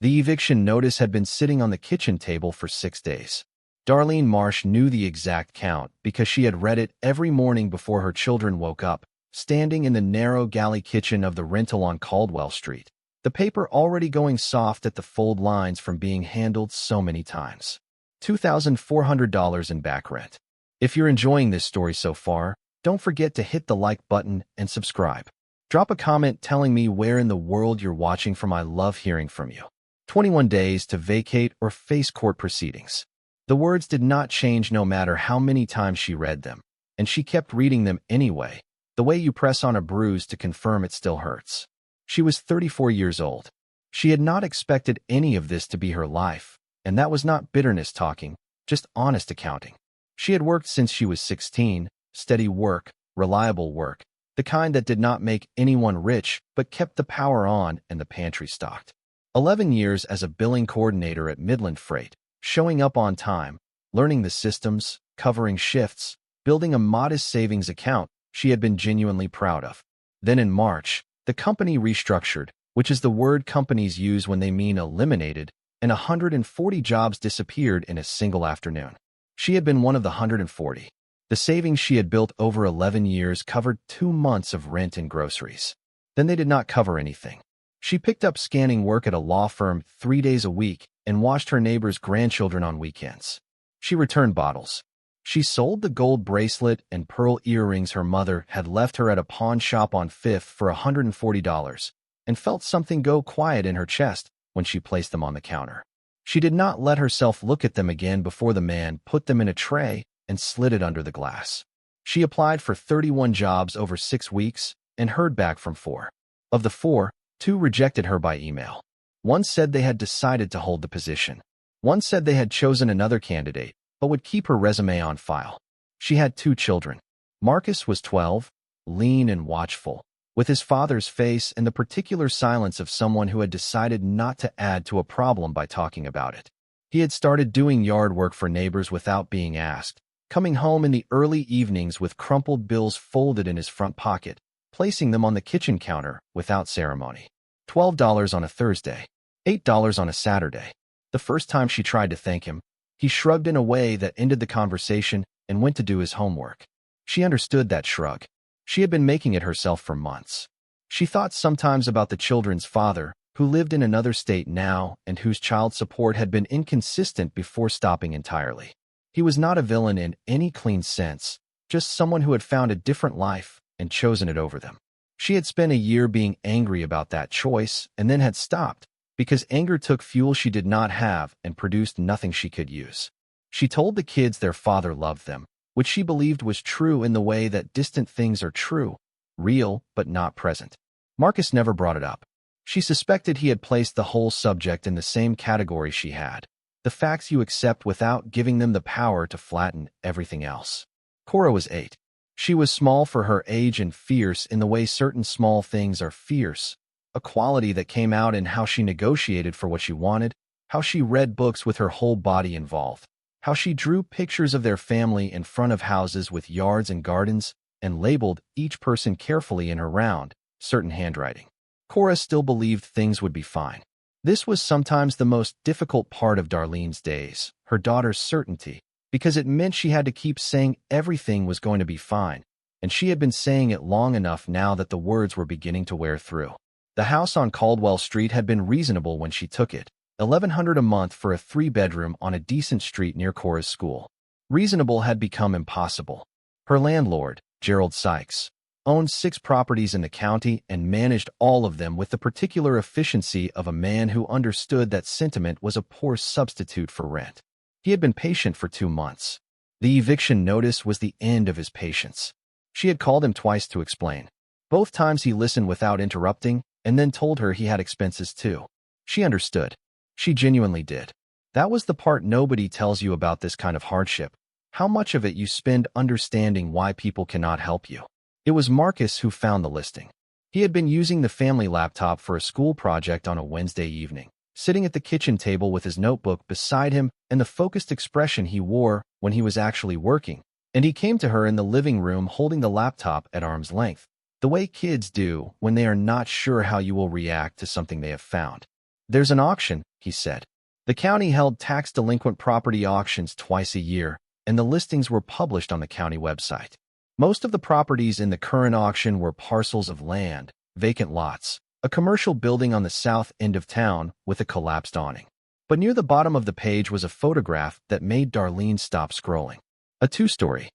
The eviction notice had been sitting on the kitchen table for 6 days. Darlene Marsh knew the exact count because she had read it every morning before her children woke up, standing in the narrow galley kitchen of the rental on Caldwell Street, the paper already going soft at the fold lines from being handled so many times. $2,400 in back rent. If you're enjoying this story so far, don't forget to hit the like button and subscribe. Drop a comment telling me where in the world you're watching from. I love hearing from you. 21 days to vacate or face court proceedings. The words did not change no matter how many times she read them, and she kept reading them anyway, the way you press on a bruise to confirm it still hurts. She was 34 years old. She had not expected any of this to be her life, and that was not bitterness talking, just honest accounting. She had worked since she was 16, steady work, reliable work, the kind that did not make anyone rich but kept the power on and the pantry stocked. 11 years as a billing coordinator at Midland Freight, showing up on time, learning the systems, covering shifts, building a modest savings account she had been genuinely proud of. Then in March, the company restructured, which is the word companies use when they mean eliminated, and 140 jobs disappeared in a single afternoon. She had been one of the 140. The savings she had built over 11 years covered 2 months of rent and groceries. Then they did not cover anything. She picked up scanning work at a law firm 3 days a week and watched her neighbors' grandchildren on weekends. She returned bottles. She sold the gold bracelet and pearl earrings her mother had left her at a pawn shop on Fifth for $140 and felt something go quiet in her chest when she placed them on the counter. She did not let herself look at them again before the man put them in a tray and slid it under the glass. She applied for 31 jobs over 6 weeks and heard back from 4. Of the 4, 2 rejected her by email. One said they had decided to hold the position. One said they had chosen another candidate, but would keep her resume on file. She had 2 children. Marcus was 12, lean and watchful, with his father's face and the particular silence of someone who had decided not to add to a problem by talking about it. He had started doing yard work for neighbors without being asked, coming home in the early evenings with crumpled bills folded in his front pocket, placing them on the kitchen counter without ceremony. $12 on a Thursday, $8 on a Saturday. The first time she tried to thank him, he shrugged in a way that ended the conversation and went to do his homework. She understood that shrug. She had been making it herself for months. She thought sometimes about the children's father, who lived in another state now and whose child support had been inconsistent before stopping entirely. He was not a villain in any clean sense, just someone who had found a different life and chosen it over them. She had spent a year being angry about that choice and then had stopped, because anger took fuel she did not have and produced nothing she could use. She told the kids their father loved them, which she believed was true in the way that distant things are true, real but not present. Marcus never brought it up. She suspected he had placed the whole subject in the same category she had, the facts you accept without giving them the power to flatten everything else. Cora was 8. She was small for her age and fierce in the way certain small things are fierce, a quality that came out in how she negotiated for what she wanted, how she read books with her whole body involved, how she drew pictures of their family in front of houses with yards and gardens, and labeled each person carefully in her round, certain handwriting. Cora still believed things would be fine. This was sometimes the most difficult part of Darlene's days, her daughter's certainty, because it meant she had to keep saying everything was going to be fine, and she had been saying it long enough now that the words were beginning to wear through. The house on Caldwell Street had been reasonable when she took it, $1,100 a month for a 3-bedroom on a decent street near Cora's school. Reasonable had become impossible. Her landlord, Gerald Sykes, owned 6 properties in the county and managed all of them with the particular efficiency of a man who understood that sentiment was a poor substitute for rent. He had been patient for 2 months. The eviction notice was the end of his patience. She had called him twice to explain. Both times he listened without interrupting and then told her he had expenses too. She understood. She genuinely did. That was the part nobody tells you about this kind of hardship, how much of it you spend understanding why people cannot help you. It was Marcus who found the listing. He had been using the family laptop for a school project on a Wednesday evening, sitting at the kitchen table with his notebook beside him and the focused expression he wore when he was actually working, and he came to her in the living room holding the laptop at arm's length, the way kids do when they are not sure how you will react to something they have found. "There's an auction," he said. The county held tax-delinquent property auctions twice a year, and the listings were published on the county website. Most of the properties in the current auction were parcels of land, vacant lots, a commercial building on the south end of town with a collapsed awning. But near the bottom of the page was a photograph that made Darlene stop scrolling. A two-story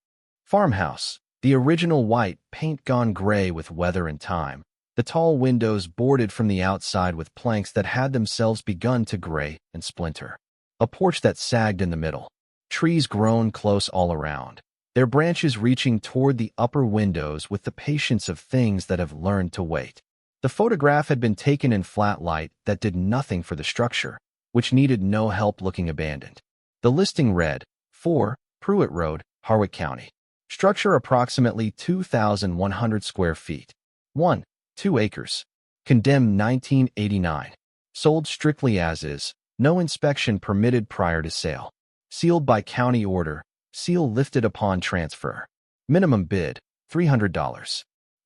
farmhouse, the original white, paint gone gray with weather and time, the tall windows boarded from the outside with planks that had themselves begun to gray and splinter. A porch that sagged in the middle. Trees grown close all around, their branches reaching toward the upper windows with the patience of things that have learned to wait. The photograph had been taken in flat light that did nothing for the structure, which needed no help looking abandoned. The listing read, 4, Pruett Road, Harwick County. Structure approximately 2,100 square feet. 1, 2 acres. Condemned 1989. Sold strictly as is, no inspection permitted prior to sale. Sealed by county order, seal lifted upon transfer. Minimum bid, $300.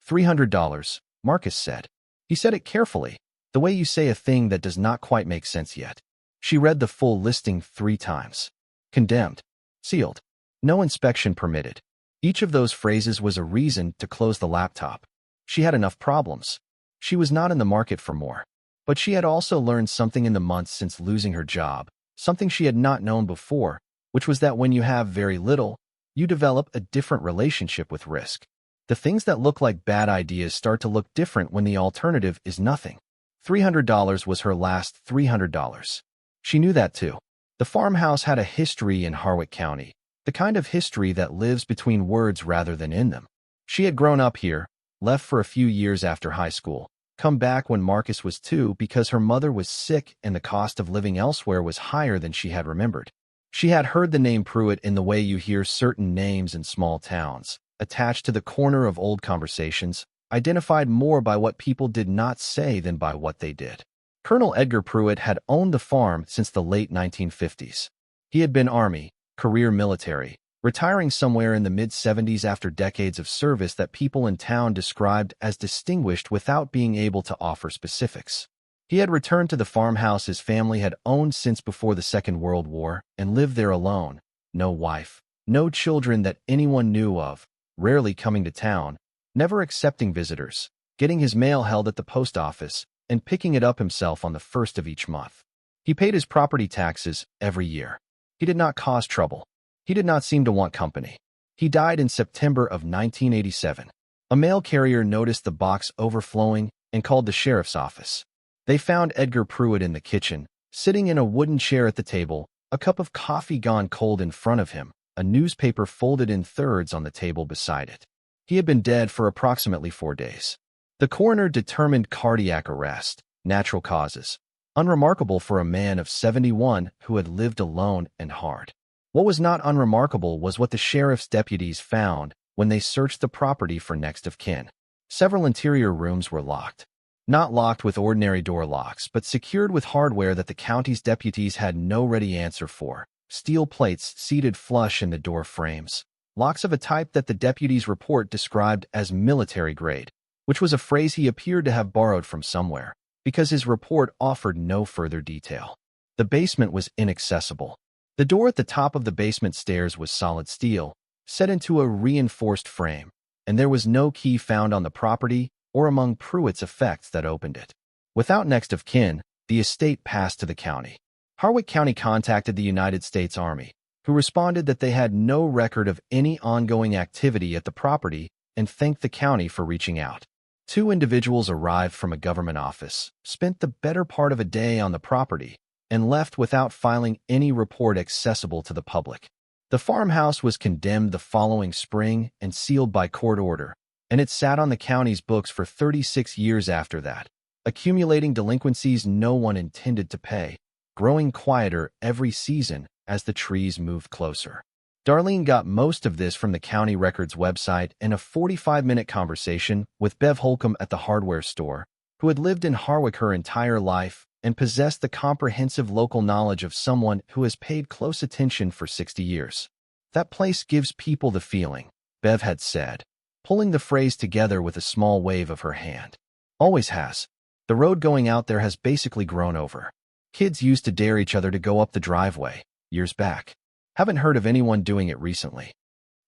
$300, Marcus said. He said it carefully, the way you say a thing that does not quite make sense yet. She read the full listing 3 times. Condemned. Sealed. No inspection permitted. Each of those phrases was a reason to close the laptop. She had enough problems. She was not in the market for more. But she had also learned something in the months since losing her job, something she had not known before, which was that when you have very little, you develop a different relationship with risk. The things that look like bad ideas start to look different when the alternative is nothing. $300 was her last $300. She knew that too. The farmhouse had a history in Harwick County, the kind of history that lives between words rather than in them. She had grown up here, left for a few years after high school, come back when Marcus was 2 because her mother was sick and the cost of living elsewhere was higher than she had remembered. She had heard the name Pruett in the way you hear certain names in small towns, attached to the corner of old conversations, identified more by what people did not say than by what they did. Colonel Edgar Pruett had owned the farm since the late 1950s. He had been Army, career military, retiring somewhere in the mid-70s after decades of service that people in town described as distinguished without being able to offer specifics. He had returned to the farmhouse his family had owned since before the Second World War and lived there alone, no wife, no children that anyone knew of, rarely coming to town, never accepting visitors, getting his mail held at the post office, and picking it up himself on the first of each month. He paid his property taxes every year. He did not cause trouble. He did not seem to want company. He died in September of 1987. A mail carrier noticed the box overflowing and called the sheriff's office. They found Edgar Pruett in the kitchen, sitting in a wooden chair at the table, a cup of coffee gone cold in front of him, a newspaper folded in thirds on the table beside it. He had been dead for approximately 4 days. The coroner determined cardiac arrest, natural causes. Unremarkable for a man of 71 who had lived alone and hard. What was not unremarkable was what the sheriff's deputies found when they searched the property for next of kin. Several interior rooms were locked. Not locked with ordinary door locks, but secured with hardware that the county's deputies had no ready answer for. Steel plates seated flush in the door frames. Locks of a type that the deputies' report described as military grade, which was a phrase he appeared to have borrowed from somewhere, because his report offered no further detail. The basement was inaccessible. The door at the top of the basement stairs was solid steel, set into a reinforced frame, and there was no key found on the property or among Pruett's effects that opened it. Without next of kin, the estate passed to the county. Harwick County contacted the United States Army, who responded that they had no record of any ongoing activity at the property and thanked the county for reaching out. 2 individuals arrived from a government office, spent the better part of a day on the property, and left without filing any report accessible to the public. The farmhouse was condemned the following spring and sealed by court order, and it sat on the county's books for 36 years after that, accumulating delinquencies no one intended to pay, growing quieter every season as the trees moved closer. Darlene got most of this from the county records website in a 45-minute conversation with Bev Holcomb at the hardware store, who had lived in Harwick her entire life and possessed the comprehensive local knowledge of someone who has paid close attention for 60 years. That place gives people the feeling, Bev had said, pulling the phrase together with a small wave of her hand. Always has. The road going out there has basically grown over. Kids used to dare each other to go up the driveway, years back. Haven't heard of anyone doing it recently.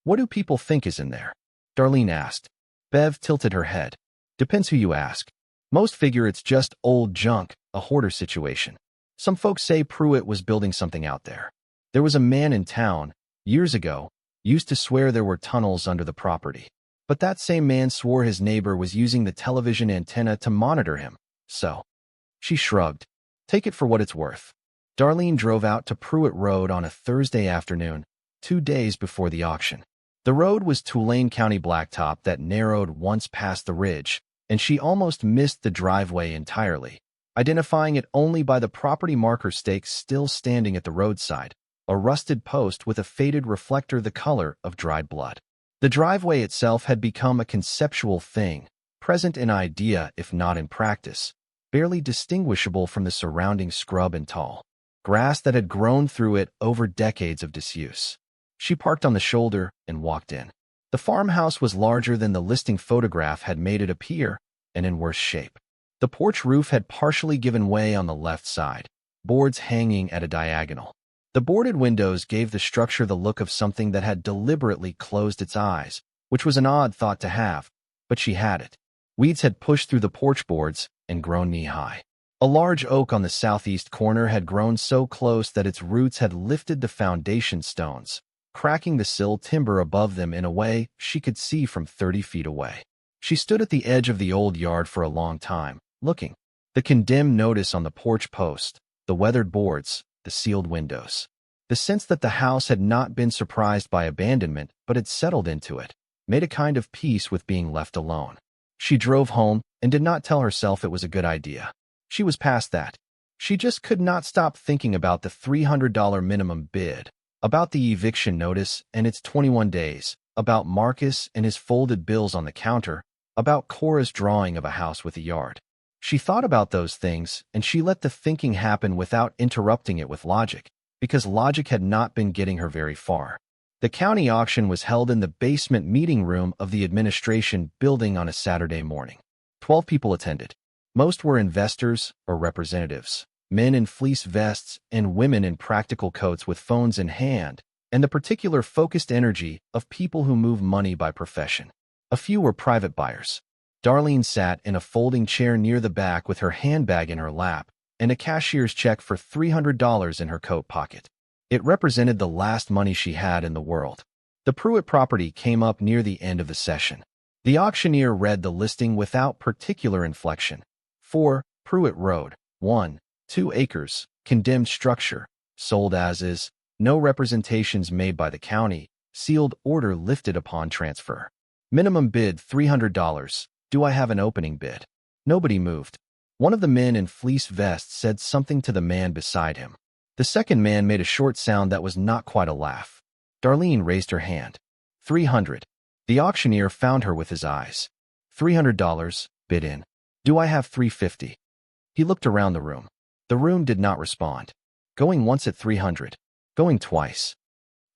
What do people think is in there? Darlene asked. Bev tilted her head. Depends who you ask. Most figure it's just old junk, a hoarder situation. Some folks say Pruett was building something out there. There was a man in town, years ago, used to swear there were tunnels under the property. But that same man swore his neighbor was using the television antenna to monitor him, so. She shrugged. Take it for what it's worth. Darlene drove out to Pruett Road on a Thursday afternoon, 2 days before the auction. The road was Tulane County blacktop that narrowed once past the ridge, and she almost missed the driveway entirely, identifying it only by the property marker stake still standing at the roadside, a rusted post with a faded reflector the color of dried blood. The driveway itself had become a conceptual thing, present in idea if not in practice, barely distinguishable from the surrounding scrub and tall grass that had grown through it over decades of disuse. She parked on the shoulder and walked in. The farmhouse was larger than the listing photograph had made it appear, and in worse shape. The porch roof had partially given way on the left side, boards hanging at a diagonal. The boarded windows gave the structure the look of something that had deliberately closed its eyes, which was an odd thought to have, but she had it. Weeds had pushed through the porch boards and grown knee-high. A large oak on the southeast corner had grown so close that its roots had lifted the foundation stones, cracking the sill timber above them in a way she could see from 30 feet away. She stood at the edge of the old yard for a long time, looking. The condemned notice on the porch post, the weathered boards, the sealed windows. The sense that the house had not been surprised by abandonment but had settled into it, made a kind of peace with being left alone. She drove home and did not tell herself it was a good idea. She was past that. She just could not stop thinking about the $300 minimum bid, about the eviction notice and its 21 days, about Marcus and his folded bills on the counter, about Cora's drawing of a house with a yard. She thought about those things, and she let the thinking happen without interrupting it with logic, because logic had not been getting her very far. The county auction was held in the basement meeting room of the administration building on a Saturday morning. 12 people attended. Most were investors or representatives, men in fleece vests and women in practical coats with phones in hand, and the particular focused energy of people who move money by profession. A few were private buyers. Darlene sat in a folding chair near the back with her handbag in her lap and a cashier's check for $300 in her coat pocket. It represented the last money she had in the world. The Pruett property came up near the end of the session. The auctioneer read the listing without particular inflection. 4 Pruett Road, 1, 2 acres, condemned structure, sold as is, no representations made by the county, sealed order lifted upon transfer. Minimum bid $300. Do I have an opening bid? Nobody moved. One of the men in fleece vests said something to the man beside him. The second man made a short sound that was not quite a laugh. Darlene raised her hand. $300. The auctioneer found her with his eyes. $300, bid in. Do I have $350? He looked around the room. The room did not respond. Going once at $300. Going twice.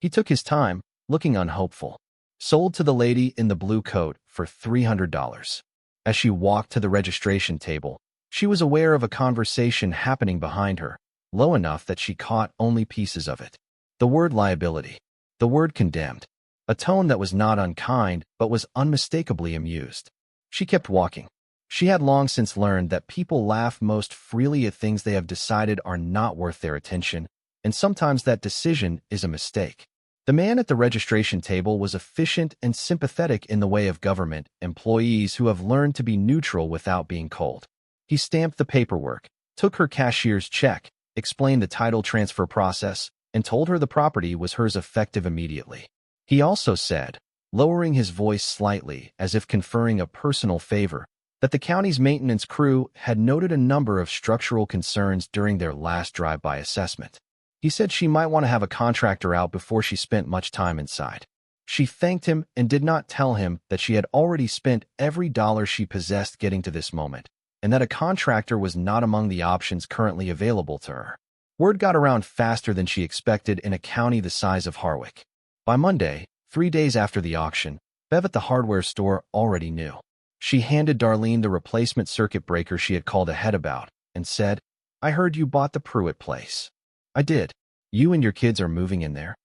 He took his time, looking unhopeful. Sold to the lady in the blue coat for $300. As she walked to the registration table, she was aware of a conversation happening behind her, low enough that she caught only pieces of it. The word liability. The word condemned. A tone that was not unkind but was unmistakably amused. She kept walking. She had long since learned that people laugh most freely at things they have decided are not worth their attention, and sometimes that decision is a mistake. The man at the registration table was efficient and sympathetic in the way of government employees who have learned to be neutral without being cold. He stamped the paperwork, took her cashier's check, explained the title transfer process, and told her the property was hers effective immediately. He also said, lowering his voice slightly as if conferring a personal favor, that the county's maintenance crew had noted a number of structural concerns during their last drive-by assessment. He said she might want to have a contractor out before she spent much time inside. She thanked him and did not tell him that she had already spent every dollar she possessed getting to this moment, and that a contractor was not among the options currently available to her. Word got around faster than she expected in a county the size of Harwick. By Monday, 3 days after the auction, Bev at the hardware store already knew. She handed Darlene the replacement circuit breaker she had called ahead about and said, "I heard you bought the Pruett place." "I did. You and your kids are moving in there?"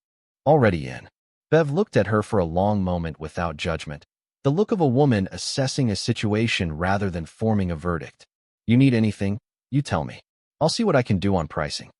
"Already in." Bev looked at her for a long moment without judgment, the look of a woman assessing a situation rather than forming a verdict. "You need anything? You tell me. I'll see what I can do on pricing."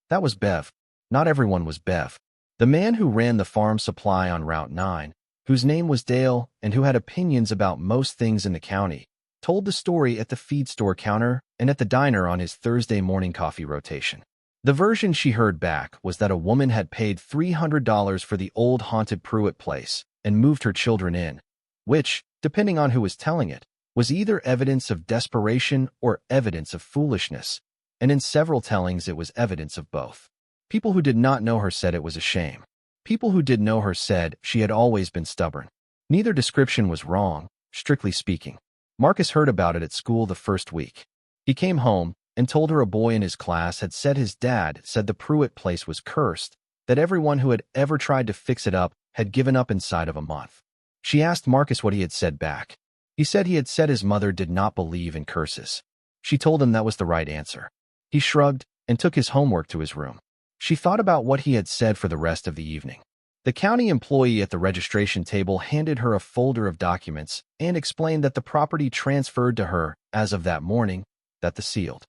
That was Bev. Not everyone was Bev. The man who ran the farm supply on Route 9, whose name was Dale and who had opinions about most things in the county, told the story at the feed store counter and at the diner on his Thursday morning coffee rotation. The version she heard back was that a woman had paid $300 for the old haunted Pruett place and moved her children in, which, depending on who was telling it, was either evidence of desperation or evidence of foolishness, and in several tellings it was evidence of both. People who did not know her said it was a shame. People who did know her said she had always been stubborn. Neither description was wrong, strictly speaking. Marcus heard about it at school the first week. He came home and told her a boy in his class had said his dad said the Pruett place was cursed, that everyone who had ever tried to fix it up had given up inside of a month. She asked Marcus what he had said back. He said his mother did not believe in curses. She told him that was the right answer. He shrugged and took his homework to his room. She thought about what he had said for the rest of the evening. The county employee at the registration table handed her a folder of documents and explained that the property transferred to her as of that morning, that the sealed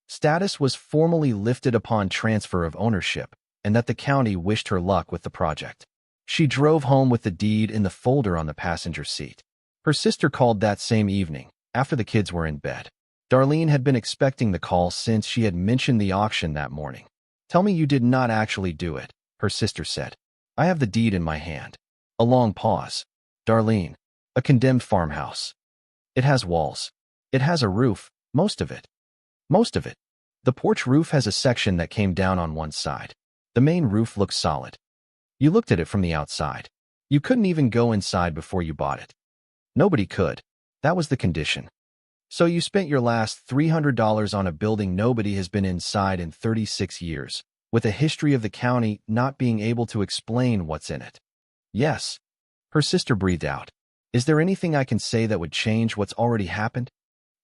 status was formally lifted upon transfer of ownership, and that the county wished her luck with the project. She drove home with the deed in the folder on the passenger seat. Her sister called that same evening, after the kids were in bed. Darlene had been expecting the call since she had mentioned the auction that morning. "Tell me you did not actually do it," her sister said. "I have the deed in my hand." A long pause. "Darlene, a condemned farmhouse. It has walls. It has a roof, most of it. Most of it. The porch roof has a section that came down on one side. The main roof looks solid. You looked at it from the outside. You couldn't even go inside before you bought it. Nobody could. That was the condition. So you spent your last $300 on a building nobody has been inside in 36 years, with a history of the county not being able to explain what's in it." "Yes." Her sister breathed out. "Is there anything I can say that would change what's already happened?"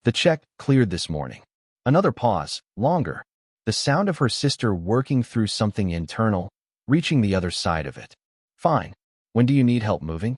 "The check cleared this morning." Another pause, longer. The sound of her sister working through something internal, reaching the other side of it. "Fine. When do you need help moving?"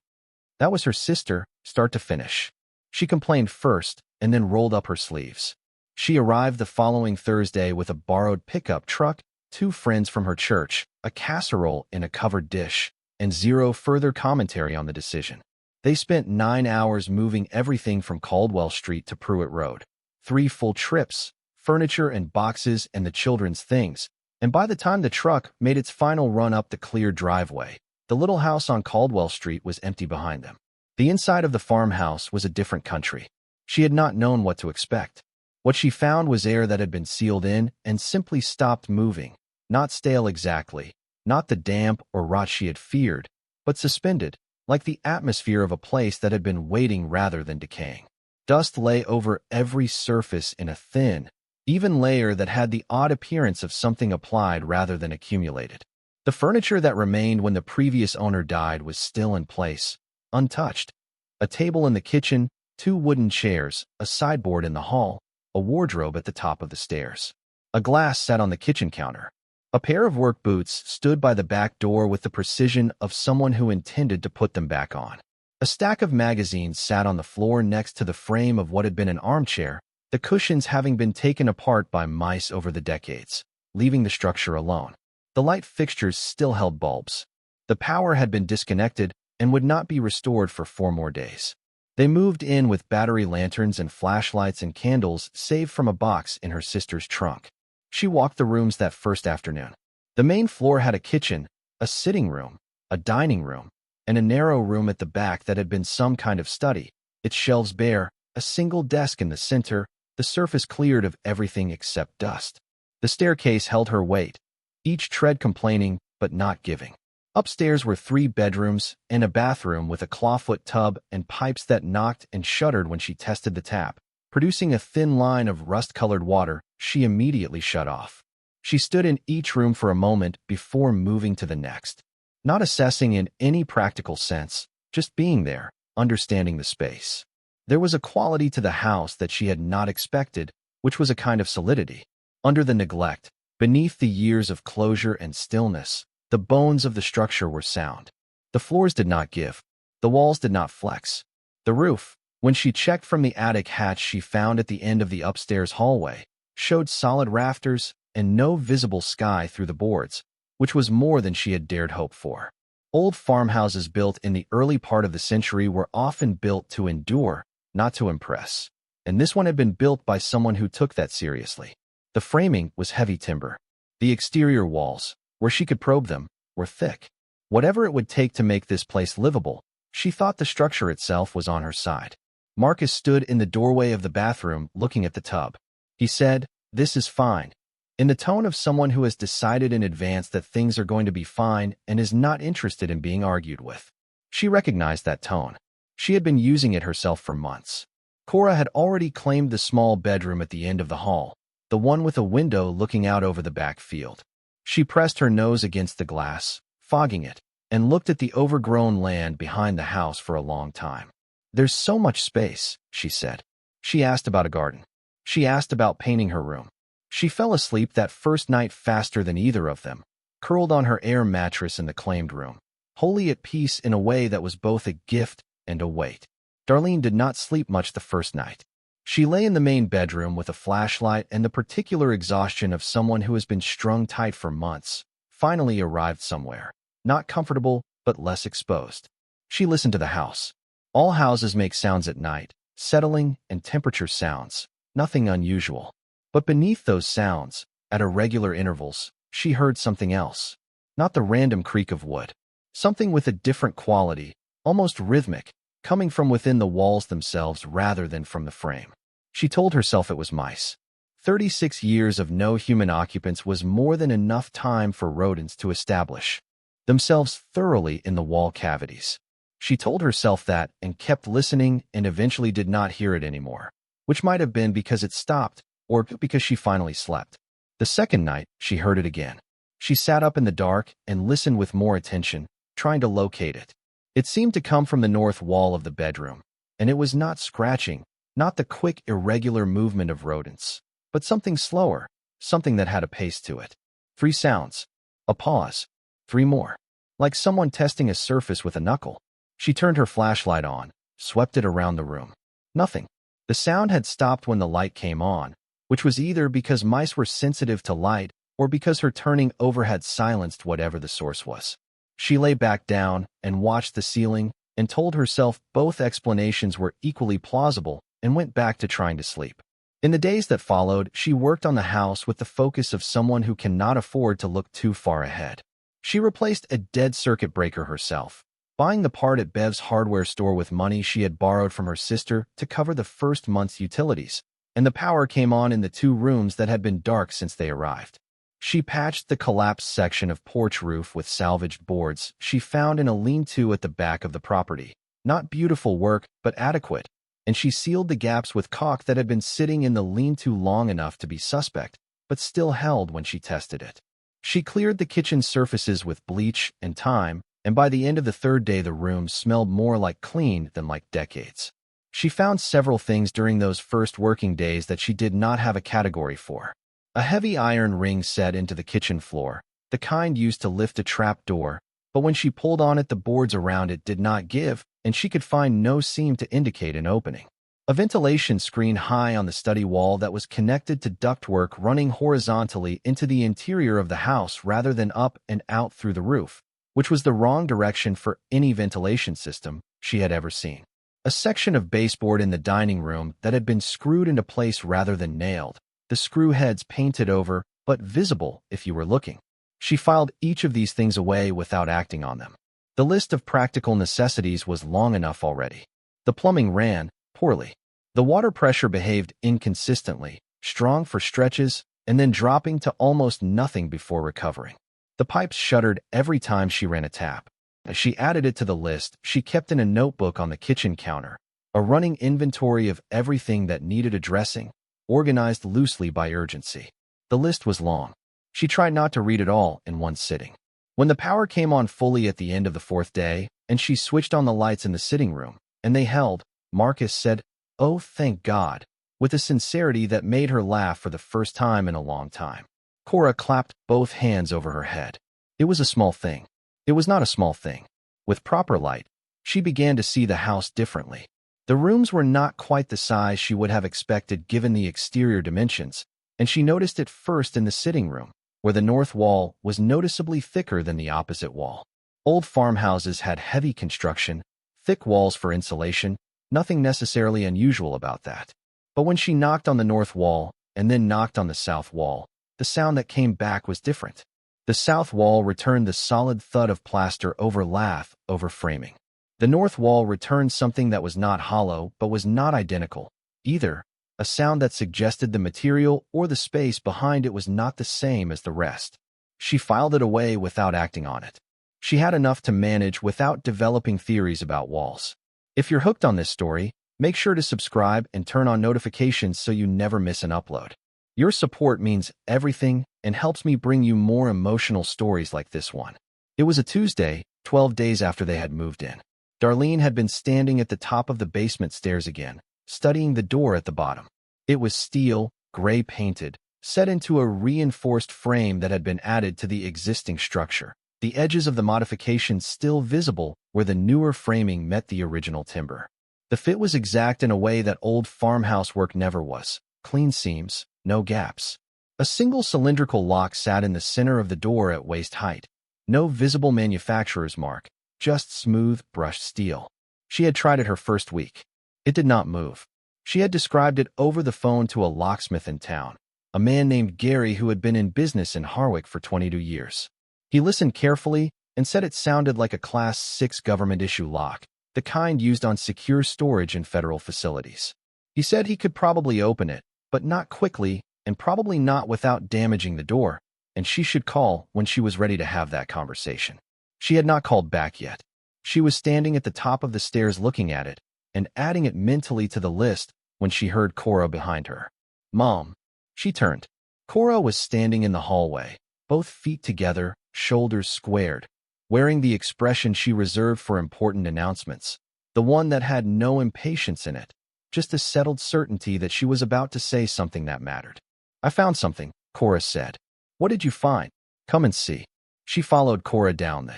That was her sister, start to finish. She complained first and then rolled up her sleeves. She arrived the following Thursday with a borrowed pickup truck, 2 friends from her church, a casserole in a covered dish, and 0 further commentary on the decision. They spent 9 hours moving everything from Caldwell Street to Pruett Road. 3 full trips, furniture and boxes and the children's things, and by the time the truck made its final run up the cleared driveway, the little house on Caldwell Street was empty behind them. The inside of the farmhouse was a different country. She had not known what to expect. What she found was air that had been sealed in and simply stopped moving, not stale exactly, not the damp or rot she had feared, but suspended, like the atmosphere of a place that had been waiting rather than decaying. Dust lay over every surface in a thin, even layer that had the odd appearance of something applied rather than accumulated. The furniture that remained when the previous owner died was still in place, untouched. A table in the kitchen, 2 wooden chairs, a sideboard in the hall, a wardrobe at the top of the stairs. A glass sat on the kitchen counter. A pair of work boots stood by the back door with the precision of someone who intended to put them back on. A stack of magazines sat on the floor next to the frame of what had been an armchair, the cushions having been taken apart by mice over the decades, leaving the structure alone. The light fixtures still held bulbs. The power had been disconnected and would not be restored for 4 more days. They moved in with battery lanterns and flashlights and candles saved from a box in her sister's trunk. She walked the rooms that first afternoon. The main floor had a kitchen, a sitting room, a dining room, and a narrow room at the back that had been some kind of study, its shelves bare, a single desk in the center, the surface cleared of everything except dust. The staircase held her weight, each tread complaining but not giving. Upstairs were 3 bedrooms and a bathroom with a clawfoot tub and pipes that knocked and shuddered when she tested the tap, producing a thin line of rust-colored water she immediately shut off. She stood in each room for a moment before moving to the next, not assessing in any practical sense, just being there, understanding the space. There was a quality to the house that she had not expected, which was a kind of solidity. Under the neglect, beneath the years of closure and stillness, the bones of the structure were sound. The floors did not give. The walls did not flex. The roof, when she checked from the attic hatch she found at the end of the upstairs hallway, showed solid rafters and no visible sky through the boards, which was more than she had dared hope for. Old farmhouses built in the early part of the century were often built to endure, not to impress. And this one had been built by someone who took that seriously. The framing was heavy timber. The exterior walls, where she could probe them, were thick. Whatever it would take to make this place livable, she thought the structure itself was on her side. Marcus stood in the doorway of the bathroom looking at the tub. He said, "This is fine," in the tone of someone who has decided in advance that things are going to be fine and is not interested in being argued with. She recognized that tone. She had been using it herself for months. Cora had already claimed the small bedroom at the end of the hall, the one with a window looking out over the back field. She pressed her nose against the glass, fogging it, and looked at the overgrown land behind the house for a long time. "There's so much space," she said. She asked about a garden. She asked about painting her room. She fell asleep that first night faster than either of them, curled on her air mattress in the claimed room, wholly at peace in a way that was both a gift and a weight. Darlene did not sleep much the first night. She lay in the main bedroom with a flashlight and the particular exhaustion of someone who has been strung tight for months, finally arrived somewhere, not comfortable but less exposed. She listened to the house. All houses make sounds at night, settling and temperature sounds, nothing unusual. But beneath those sounds, at irregular intervals, she heard something else. Not the random creak of wood. Something with a different quality, almost rhythmic, coming from within the walls themselves rather than from the frame. She told herself it was mice. 36 years of no human occupants was more than enough time for rodents to establish themselves thoroughly in the wall cavities. She told herself that and kept listening and eventually did not hear it anymore, which might have been because it stopped or because she finally slept. The second night, she heard it again. She sat up in the dark and listened with more attention, trying to locate it. It seemed to come from the north wall of the bedroom, and it was not scratching, not the quick, irregular movement of rodents, but something slower, something that had a pace to it. 3 sounds. A pause. 3 more. Like someone testing a surface with a knuckle. She turned her flashlight on, swept it around the room. Nothing. The sound had stopped when the light came on, which was either because mice were sensitive to light or because her turning over had silenced whatever the source was. She lay back down and watched the ceiling and told herself both explanations were equally plausible and went back to trying to sleep. In the days that followed, she worked on the house with the focus of someone who cannot afford to look too far ahead. She replaced a dead circuit breaker herself, buying the part at Bev's hardware store with money she had borrowed from her sister to cover the first month's utilities, and the power came on in the 2 rooms that had been dark since they arrived. She patched the collapsed section of porch roof with salvaged boards she found in a lean-to at the back of the property. Not beautiful work, but adequate, and she sealed the gaps with caulk that had been sitting in the lean-to long enough to be suspect, but still held when she tested it. She cleared the kitchen surfaces with bleach and thyme, and by the end of the 3rd day the room smelled more like clean than like decades. She found several things during those first working days that she did not have a category for. A heavy iron ring set into the kitchen floor, the kind used to lift a trap door, but when she pulled on it the boards around it did not give, and she could find no seam to indicate an opening. A ventilation screen high on the study wall that was connected to ductwork running horizontally into the interior of the house rather than up and out through the roof, which was the wrong direction for any ventilation system she had ever seen. A section of baseboard in the dining room that had been screwed into place rather than nailed, the screw heads painted over, but visible if you were looking. She filed each of these things away without acting on them. The list of practical necessities was long enough already. The plumbing ran poorly. The water pressure behaved inconsistently, strong for stretches, and then dropping to almost nothing before recovering. The pipes shuddered every time she ran a tap. As she added it to the list, she kept in a notebook on the kitchen counter, a running inventory of everything that needed addressing, organized loosely by urgency. The list was long. She tried not to read it all in one sitting. When the power came on fully at the end of the 4th day, and she switched on the lights in the sitting room, and they held, Marcus said, "Oh, thank God," with a sincerity that made her laugh for the first time in a long time. Cora clapped both hands over her head. It was a small thing. It was not a small thing. With proper light, she began to see the house differently. The rooms were not quite the size she would have expected given the exterior dimensions, and she noticed it first in the sitting room, where the north wall was noticeably thicker than the opposite wall. Old farmhouses had heavy construction, thick walls for insulation, nothing necessarily unusual about that. But when she knocked on the north wall and then knocked on the south wall, the sound that came back was different. The south wall returned the solid thud of plaster over lath over framing. The north wall returned something that was not hollow but was not identical either, a sound that suggested the material or the space behind it was not the same as the rest. She filed it away without acting on it. She had enough to manage without developing theories about walls. If you're hooked on this story, make sure to subscribe and turn on notifications so you never miss an upload. Your support means everything and helps me bring you more emotional stories like this one. It was a Tuesday, 12 days after they had moved in. Darlene had been standing at the top of the basement stairs again, studying the door at the bottom. It was steel, gray painted, set into a reinforced frame that had been added to the existing structure, the edges of the modification still visible where the newer framing met the original timber. The fit was exact in a way that old farmhouse work never was. Clean seams, no gaps. A single cylindrical lock sat in the center of the door at waist height. No visible manufacturer's mark, just smooth, brushed steel. She had tried it her first week. It did not move. She had described it over the phone to a locksmith in town, a man named Gary who had been in business in Harwick for 22 years. He listened carefully and said it sounded like a Class 6 government-issue lock, the kind used on secure storage in federal facilities. He said he could probably open it, but not quickly and probably not without damaging the door, and she should call when she was ready to have that conversation. She had not called back yet. She was standing at the top of the stairs looking at it and adding it mentally to the list when she heard Cora behind her. "Mom." She turned. Cora was standing in the hallway, both feet together, shoulders squared, wearing the expression she reserved for important announcements, the one that had no impatience in it, just a settled certainty that she was about to say something that mattered. "I found something," Cora said. "What did you find? Come and see." She followed Cora down the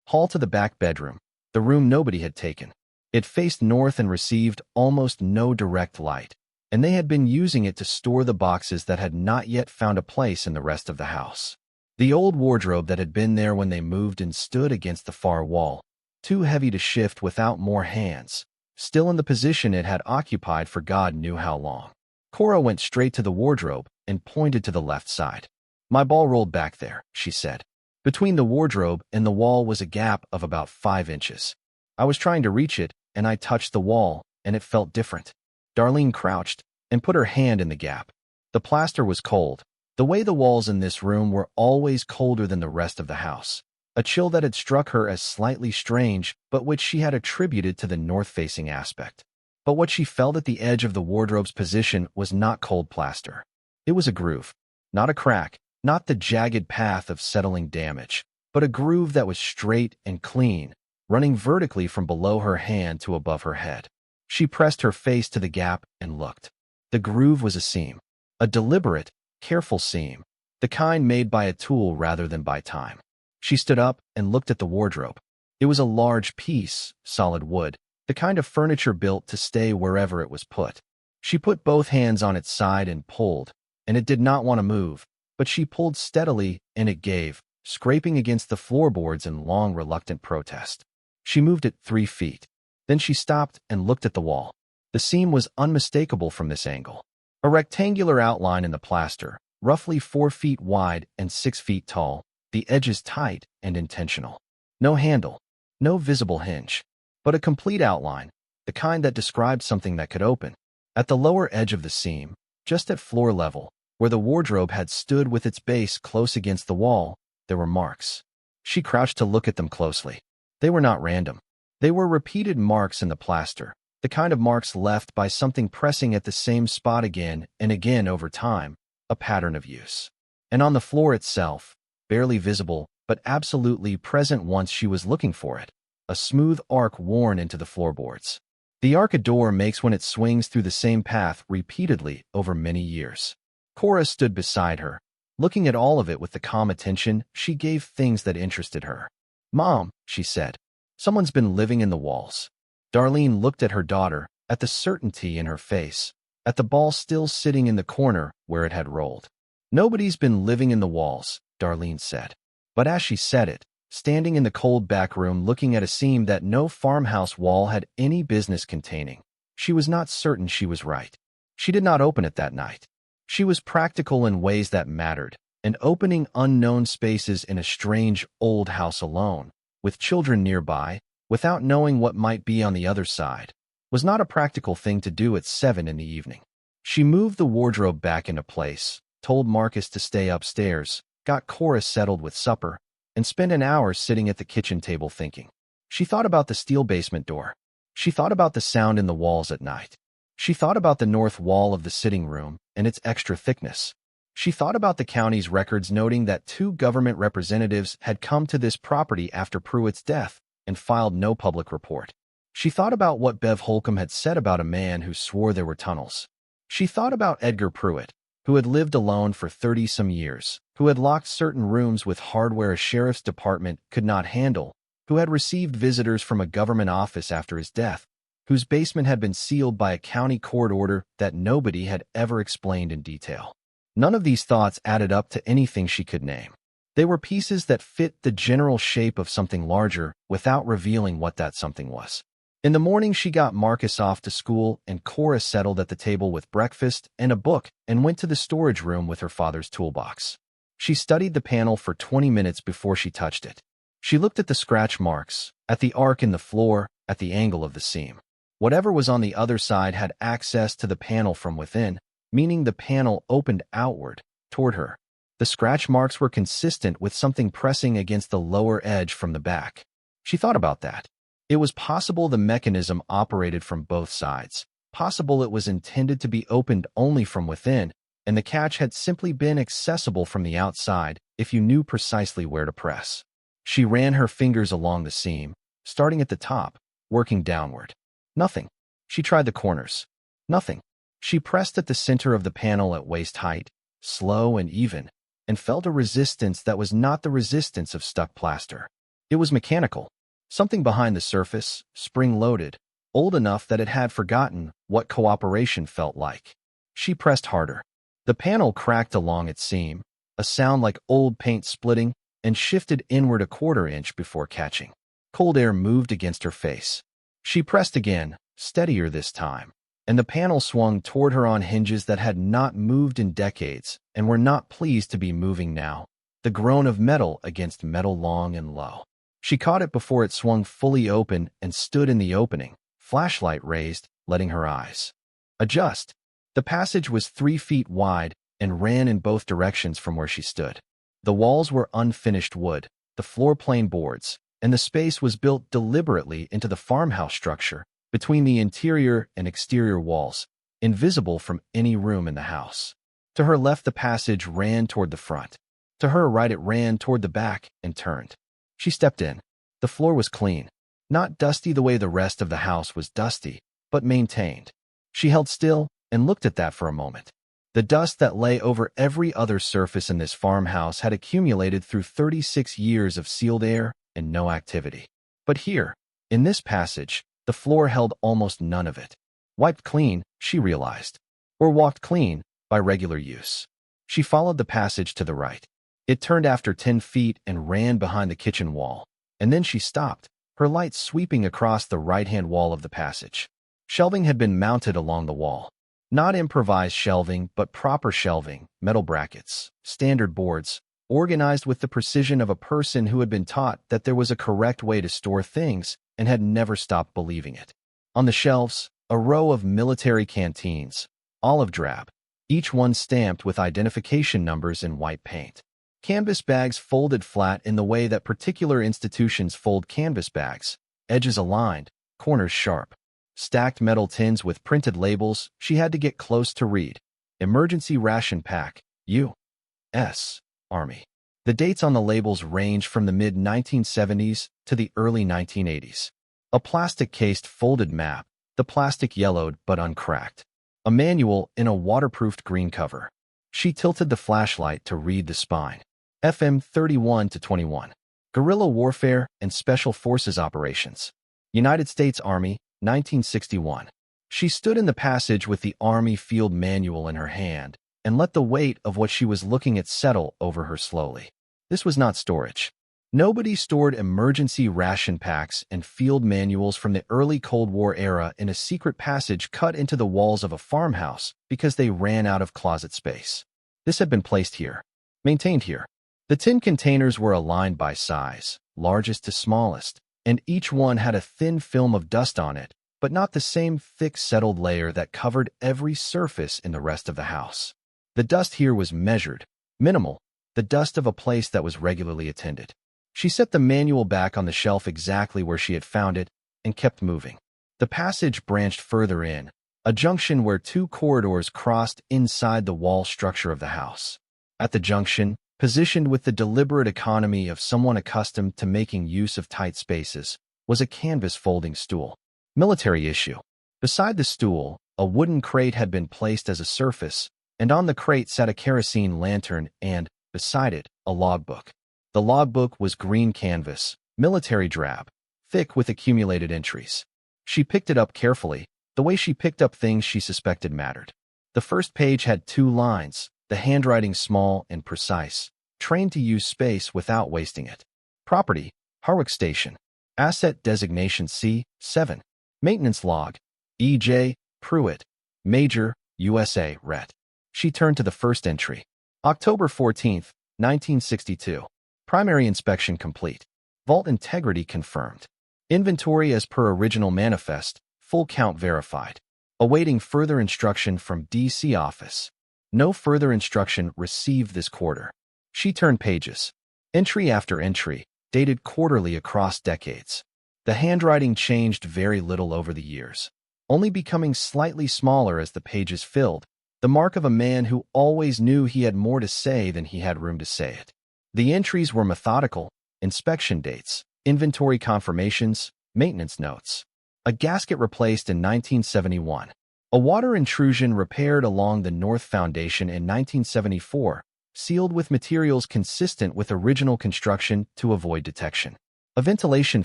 hall to the back bedroom, the room nobody had taken. It faced north and received almost no direct light, and they had been using it to store the boxes that had not yet found a place in the rest of the house. The old wardrobe that had been there when they moved in stood against the far wall, too heavy to shift without more hands, still in the position it had occupied for God knew how long. Cora went straight to the wardrobe and pointed to the left side. "My ball rolled back there," she said. Between the wardrobe and the wall was a gap of about 5 inches. "I was trying to reach it, and I touched the wall, and it felt different." Darlene crouched and put her hand in the gap. The plaster was cold, the way the walls in this room were always colder than the rest of the house, a chill that had struck her as slightly strange, but which she had attributed to the north-facing aspect. But what she felt at the edge of the wardrobe's position was not cold plaster. It was a groove, not a crack, not the jagged path of settling damage, but a groove that was straight and clean, running vertically from below her hand to above her head. She pressed her face to the gap and looked. The groove was a seam, a deliberate, careful seam, the kind made by a tool rather than by time. She stood up and looked at the wardrobe. It was a large piece, solid wood, the kind of furniture built to stay wherever it was put. She put both hands on its side and pulled, and it did not want to move, but she pulled steadily and it gave, scraping against the floorboards in long, reluctant protest. She moved it 3 feet. Then she stopped and looked at the wall. The seam was unmistakable from this angle. A rectangular outline in the plaster, roughly 4 feet wide and 6 feet tall, the edges tight and intentional. No handle, no visible hinge, but a complete outline, the kind that described something that could open. At the lower edge of the seam, just at floor level, where the wardrobe had stood with its base close against the wall, there were marks. She crouched to look at them closely. They were not random. They were repeated marks in the plaster, the kind of marks left by something pressing at the same spot again and again over time, a pattern of use. And on the floor itself, barely visible, but absolutely present once she was looking for it, a smooth arc worn into the floorboards. The arc a door makes when it swings through the same path repeatedly over many years. Cora stood beside her, looking at all of it with the calm attention she gave things that interested her. "Mom," she said, "someone's been living in the walls." Darlene looked at her daughter, at the certainty in her face, at the ball still sitting in the corner where it had rolled. "Nobody's been living in the walls," Darlene said. But as she said it, standing in the cold back room looking at a seam that no farmhouse wall had any business containing, she was not certain she was right. She did not open it that night. She was practical in ways that mattered, and opening unknown spaces in a strange old house alone, with children nearby, without knowing what might be on the other side, was not a practical thing to do at 7 in the evening. She moved the wardrobe back into place, told Marcus to stay upstairs, got Cora settled with supper, and spent an hour sitting at the kitchen table thinking. She thought about the steel basement door. She thought about the sound in the walls at night. She thought about the north wall of the sitting room and its extra thickness. She thought about the county's records noting that 2 government representatives had come to this property after Pruett's death and filed no public report. She thought about what Bev Holcomb had said about a man who swore there were tunnels. She thought about Edgar Pruett, who had lived alone for 30-some years, who had locked certain rooms with hardware a sheriff's department could not handle, who had received visitors from a government office after his death, whose basement had been sealed by a county court order that nobody had ever explained in detail. None of these thoughts added up to anything she could name. They were pieces that fit the general shape of something larger without revealing what that something was. In the morning, she got Marcus off to school and Cora settled at the table with breakfast and a book and went to the storage room with her father's toolbox. She studied the panel for 20 minutes before she touched it. She looked at the scratch marks, at the arc in the floor, at the angle of the seam. Whatever was on the other side had access to the panel from within, meaning the panel opened outward, toward her. The scratch marks were consistent with something pressing against the lower edge from the back. She thought about that. It was possible the mechanism operated from both sides. Possible it was intended to be opened only from within, and the catch had simply been accessible from the outside if you knew precisely where to press. She ran her fingers along the seam, starting at the top, working downward. Nothing. She tried the corners. Nothing. She pressed at the center of the panel at waist height, slow and even, and felt a resistance that was not the resistance of stuck plaster. It was mechanical. Something behind the surface, spring-loaded, old enough that it had forgotten what cooperation felt like. She pressed harder. The panel cracked along its seam, a sound like old paint splitting, and shifted inward a quarter-inch before catching. Cold air moved against her face. She pressed again, steadier this time, and the panel swung toward her on hinges that had not moved in decades and were not pleased to be moving now, the groan of metal against metal long and low. She caught it before it swung fully open and stood in the opening, flashlight raised, letting her eyes adjust. The passage was 3 feet wide and ran in both directions from where she stood. The walls were unfinished wood, the floor plain boards, and the space was built deliberately into the farmhouse structure between the interior and exterior walls, invisible from any room in the house. To her left, the passage ran toward the front. To her right, it ran toward the back and turned. She stepped in. The floor was clean, not dusty the way the rest of the house was dusty, but maintained. She held still and looked at that for a moment. The dust that lay over every other surface in this farmhouse had accumulated through 36 years of sealed air and no activity. But here, in this passage, the floor held almost none of it. Wiped clean, she realized, or walked clean by regular use. She followed the passage to the right. It turned after 10 feet and ran behind the kitchen wall, and then she stopped, her light sweeping across the right-hand wall of the passage. Shelving had been mounted along the wall. Not improvised shelving, but proper shelving, metal brackets, standard boards, organized with the precision of a person who had been taught that there was a correct way to store things and had never stopped believing it. On the shelves, a row of military canteens, olive drab, each one stamped with identification numbers in white paint. Canvas bags folded flat in the way that particular institutions fold canvas bags, edges aligned, corners sharp. Stacked metal tins with printed labels she had to get close to read. Emergency ration pack, U.S. Army. The dates on the labels range from the mid-1970s to the early 1980s. A plastic-cased folded map, The plastic yellowed but uncracked. A manual in a waterproofed green cover. She tilted the flashlight to read the spine. FM 31-21. Guerrilla Warfare and Special Forces Operations. United States Army, 1961. She stood in the passage with the Army Field Manual in her hand and let the weight of what she was looking at settle over her slowly. This was not storage. Nobody stored emergency ration packs and field manuals from the early Cold War era in a secret passage cut into the walls of a farmhouse because they ran out of closet space. This had been placed here, maintained here. The tin containers were aligned by size, largest to smallest, and each one had a thin film of dust on it, but not the same thick settled layer that covered every surface in the rest of the house. The dust here was measured, minimal, the dust of a place that was regularly attended. She set the manual back on the shelf exactly where she had found it and kept moving. The passage branched further in, a junction where two corridors crossed inside the wall structure of the house. At the junction, positioned with the deliberate economy of someone accustomed to making use of tight spaces, was a canvas folding stool. Military issue. Beside the stool, a wooden crate had been placed as a surface, and on the crate sat a kerosene lantern and, beside it, a logbook. The logbook was green canvas, military drab, thick with accumulated entries. She picked it up carefully, the way she picked up things she suspected mattered. The first page had 2 lines, the handwriting small and precise, trained to use space without wasting it. Property, Harwick Station. Asset designation C7. Maintenance log, E.J. Pruett, Major, USA, Ret. She turned to the first entry. October 14, 1962. Primary inspection complete. Vault integrity confirmed. Inventory as per original manifest, full count verified. Awaiting further instruction from D.C. office. No further instruction received this quarter. She turned pages. Entry after entry, dated quarterly across decades. The handwriting changed very little over the years, only becoming slightly smaller as the pages filled, the mark of a man who always knew he had more to say than he had room to say it. The entries were methodical: inspection dates, inventory confirmations, maintenance notes. A gasket replaced in 1971. A water intrusion repaired along the north foundation in 1974, sealed with materials consistent with original construction to avoid detection. A ventilation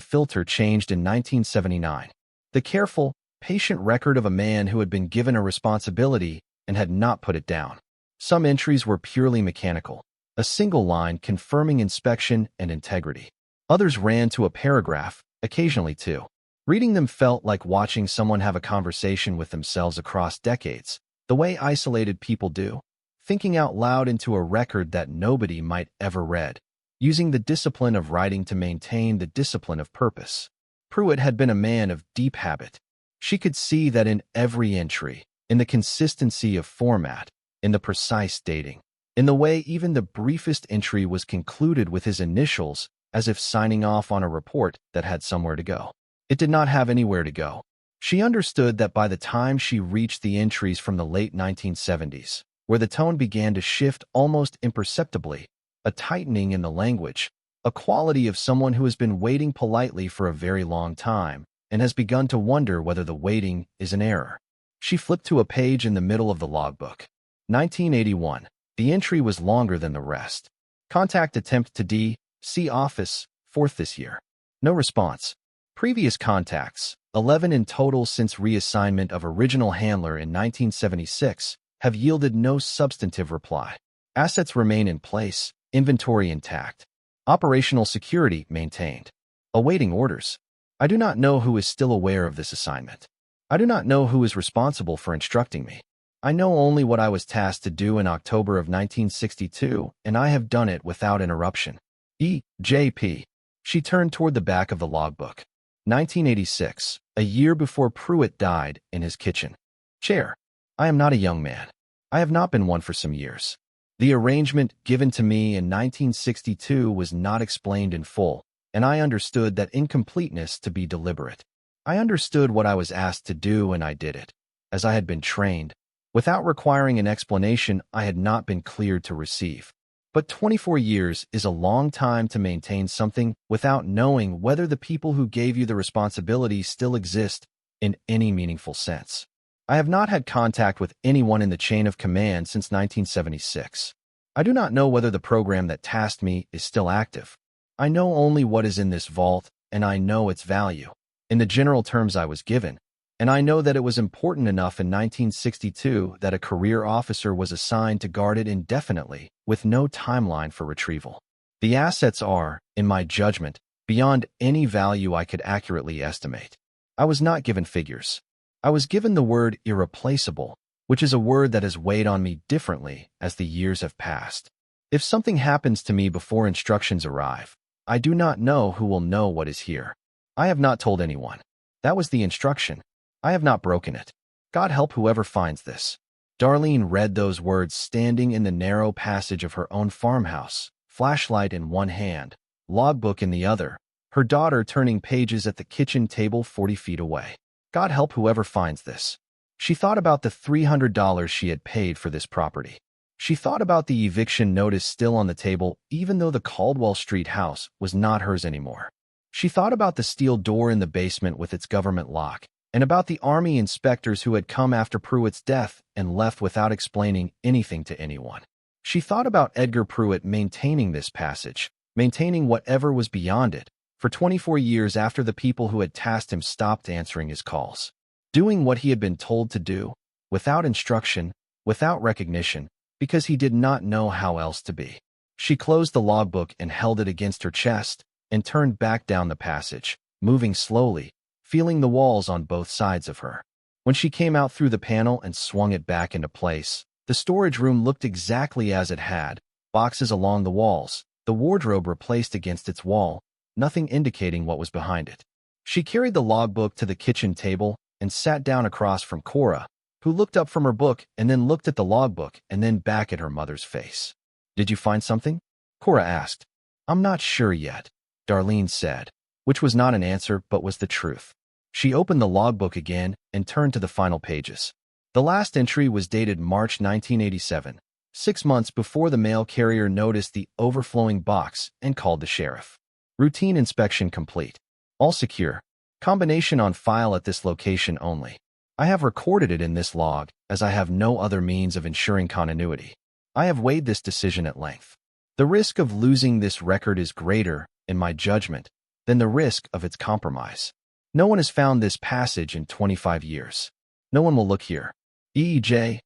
filter changed in 1979. The careful, patient record of a man who had been given a responsibility and had not put it down. Some entries were purely mechanical, a single line confirming inspection and integrity. Others ran to a paragraph, occasionally 2. Reading them felt like watching someone have a conversation with themselves across decades, the way isolated people do, thinking out loud into a record that nobody might ever read, using the discipline of writing to maintain the discipline of purpose. Pruett had been a man of deep habit. She could see that in every entry, in the consistency of format, in the precise dating, in the way even the briefest entry was concluded with his initials, as if signing off on a report that had somewhere to go. It did not have anywhere to go. She understood that by the time she reached the entries from the late 1970s, where the tone began to shift almost imperceptibly, a tightening in the language, a quality of someone who has been waiting politely for a very long time and has begun to wonder whether the waiting is an error. She flipped to a page in the middle of the logbook. 1981. The entry was longer than the rest. Contact attempt to D.C. office, 4th this year. No response. Previous contacts, 11 in total since reassignment of original handler in 1976, have yielded no substantive reply. Assets remain in place, inventory intact. Operational security maintained. Awaiting orders. I do not know who is still aware of this assignment. I do not know who is responsible for instructing me. I know only what I was tasked to do in October of 1962, and I have done it without interruption. E.J.P. She turned toward the back of the logbook. 1986, a year before Pruett died, in his kitchen chair. I am not a young man. I have not been one for some years. The arrangement given to me in 1962 was not explained in full, and I understood that incompleteness to be deliberate. I understood what I was asked to do, and I did it, as I had been trained. Without requiring an explanation, I had not been cleared to receive. But 24 years is a long time to maintain something without knowing whether the people who gave you the responsibility still exist in any meaningful sense. I have not had contact with anyone in the chain of command since 1976. I do not know whether the program that tasked me is still active. I know only what is in this vault, and I know its value, in the general terms I was given, and I know that it was important enough in 1962 that a career officer was assigned to guard it indefinitely, with no timeline for retrieval. The assets are, in my judgment, beyond any value I could accurately estimate. I was not given figures. I was given the word irreplaceable, which is a word that has weighed on me differently as the years have passed. If something happens to me before instructions arrive, I do not know who will know what is here. I have not told anyone. That was the instruction. I have not broken it. God help whoever finds this. Darlene read those words standing in the narrow passage of her own farmhouse, flashlight in one hand, logbook in the other, her daughter turning pages at the kitchen table 40 feet away. God help whoever finds this. She thought about the $300 she had paid for this property. She thought about the eviction notice still on the table, even though the Caldwell Street house was not hers anymore. She thought about the steel door in the basement with its government lock, and about the Army inspectors who had come after Pruett's death and left without explaining anything to anyone. She thought about Edgar Pruett maintaining this passage, maintaining whatever was beyond it, for 24 years after the people who had tasked him stopped answering his calls. Doing what he had been told to do, without instruction, without recognition, because he did not know how else to be. She closed the logbook and held it against her chest, and turned back down the passage, moving slowly, feeling the walls on both sides of her. When she came out through the panel and swung it back into place, the storage room looked exactly as it had, boxes along the walls, the wardrobe replaced against its wall, nothing indicating what was behind it. She carried the logbook to the kitchen table and sat down across from Cora, who looked up from her book and then looked at the logbook and then back at her mother's face. "Did you find something?" Cora asked. "I'm not sure yet," Darlene said, which was not an answer but was the truth. She opened the logbook again and turned to the final pages. The last entry was dated March 1987, 6 months before the mail carrier noticed the overflowing box and called the sheriff. Routine inspection complete. All secure. Combination on file at this location only. I have recorded it in this log, as I have no other means of ensuring continuity. I have weighed this decision at length. The risk of losing this record is greater, in my judgment, than the risk of its compromise. No one has found this passage in 25 years. No one will look here. E.J.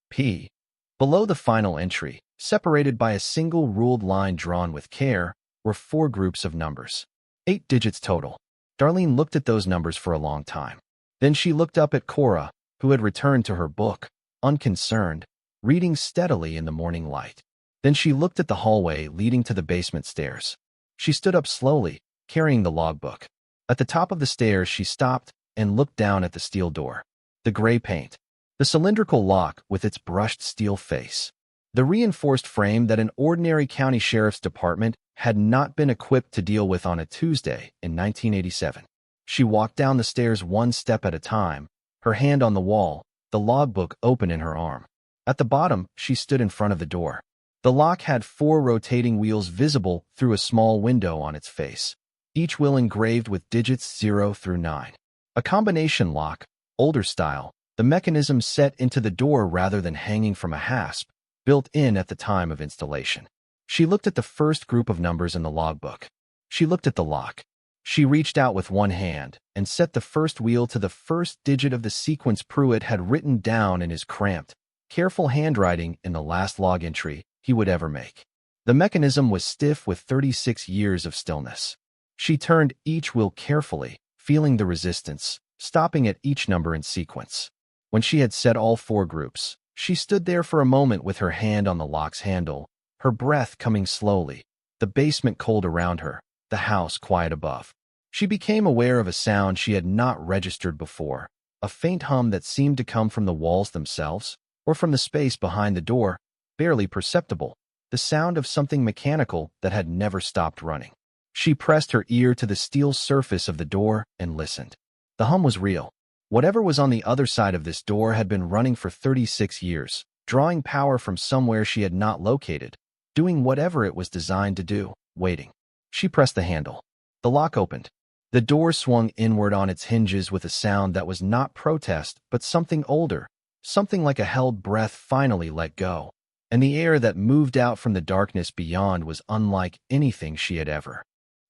P. Below the final entry, separated by a single ruled line drawn with care, were 4 groups of numbers. 8 digits total. Darlene looked at those numbers for a long time. Then she looked up at Cora, who had returned to her book, unconcerned, reading steadily in the morning light. Then she looked at the hallway leading to the basement stairs. She stood up slowly, carrying the logbook. At the top of the stairs she stopped and looked down at the steel door. The gray paint. The cylindrical lock with its brushed steel face. The reinforced frame that an ordinary county sheriff's department had not been equipped to deal with on a Tuesday in 1987. She walked down the stairs one step at a time, her hand on the wall, the logbook open in her arm. At the bottom, she stood in front of the door. The lock had 4 rotating wheels visible through a small window on its face, each wheel engraved with digits 0 through 9. A combination lock, older style, the mechanism set into the door rather than hanging from a hasp, built in at the time of installation. She looked at the first group of numbers in the logbook. She looked at the lock. She reached out with one hand and set the first wheel to the first digit of the sequence Pruett had written down in his cramped, careful handwriting in the last log entry he would ever make. The mechanism was stiff with 36 years of stillness. She turned each wheel carefully, feeling the resistance, stopping at each number in sequence. When she had set all 4 groups, she stood there for a moment with her hand on the lock's handle, her breath coming slowly, the basement cold around her, the house quiet above. She became aware of a sound she had not registered before, a faint hum that seemed to come from the walls themselves, or from the space behind the door, barely perceptible, the sound of something mechanical that had never stopped running. She pressed her ear to the steel surface of the door and listened. The hum was real. Whatever was on the other side of this door had been running for 36 years, drawing power from somewhere she had not located, doing whatever it was designed to do, waiting. She pressed the handle. The lock opened. The door swung inward on its hinges with a sound that was not protest, but something older, something like a held breath finally let go. And the air that moved out from the darkness beyond was unlike anything she had ever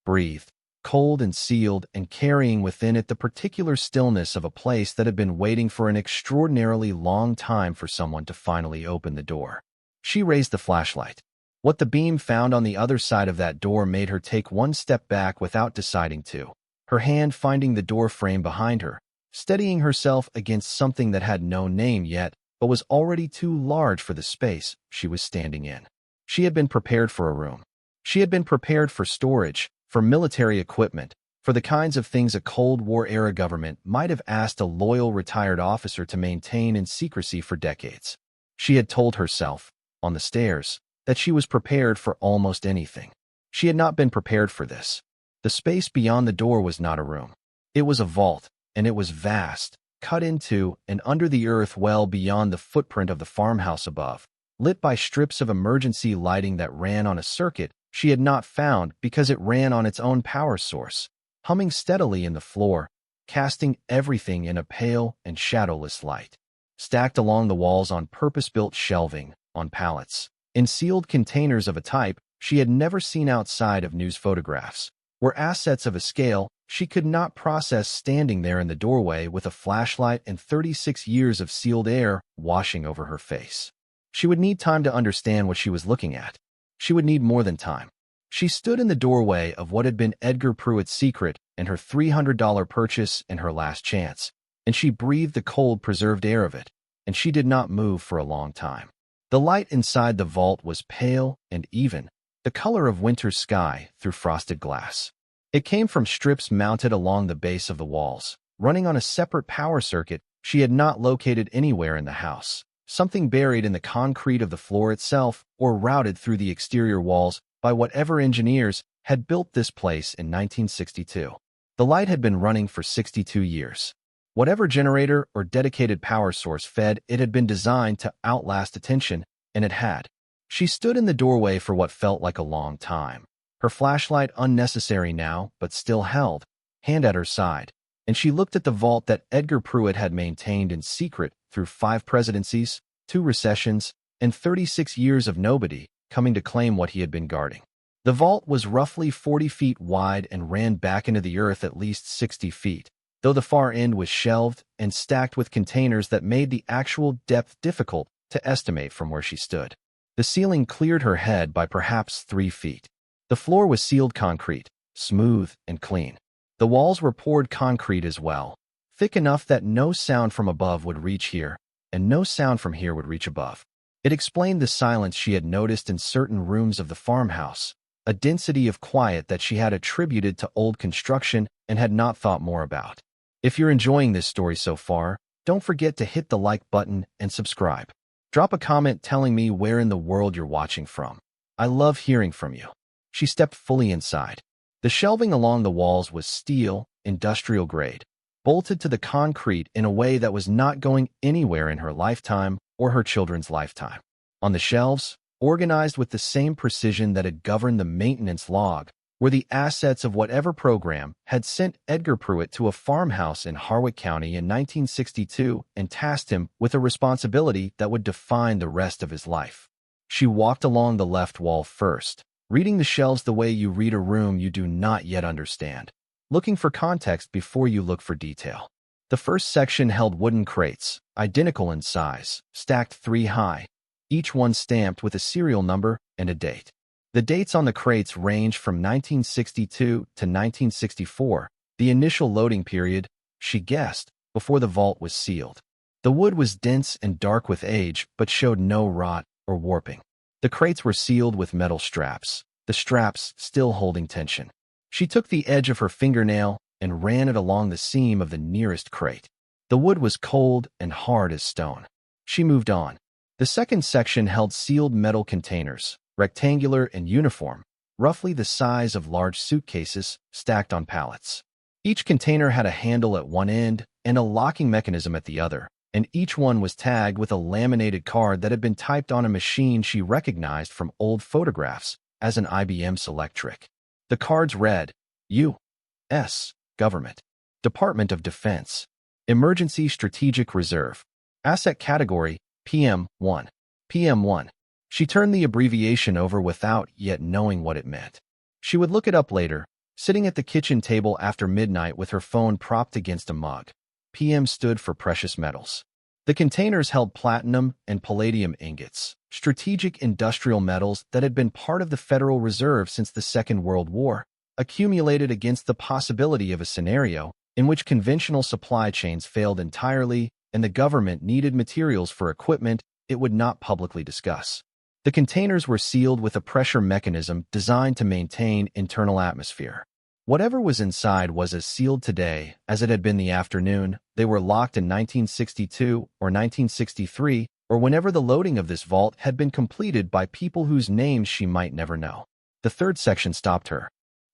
breathed, cold and sealed, and carrying within it the particular stillness of a place that had been waiting for an extraordinarily long time for someone to finally open the door. She raised the flashlight. What the beam found on the other side of that door made her take one step back without deciding to, her hand finding the door frame behind her, steadying herself against something that had no name yet, but was already too large for the space she was standing in. She had been prepared for a room. She had been prepared for storage, for military equipment, for the kinds of things a Cold War-era government might have asked a loyal retired officer to maintain in secrecy for decades. She had told herself, on the stairs, that she was prepared for almost anything. She had not been prepared for this. The space beyond the door was not a room. It was a vault, and it was vast, cut into and under the earth well beyond the footprint of the farmhouse above, lit by strips of emergency lighting that ran on a circuit she had not found because it ran on its own power source, humming steadily in the floor, casting everything in a pale and shadowless light. Stacked along the walls on purpose-built shelving, on pallets, in sealed containers of a type she had never seen outside of news photographs, were assets of a scale she could not process standing there in the doorway with a flashlight and 36 years of sealed air washing over her face. She would need time to understand what she was looking at. She would need more than time. She stood in the doorway of what had been Edgar Pruett's secret and her $300 purchase and her last chance, and she breathed the cold, preserved air of it, and she did not move for a long time. The light inside the vault was pale and even, the color of winter's sky through frosted glass. It came from strips mounted along the base of the walls, running on a separate power circuit she had not located anywhere in the house, something buried in the concrete of the floor itself or routed through the exterior walls by whatever engineers had built this place in 1962. The light had been running for 62 years. Whatever generator or dedicated power source fed it had been designed to outlast attention, and it had. She stood in the doorway for what felt like a long time, her flashlight unnecessary now but still held, hand at her side, and she looked at the vault that Edgar Pruett had maintained in secret through 5 presidencies, 2 recessions, and 36 years of nobody coming to claim what he had been guarding. The vault was roughly 40 feet wide and ran back into the earth at least 60 feet, though the far end was shelved and stacked with containers that made the actual depth difficult to estimate from where she stood. The ceiling cleared her head by perhaps 3 feet. The floor was sealed concrete, smooth and clean. The walls were poured concrete as well, thick enough that no sound from above would reach here, and no sound from here would reach above. It explained the silence she had noticed in certain rooms of the farmhouse, a density of quiet that she had attributed to old construction and had not thought more about. If you're enjoying this story so far, don't forget to hit the like button and subscribe. Drop a comment telling me where in the world you're watching from. I love hearing from you. She stepped fully inside. The shelving along the walls was steel, industrial grade, bolted to the concrete in a way that was not going anywhere in her lifetime or her children's lifetime. On the shelves, organized with the same precision that had governed the maintenance log, were the assets of whatever program had sent Edgar Pruett to a farmhouse in Harwick County in 1962 and tasked him with a responsibility that would define the rest of his life. She walked along the left wall first, reading the shelves the way you read a room you do not yet understand, looking for context before you look for detail. The first section held wooden crates, identical in size, stacked 3 high, each one stamped with a serial number and a date. The dates on the crates ranged from 1962 to 1964, the initial loading period, she guessed, before the vault was sealed. The wood was dense and dark with age, but showed no rot or warping. The crates were sealed with metal straps, the straps still holding tension. She took the edge of her fingernail and ran it along the seam of the nearest crate. The wood was cold and hard as stone. She moved on. The second section held sealed metal containers, rectangular and uniform, roughly the size of large suitcases stacked on pallets. Each container had a handle at one end and a locking mechanism at the other, and each one was tagged with a laminated card that had been typed on a machine she recognized from old photographs as an IBM Selectric. The cards read, U.S. Government. Department of Defense. Emergency Strategic Reserve. Asset Category, PM1. PM1. She turned the abbreviation over without yet knowing what it meant. She would look it up later, sitting at the kitchen table after midnight with her phone propped against a mug. PM stood for precious metals. The containers held platinum and palladium ingots, strategic industrial metals that had been part of the Federal Reserve since the Second World War, accumulated against the possibility of a scenario in which conventional supply chains failed entirely and the government needed materials for equipment it would not publicly discuss. The containers were sealed with a pressure mechanism designed to maintain internal atmosphere. Whatever was inside was as sealed today as it had been the afternoon they were locked in 1962 or 1963, or whenever the loading of this vault had been completed by people whose names she might never know. The third section stopped her.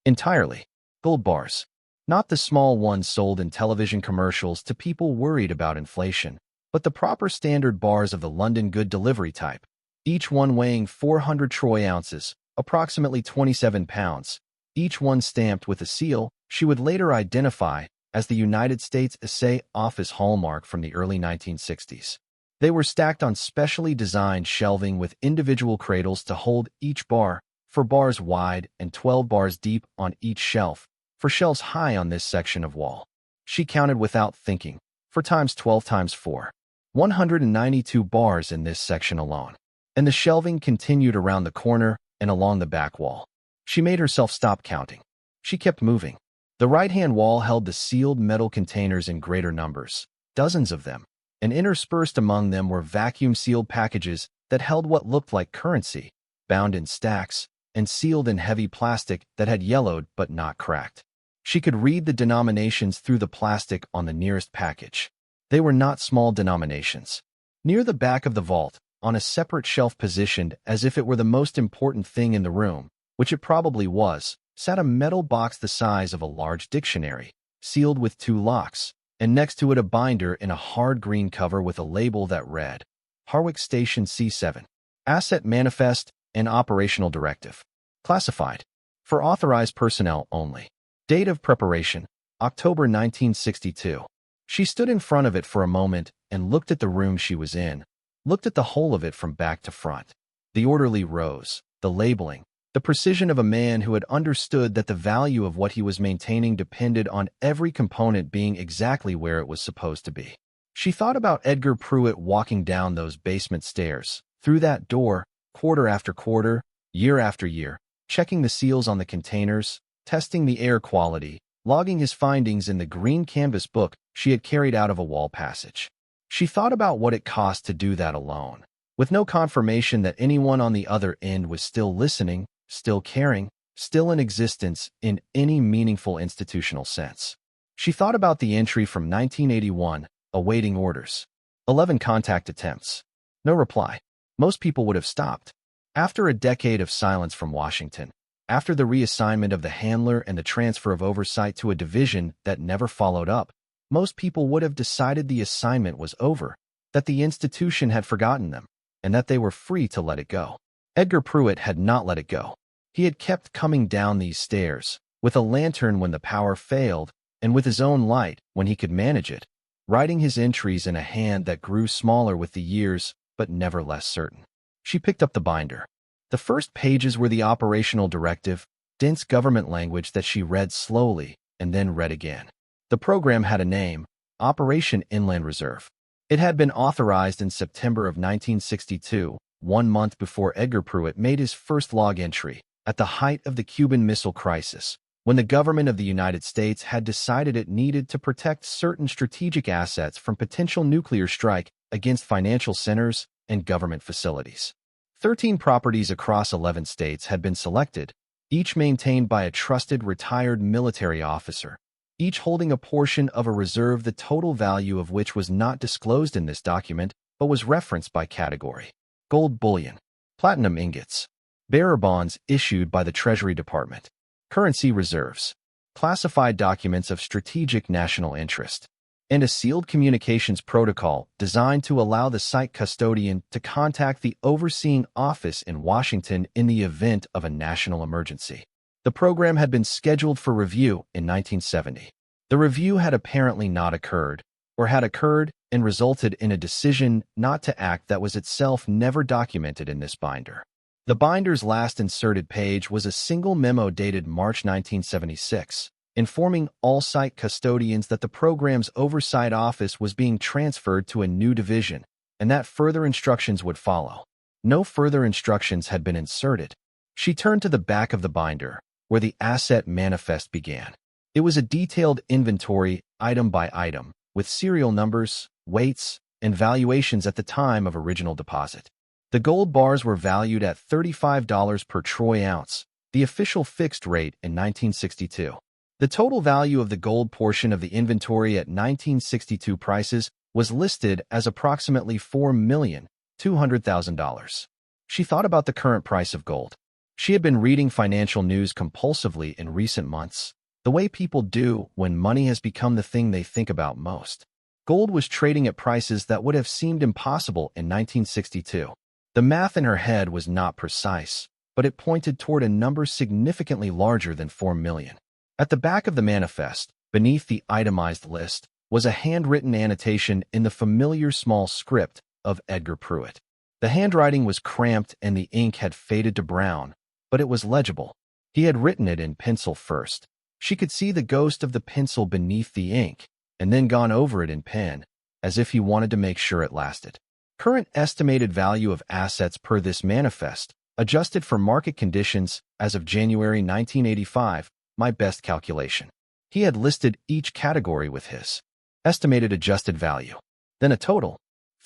Entirely. Gold bars. Not the small ones sold in television commercials to people worried about inflation, but the proper standard bars of the London good delivery type, each one weighing 400 troy ounces, approximately 27 pounds, each one stamped with a seal she would later identify as the United States Assay Office hallmark from the early 1960s. They were stacked on specially designed shelving with individual cradles to hold each bar, 4 bars wide and 12 bars deep on each shelf, for shelves high on this section of wall. She counted without thinking, 4 times 12 times 4. 192 bars in this section alone. And the shelving continued around the corner and along the back wall. She made herself stop counting. She kept moving. The right-hand wall held the sealed metal containers in greater numbers, dozens of them, and interspersed among them were vacuum-sealed packages that held what looked like currency, bound in stacks, and sealed in heavy plastic that had yellowed but not cracked. She could read the denominations through the plastic on the nearest package. They were not small denominations. Near the back of the vault, on a separate shelf positioned as if it were the most important thing in the room, which it probably was, sat a metal box the size of a large dictionary, sealed with 2 locks, and next to it a binder in a hard green cover with a label that read, Harwick Station C7. Asset Manifest and Operational Directive. Classified. For authorized personnel only. Date of preparation, October 1962. She stood in front of it for a moment and looked at the room she was in, looked at the whole of it from back to front. The orderly rows, the labeling, the precision of a man who had understood that the value of what he was maintaining depended on every component being exactly where it was supposed to be. She thought about Edgar Pruett walking down those basement stairs, through that door, quarter after quarter, year after year, checking the seals on the containers, testing the air quality, logging his findings in the green canvas book she had carried out of a wall passage. She thought about what it cost to do that alone, with no confirmation that anyone on the other end was still listening, still caring, still in existence in any meaningful institutional sense. She thought about the entry from 1981, awaiting orders. 11 contact attempts. No reply. Most people would have stopped. After a decade of silence from Washington, after the reassignment of the handler and the transfer of oversight to a division that never followed up, most people would have decided the assignment was over, that the institution had forgotten them, and that they were free to let it go. Edgar Pruett had not let it go. He had kept coming down these stairs, with a lantern when the power failed, and with his own light when he could manage it, writing his entries in a hand that grew smaller with the years, but never less certain. She picked up the binder. The first pages were the operational directive, dense government language that she read slowly and then read again. The program had a name, Operation Inland Reserve. It had been authorized in September of 1962, 1 month before Edgar Pruett made his first log entry, at the height of the Cuban Missile Crisis, when the government of the United States had decided it needed to protect certain strategic assets from potential nuclear strike against financial centers and government facilities. 13 properties across 11 states had been selected, each maintained by a trusted retired military officer, each holding a portion of a reserve the total value of which was not disclosed in this document but was referenced by category. Gold bullion, platinum ingots, bearer bonds issued by the Treasury Department, currency reserves, classified documents of strategic national interest, and a sealed communications protocol designed to allow the site custodian to contact the overseeing office in Washington in the event of a national emergency. The program had been scheduled for review in 1970. The review had apparently not occurred, or had occurred and resulted in a decision not to act that was itself never documented in this binder. The binder's last inserted page was a single memo dated March 1976, informing all site custodians that the program's oversight office was being transferred to a new division, and that further instructions would follow. No further instructions had been inserted. She turned to the back of the binder, where the asset manifest began. It was a detailed inventory, item by item, with serial numbers, weights, and valuations at the time of original deposit. The gold bars were valued at $35 per troy ounce, the official fixed rate in 1962. The total value of the gold portion of the inventory at 1962 prices was listed as approximately $4,200,000. She thought about the current price of gold. She had been reading financial news compulsively in recent months, the way people do when money has become the thing they think about most. Gold was trading at prices that would have seemed impossible in 1962. The math in her head was not precise, but it pointed toward a number significantly larger than 4 million. At the back of the manifest, beneath the itemized list, was a handwritten annotation in the familiar small script of Edgar Pruett. The handwriting was cramped and the ink had faded to brown, but it was legible. He had written it in pencil first. She could see the ghost of the pencil beneath the ink, and then gone over it in pen, as if he wanted to make sure it lasted. Current estimated value of assets per this manifest, adjusted for market conditions as of January 1985, my best calculation. He had listed each category with his estimated adjusted value. Then a total,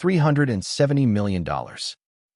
$370 million.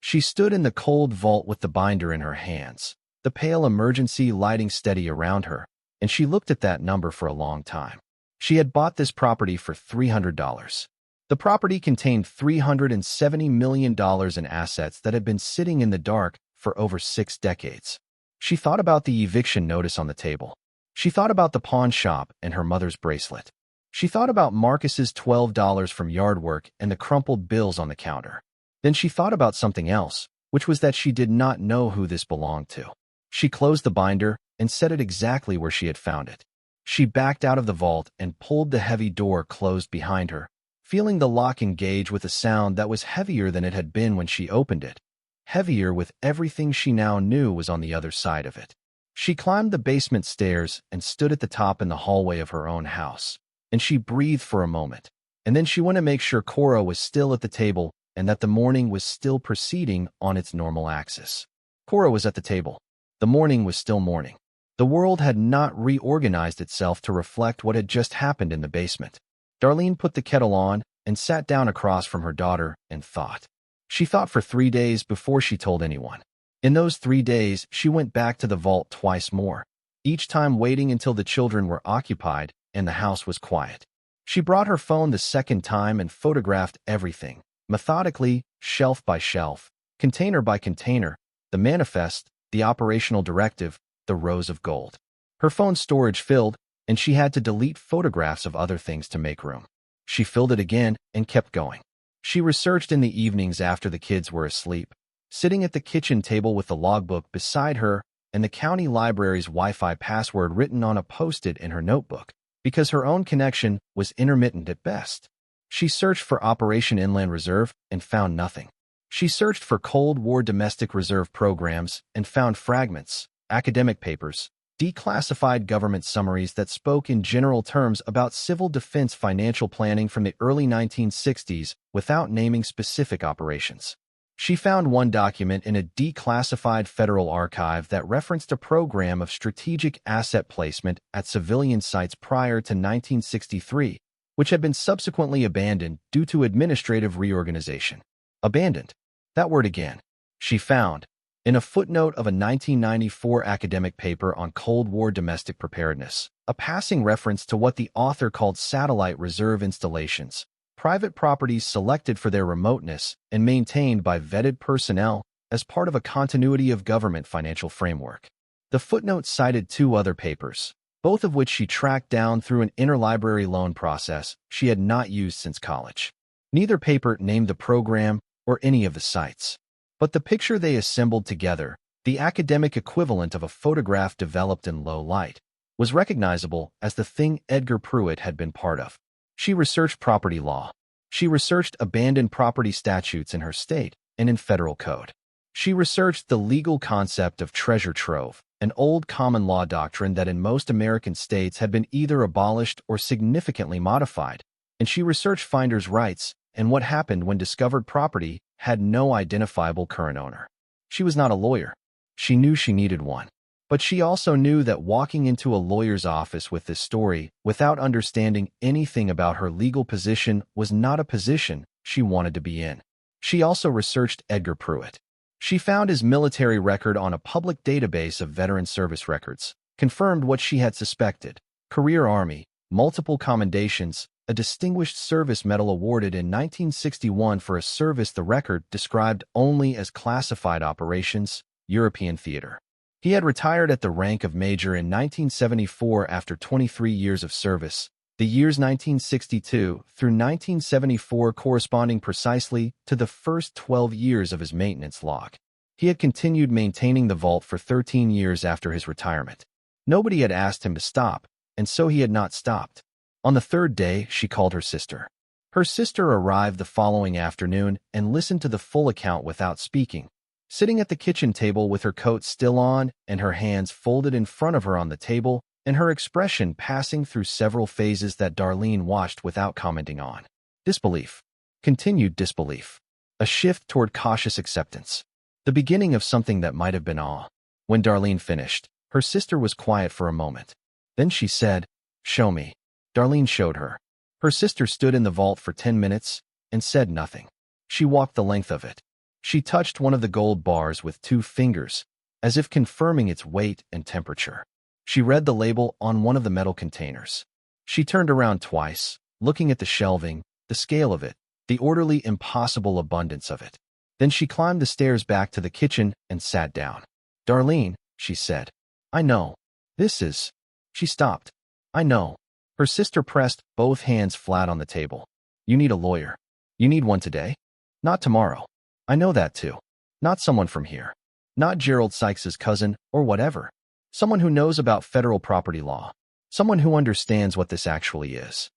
She stood in the cold vault with the binder in her hands, the pale emergency lighting steady around her, and she looked at that number for a long time. She had bought this property for $300. The property contained $370 million in assets that had been sitting in the dark for over 6 decades. She thought about the eviction notice on the table. She thought about the pawn shop and her mother's bracelet. She thought about Marcus's $12 from yard work and the crumpled bills on the counter. Then she thought about something else, which was that she did not know who this belonged to. She closed the binder and set it exactly where she had found it. She backed out of the vault and pulled the heavy door closed behind her, feeling the lock engage with a sound that was heavier than it had been when she opened it, heavier with everything she now knew was on the other side of it. She climbed the basement stairs and stood at the top in the hallway of her own house, and she breathed for a moment, and then she went to make sure Cora was still at the table and that the morning was still proceeding on its normal axis. Cora was at the table. The morning was still morning. The world had not reorganized itself to reflect what had just happened in the basement. Darlene put the kettle on and sat down across from her daughter and thought. She thought for 3 days before she told anyone. In those 3 days, she went back to the vault twice more, each time waiting until the children were occupied and the house was quiet. She brought her phone the second time and photographed everything, methodically, shelf by shelf, container by container, the manifest, the operational directive, the rows of gold. Her phone's storage filled, and she had to delete photographs of other things to make room. She filled it again and kept going. She researched in the evenings after the kids were asleep, sitting at the kitchen table with the logbook beside her and the county library's Wi-Fi password written on a post-it in her notebook, because her own connection was intermittent at best. She searched for Operation Inland Reserve and found nothing. She searched for Cold War domestic reserve programs and found fragments, academic papers, declassified government summaries that spoke in general terms about civil defense financial planning from the early 1960s without naming specific operations. She found one document in a declassified federal archive that referenced a program of strategic asset placement at civilian sites prior to 1963, which had been subsequently abandoned due to administrative reorganization. Abandoned. That word again. She found, in a footnote of a 1994 academic paper on Cold War domestic preparedness, a passing reference to what the author called satellite reserve installations, private properties selected for their remoteness and maintained by vetted personnel as part of a continuity of government financial framework. The footnote cited 2 other papers, both of which she tracked down through an interlibrary loan process she had not used since college. Neither paper named the program or any of the sites. But the picture they assembled together, the academic equivalent of a photograph developed in low light, was recognizable as the thing Edgar Pruett had been part of. She researched property law. She researched abandoned property statutes in her state and in federal code. She researched the legal concept of treasure trove, an old common law doctrine that in most American states had been either abolished or significantly modified. And she researched finders' rights and what happened when discovered property had no identifiable current owner. She was not a lawyer. She knew she needed one. But she also knew that walking into a lawyer's office with this story without understanding anything about her legal position was not a position she wanted to be in. She also researched Edgar Pruett. She found his military record on a public database of veteran service records, confirmed what she had suspected: career Army, multiple commendations, a Distinguished Service Medal awarded in 1961 for a service the record described only as classified operations, European theater. He had retired at the rank of major in 1974 after 23 years of service, the years 1962 through 1974 corresponding precisely to the first 12 years of his maintenance log. He had continued maintaining the vault for 13 years after his retirement. Nobody had asked him to stop, and so he had not stopped. On the third day, she called her sister. Her sister arrived the following afternoon and listened to the full account without speaking, sitting at the kitchen table with her coat still on and her hands folded in front of her on the table, and her expression passing through several phases that Darlene watched without commenting on. Disbelief. Continued disbelief. A shift toward cautious acceptance. The beginning of something that might have been awe. When Darlene finished, her sister was quiet for a moment. Then she said, "Show me." Darlene showed her. Her sister stood in the vault for 10 minutes and said nothing. She walked the length of it. She touched one of the gold bars with 2 fingers, as if confirming its weight and temperature. She read the label on one of the metal containers. She turned around twice, looking at the shelving, the scale of it, the orderly, impossible abundance of it. Then she climbed the stairs back to the kitchen and sat down. "Darlene," she said, "I know. This is—" She stopped. "I know." Her sister pressed both hands flat on the table. "You need a lawyer. You need one today? Not tomorrow. I know that too. Not someone from here. Not Gerald Sykes's cousin or whatever. Someone who knows about federal property law. Someone who understands what this actually is."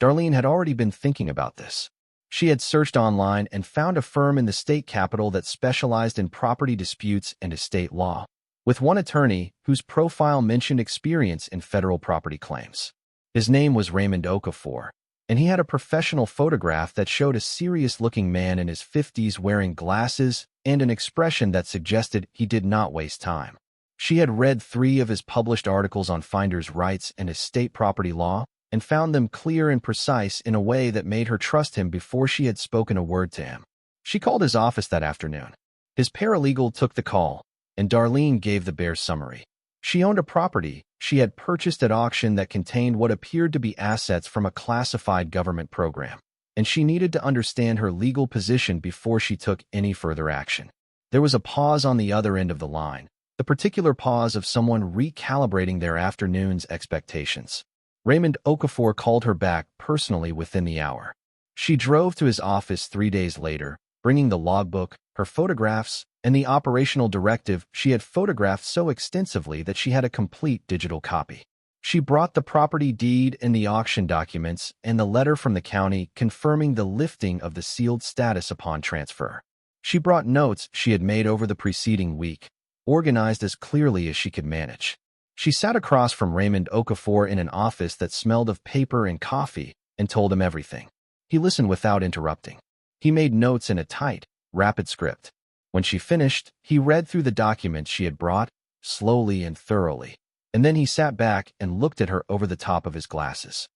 Darlene had already been thinking about this. She had searched online and found a firm in the state capital that specialized in property disputes and estate law, with one attorney whose profile mentioned experience in federal property claims. His name was Raymond Okafor, and he had a professional photograph that showed a serious-looking man in his 50s wearing glasses and an expression that suggested he did not waste time. She had read 3 of his published articles on finders' rights and estate property law and found them clear and precise in a way that made her trust him before she had spoken a word to him. She called his office that afternoon. His paralegal took the call, and Darlene gave the bare summary. She owned a property she had purchased at auction that contained what appeared to be assets from a classified government program, and she needed to understand her legal position before she took any further action. There was a pause on the other end of the line, the particular pause of someone recalibrating their afternoon's expectations. Raymond Okafor called her back personally within the hour. She drove to his office 3 days later, bringing the logbook, her photographs, and the operational directive she had photographed so extensively that she had a complete digital copy. She brought the property deed and the auction documents and the letter from the county confirming the lifting of the sealed status upon transfer. She brought notes she had made over the preceding week, organized as clearly as she could manage. She sat across from Raymond Okafor in an office that smelled of paper and coffee and told him everything. He listened without interrupting. He made notes in a tight, rapid script. When she finished, he read through the documents she had brought, slowly and thoroughly, and then he sat back and looked at her over the top of his glasses.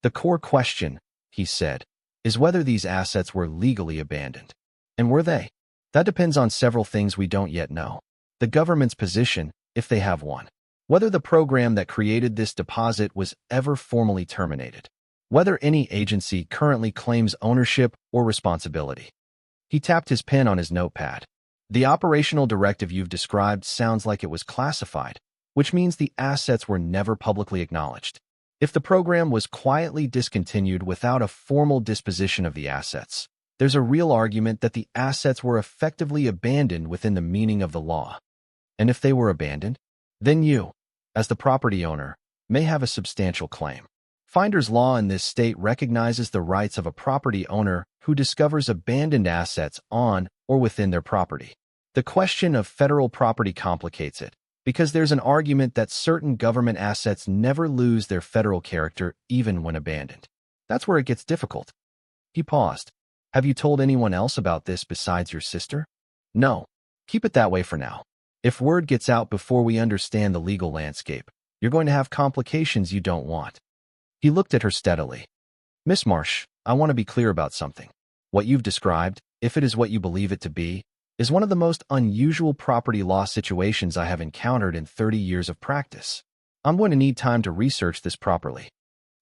"The core question," he said, "is whether these assets were legally abandoned. And were they? That depends on several things we don't yet know. The government's position, if they have one. Whether the program that created this deposit was ever formally terminated. Whether any agency currently claims ownership or responsibility." He tapped his pen on his notepad. "The operational directive you've described sounds like it was classified, which means the assets were never publicly acknowledged. If the program was quietly discontinued without a formal disposition of the assets, there's a real argument that the assets were effectively abandoned within the meaning of the law. And if they were abandoned, then you, as the property owner, may have a substantial claim. Finder's law in this state recognizes the rights of a property owner who discovers abandoned assets on or within their property. The question of federal property complicates it, because there's an argument that certain government assets never lose their federal character even when abandoned. That's where it gets difficult. He paused. Have you told anyone else about this besides your sister? No. Keep it that way for now. If word gets out before we understand the legal landscape, you're going to have complications you don't want. He looked at her steadily. Miss Marsh, I want to be clear about something. What you've described, if it is what you believe it to be, is one of the most unusual property law situations I have encountered in 30 years of practice. I'm going to need time to research this properly.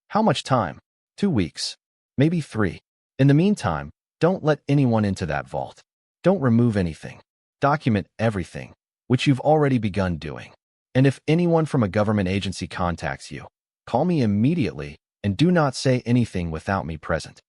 How much time? 2 weeks. Maybe 3. In the meantime, don't let anyone into that vault. Don't remove anything. Document everything, which you've already begun doing. And if anyone from a government agency contacts you, call me immediately and do not say anything without me present.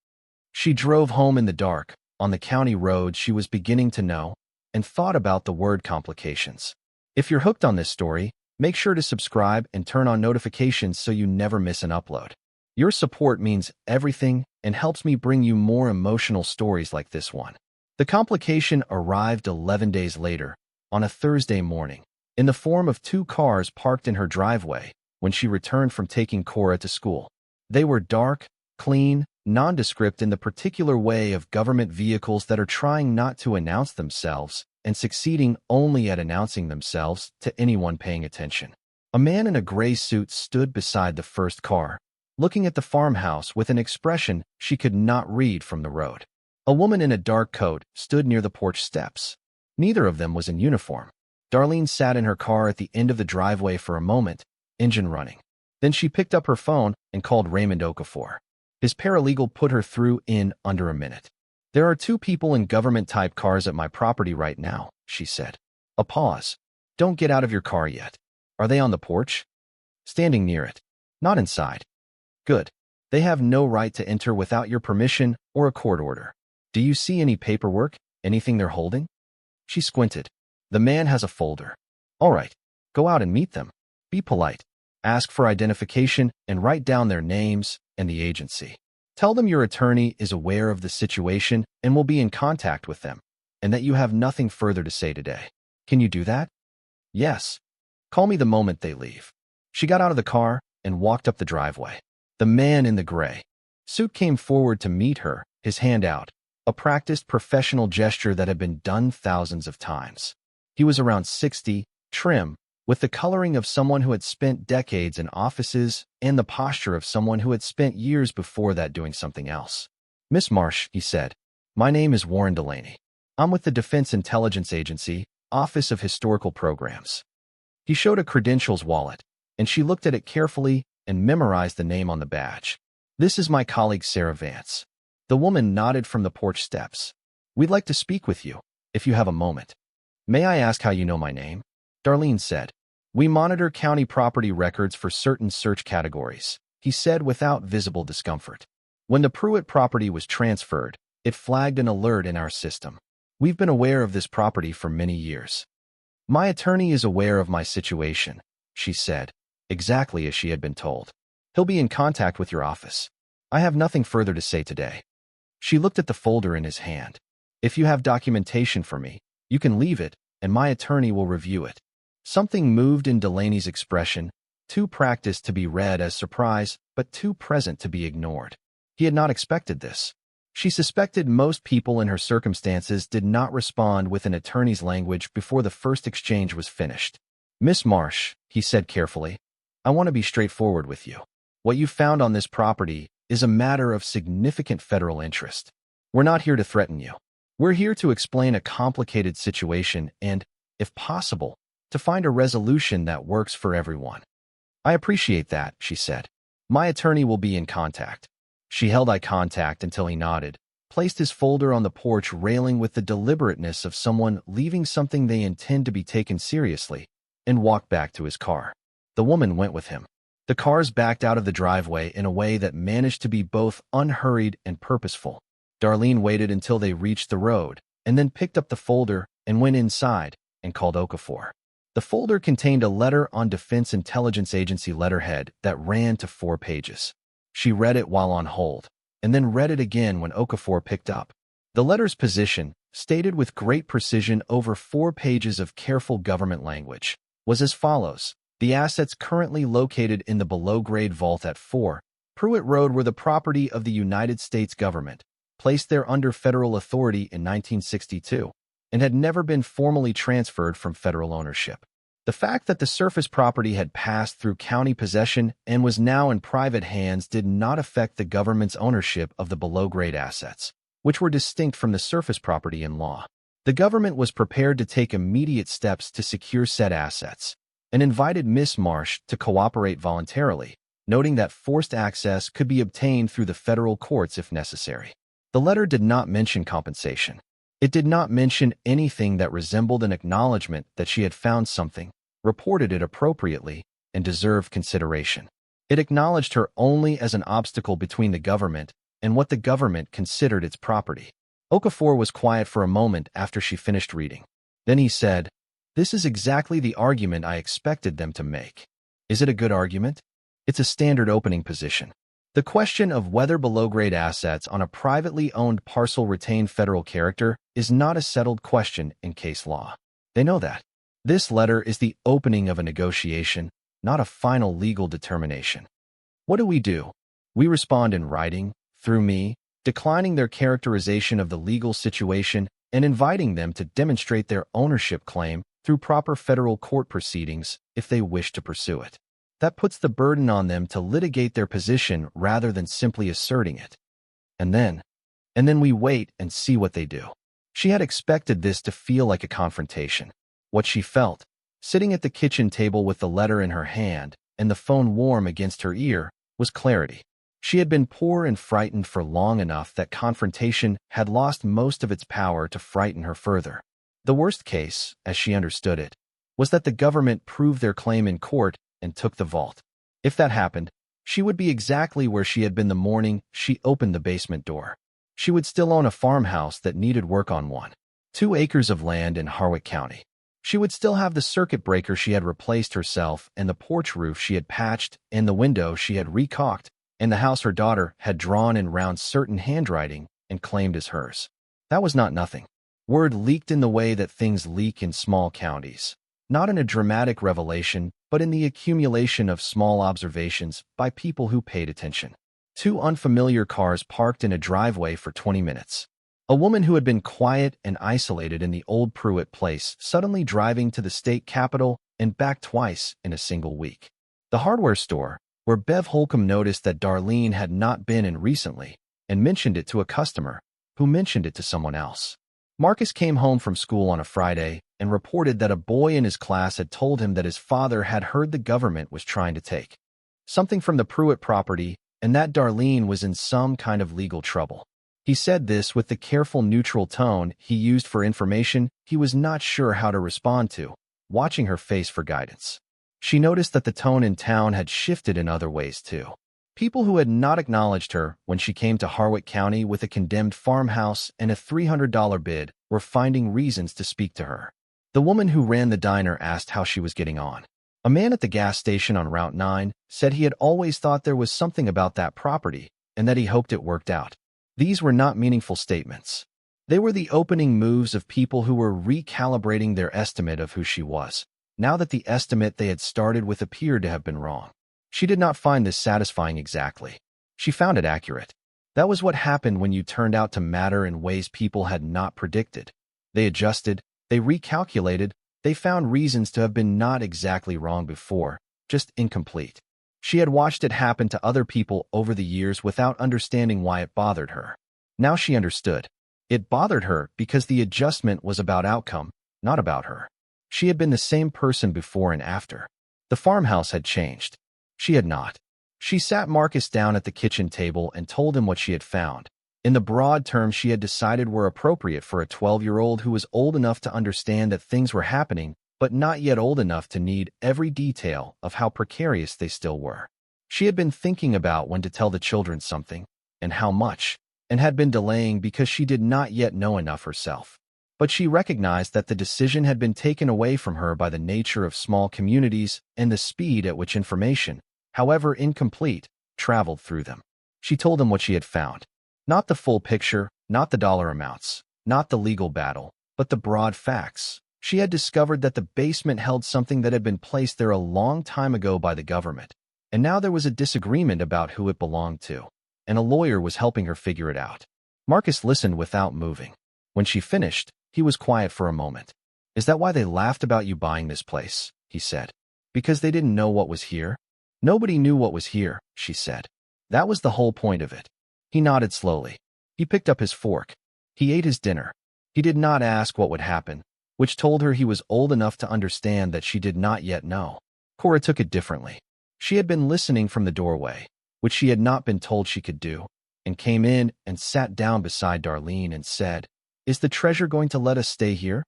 She drove home in the dark, on the county road she was beginning to know, and thought about the word complications. If you're hooked on this story, make sure to subscribe and turn on notifications so you never miss an upload. Your support means everything and helps me bring you more emotional stories like this one. The complication arrived 11 days later, on a Thursday morning, in the form of 2 cars parked in her driveway when she returned from taking Cora to school. They were dark, clean, nondescript in the particular way of government vehicles that are trying not to announce themselves and succeeding only at announcing themselves to anyone paying attention. A man in a gray suit stood beside the first car, looking at the farmhouse with an expression she could not read from the road. A woman in a dark coat stood near the porch steps. Neither of them was in uniform. Darlene sat in her car at the end of the driveway for a moment, engine running. Then she picked up her phone and called Raymond Okafor. His paralegal put her through in under a minute. There are 2 people in government-type cars at my property right now, she said. A pause. Don't get out of your car yet. Are they on the porch? Standing near it. Not inside. Good. They have no right to enter without your permission or a court order. Do you see any paperwork, anything they're holding? She squinted. The man has a folder. All right. Go out and meet them. Be polite. Ask for identification and write down their names and the agency. Tell them your attorney is aware of the situation and will be in contact with them, and that you have nothing further to say today. Can you do that? Yes. Call me the moment they leave. She got out of the car and walked up the driveway. The man in the gray suit came forward to meet her, his hand out, a practiced professional gesture that had been done thousands of times. He was around 60, trim, with the coloring of someone who had spent decades in offices and the posture of someone who had spent years before that doing something else. Miss Marsh, he said, my name is Warren Delaney. I'm with the Defense Intelligence Agency, Office of Historical Programs. He showed a credentials wallet, and she looked at it carefully and memorized the name on the badge. This is my colleague Sarah Vance. The woman nodded from the porch steps. We'd like to speak with you, if you have a moment. May I ask how you know my name? Darlene said. We monitor county property records for certain search categories, he said without visible discomfort. When the Pruett property was transferred, it flagged an alert in our system. We've been aware of this property for many years. My attorney is aware of my situation, she said, exactly as she had been told. He'll be in contact with your office. I have nothing further to say today. She looked at the folder in his hand. If you have documentation for me, you can leave it, and my attorney will review it. Something moved in Delaney's expression, too practiced to be read as surprise, but too present to be ignored. He had not expected this. She suspected most people in her circumstances did not respond with an attorney's language before the first exchange was finished. Miss Marsh, he said carefully, I want to be straightforward with you. What you found on this property is a matter of significant federal interest. We're not here to threaten you. We're here to explain a complicated situation and, if possible, to find a resolution that works for everyone. I appreciate that, she said. My attorney will be in contact. She held eye contact until he nodded, placed his folder on the porch railing with the deliberateness of someone leaving something they intend to be taken seriously, and walked back to his car. The woman went with him. The cars backed out of the driveway in a way that managed to be both unhurried and purposeful. Darlene waited until they reached the road, and then picked up the folder and went inside and called Okafor. The folder contained a letter on Defense Intelligence Agency letterhead that ran to 4 pages. She read it while on hold, and then read it again when Okafor picked up. The letter's position, stated with great precision over 4 pages of careful government language, was as follows. The assets currently located in the below-grade vault at 4 Pruett Road were the property of the United States government, placed there under federal authority in 1962, and had never been formally transferred from federal ownership. The fact that the surface property had passed through county possession and was now in private hands did not affect the government's ownership of the below-grade assets, which were distinct from the surface property in law. The government was prepared to take immediate steps to secure said assets, and invited Miss Marsh to cooperate voluntarily, noting that forced access could be obtained through the federal courts if necessary. The letter did not mention compensation. It did not mention anything that resembled an acknowledgement that she had found something, reported it appropriately, and deserved consideration. It acknowledged her only as an obstacle between the government and what the government considered its property. Okafor was quiet for a moment after she finished reading. Then he said, "This is exactly the argument I expected them to make." Is it a good argument? It's a standard opening position. The question of whether below-grade assets on a privately owned parcel retain federal character is not a settled question in case law. They know that. This letter is the opening of a negotiation, not a final legal determination. What do? We respond in writing, through me, declining their characterization of the legal situation and inviting them to demonstrate their ownership claim through proper federal court proceedings if they wish to pursue it. That puts the burden on them to litigate their position rather than simply asserting it. And then we wait and see what they do. She had expected this to feel like a confrontation. What she felt, sitting at the kitchen table with the letter in her hand and the phone warm against her ear, was clarity. She had been poor and frightened for long enough that confrontation had lost most of its power to frighten her further. The worst case, as she understood it, was that the government proved their claim in court and took the vault. If that happened, she would be exactly where she had been the morning she opened the basement door. She would still own a farmhouse that needed work on 2 acres of land in Harwick County. She would still have the circuit breaker she had replaced herself and the porch roof she had patched and the window she had recaulked and the house her daughter had drawn in round certain handwriting and claimed as hers. That was not nothing. Word leaked in the way that things leak in small counties. Not in a dramatic revelation, but in the accumulation of small observations by people who paid attention. 2 unfamiliar cars parked in a driveway for 20 minutes. A woman who had been quiet and isolated in the old Pruett place suddenly driving to the state capitol and back twice in a single week. The hardware store, where Bev Holcomb noticed that Darlene had not been in recently and mentioned it to a customer, who mentioned it to someone else. Marcus came home from school on a Friday and reported that a boy in his class had told him that his father had heard the government was trying to take something from the Pruett property and that Darlene was in some kind of legal trouble. He said this with the careful neutral tone he used for information he was not sure how to respond to, watching her face for guidance. She noticed that the tone in town had shifted in other ways too. People who had not acknowledged her when she came to Harwick County with a condemned farmhouse and a $300 bid were finding reasons to speak to her. The woman who ran the diner asked how she was getting on. A man at the gas station on Route 9 said he had always thought there was something about that property and that he hoped it worked out. These were not meaningful statements. They were the opening moves of people who were recalibrating their estimate of who she was, now that the estimate they had started with appeared to have been wrong. She did not find this satisfying exactly. She found it accurate. That was what happened when you turned out to matter in ways people had not predicted. They adjusted, they recalculated, they found reasons to have been not exactly wrong before, just incomplete. She had watched it happen to other people over the years without understanding why it bothered her. Now she understood. It bothered her because the adjustment was about outcome, not about her. She had been the same person before and after. The farmhouse had changed. She had not. She sat Marcus down at the kitchen table and told him what she had found. In the broad terms she had decided were appropriate for a 12-year-old who was old enough to understand that things were happening, but not yet old enough to need every detail of how precarious they still were. She had been thinking about when to tell the children something, and how much, and had been delaying because she did not yet know enough herself. But she recognized that the decision had been taken away from her by the nature of small communities and the speed at which information, however incomplete, traveled through them. She told them what she had found. Not the full picture, not the dollar amounts, not the legal battle, but the broad facts. She had discovered that the basement held something that had been placed there a long time ago by the government, and now there was a disagreement about who it belonged to, and a lawyer was helping her figure it out. Marcus listened without moving. When she finished, he was quiet for a moment. "Is that why they laughed about you buying this place?" he said. "Because they didn't know what was here?" "Nobody knew what was here," she said. "That was the whole point of it." He nodded slowly. He picked up his fork. He ate his dinner. He did not ask what would happen, which told her he was old enough to understand that she did not yet know. Cora took it differently. She had been listening from the doorway, which she had not been told she could do, and came in and sat down beside Darlene and said, "Is the treasure going to let us stay here?"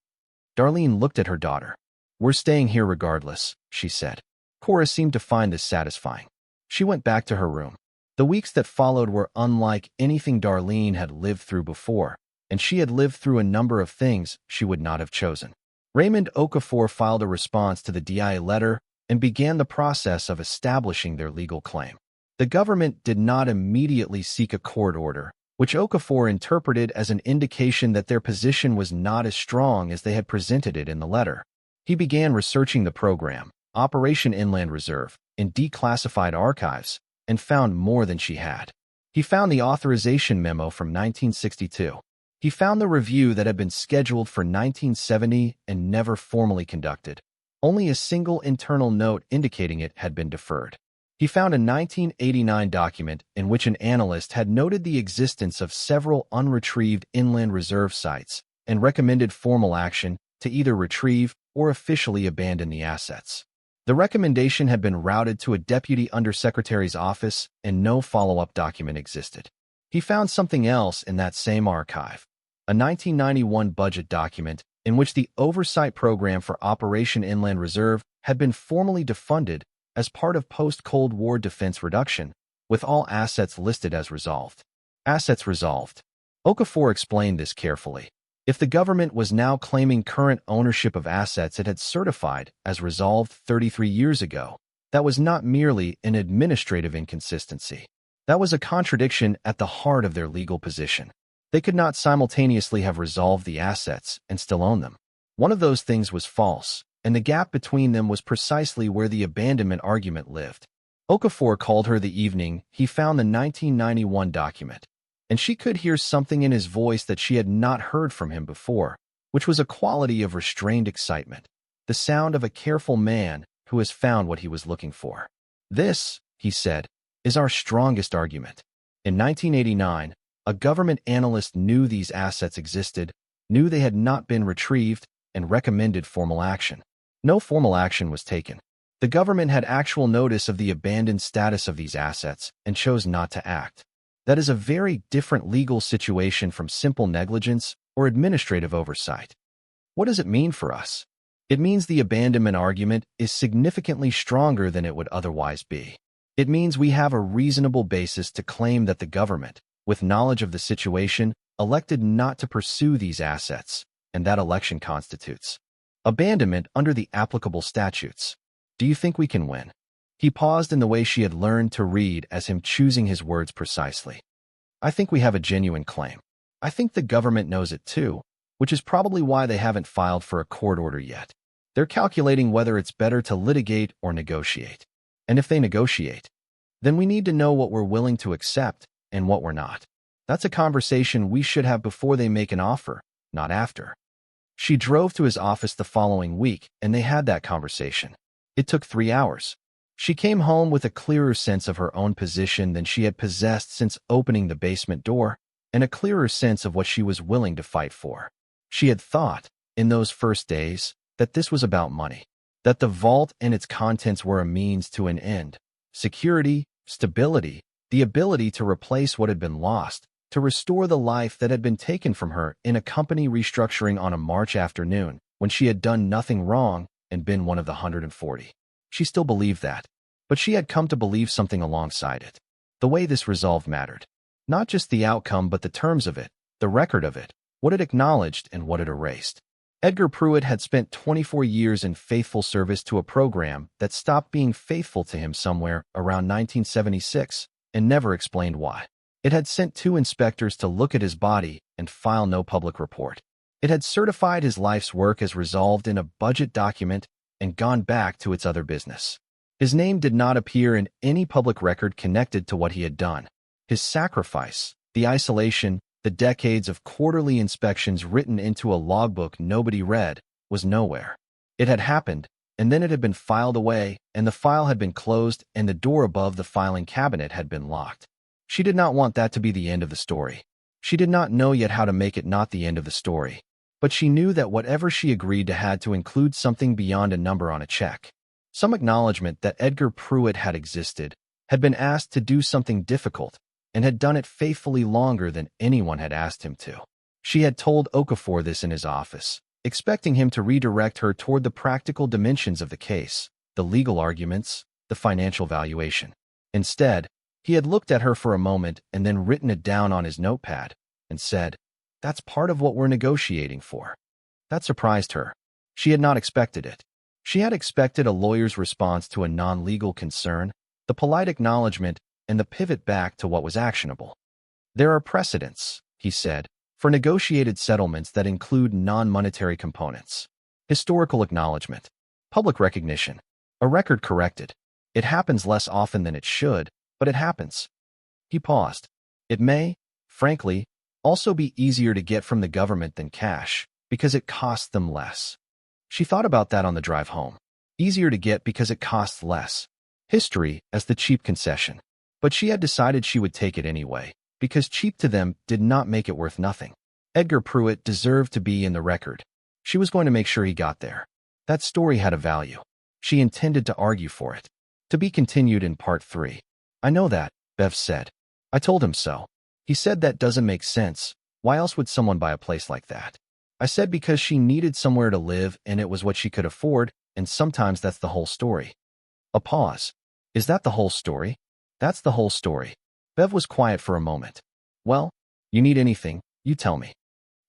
Darlene looked at her daughter. "We're staying here regardless," she said. Cora seemed to find this satisfying. She went back to her room. The weeks that followed were unlike anything Darlene had lived through before, and she had lived through a number of things she would not have chosen. Raymond Okafor filed a response to the DIA letter and began the process of establishing their legal claim. The government did not immediately seek a court order, which Okafor interpreted as an indication that their position was not as strong as they had presented it in the letter. He began researching the program, Operation Inland Reserve, in declassified archives, and found more than she had. He found the authorization memo from 1962. He found the review that had been scheduled for 1970 and never formally conducted. Only a single internal note indicating it had been deferred. He found a 1989 document in which an analyst had noted the existence of several unretrieved inland reserve sites and recommended formal action to either retrieve or officially abandon the assets. The recommendation had been routed to a deputy undersecretary's office and no follow-up document existed. He found something else in that same archive, a 1991 budget document in which the oversight program for Operation Inland Reserve had been formally defunded as part of post-Cold War defense reduction, with all assets listed as resolved. Assets resolved. Okafor explained this carefully. If the government was now claiming current ownership of assets it had certified as resolved 33 years ago, that was not merely an administrative inconsistency. That was a contradiction at the heart of their legal position. They could not simultaneously have resolved the assets and still own them. One of those things was false, and the gap between them was precisely where the abandonment argument lived. Okafor called her the evening he found the 1991 document, and she could hear something in his voice that she had not heard from him before, which was a quality of restrained excitement, the sound of a careful man who has found what he was looking for. "This," he said, "is our strongest argument." In 1989, a government analyst knew these assets existed, knew they had not been retrieved, and recommended formal action. No formal action was taken. The government had actual notice of the abandoned status of these assets and chose not to act. That is a very different legal situation from simple negligence or administrative oversight. What does it mean for us? It means the abandonment argument is significantly stronger than it would otherwise be. It means we have a reasonable basis to claim that the government, with knowledge of the situation, elected not to pursue these assets, and that election constitutes abandonment under the applicable statutes. Do you think we can win? He paused in the way she had learned to read as him choosing his words precisely. I think we have a genuine claim. I think the government knows it too, which is probably why they haven't filed for a court order yet. They're calculating whether it's better to litigate or negotiate. And if they negotiate, then we need to know what we're willing to accept and what we're not. That's a conversation we should have before they make an offer, not after. She drove to his office the following week, and they had that conversation. It took 3 hours. She came home with a clearer sense of her own position than she had possessed since opening the basement door, and a clearer sense of what she was willing to fight for. She had thought, in those first days, that this was about money, that the vault and its contents were a means to an end. Security, stability, the ability to replace what had been lost, to restore the life that had been taken from her in a company restructuring on a March afternoon when she had done nothing wrong and been one of the 140. She still believed that, but she had come to believe something alongside it. The way this resolve mattered. Not just the outcome but the terms of it, the record of it, what it acknowledged and what it erased. Edgar Pruett had spent 24 years in faithful service to a program that stopped being faithful to him somewhere around 1976 and never explained why. It had sent 2 inspectors to look at his body and file no public report. It had certified his life's work as resolved in a budget document and gone back to its other business. His name did not appear in any public record connected to what he had done. His sacrifice, the isolation, the decades of quarterly inspections written into a logbook nobody read, was nowhere. It had happened, and then it had been filed away, and the file had been closed, and the door above the filing cabinet had been locked. She did not want that to be the end of the story. She did not know yet how to make it not the end of the story. But she knew that whatever she agreed to had to include something beyond a number on a check. Some acknowledgement that Edgar Pruett had existed, had been asked to do something difficult, and had done it faithfully longer than anyone had asked him to. She had told Okafor this in his office, expecting him to redirect her toward the practical dimensions of the case, the legal arguments, the financial valuation. Instead, he had looked at her for a moment and then written it down on his notepad and said, "That's part of what we're negotiating for." That surprised her. She had not expected it. She had expected a lawyer's response to a non-legal concern, the polite acknowledgement, and the pivot back to what was actionable. "There are precedents," he said, "for negotiated settlements that include non-monetary components. Historical acknowledgement, public recognition, a record corrected. It happens less often than it should, but it happens." He paused. "It may, frankly, also be easier to get from the government than cash, because it costs them less." She thought about that on the drive home. Easier to get because it costs less. History as the cheap concession. But she had decided she would take it anyway, because cheap to them did not make it worth nothing. Edgar Pruett deserved to be in the record. She was going to make sure he got there. That story had a value. She intended to argue for it. To be continued in part 3. "I know that," Bev said. "I told him so. He said that doesn't make sense. Why else would someone buy a place like that?" I said because she needed somewhere to live and it was what she could afford, and sometimes that's the whole story. A pause. "Is that the whole story?" "That's the whole story." Bev was quiet for a moment. "Well, you need anything, you tell me."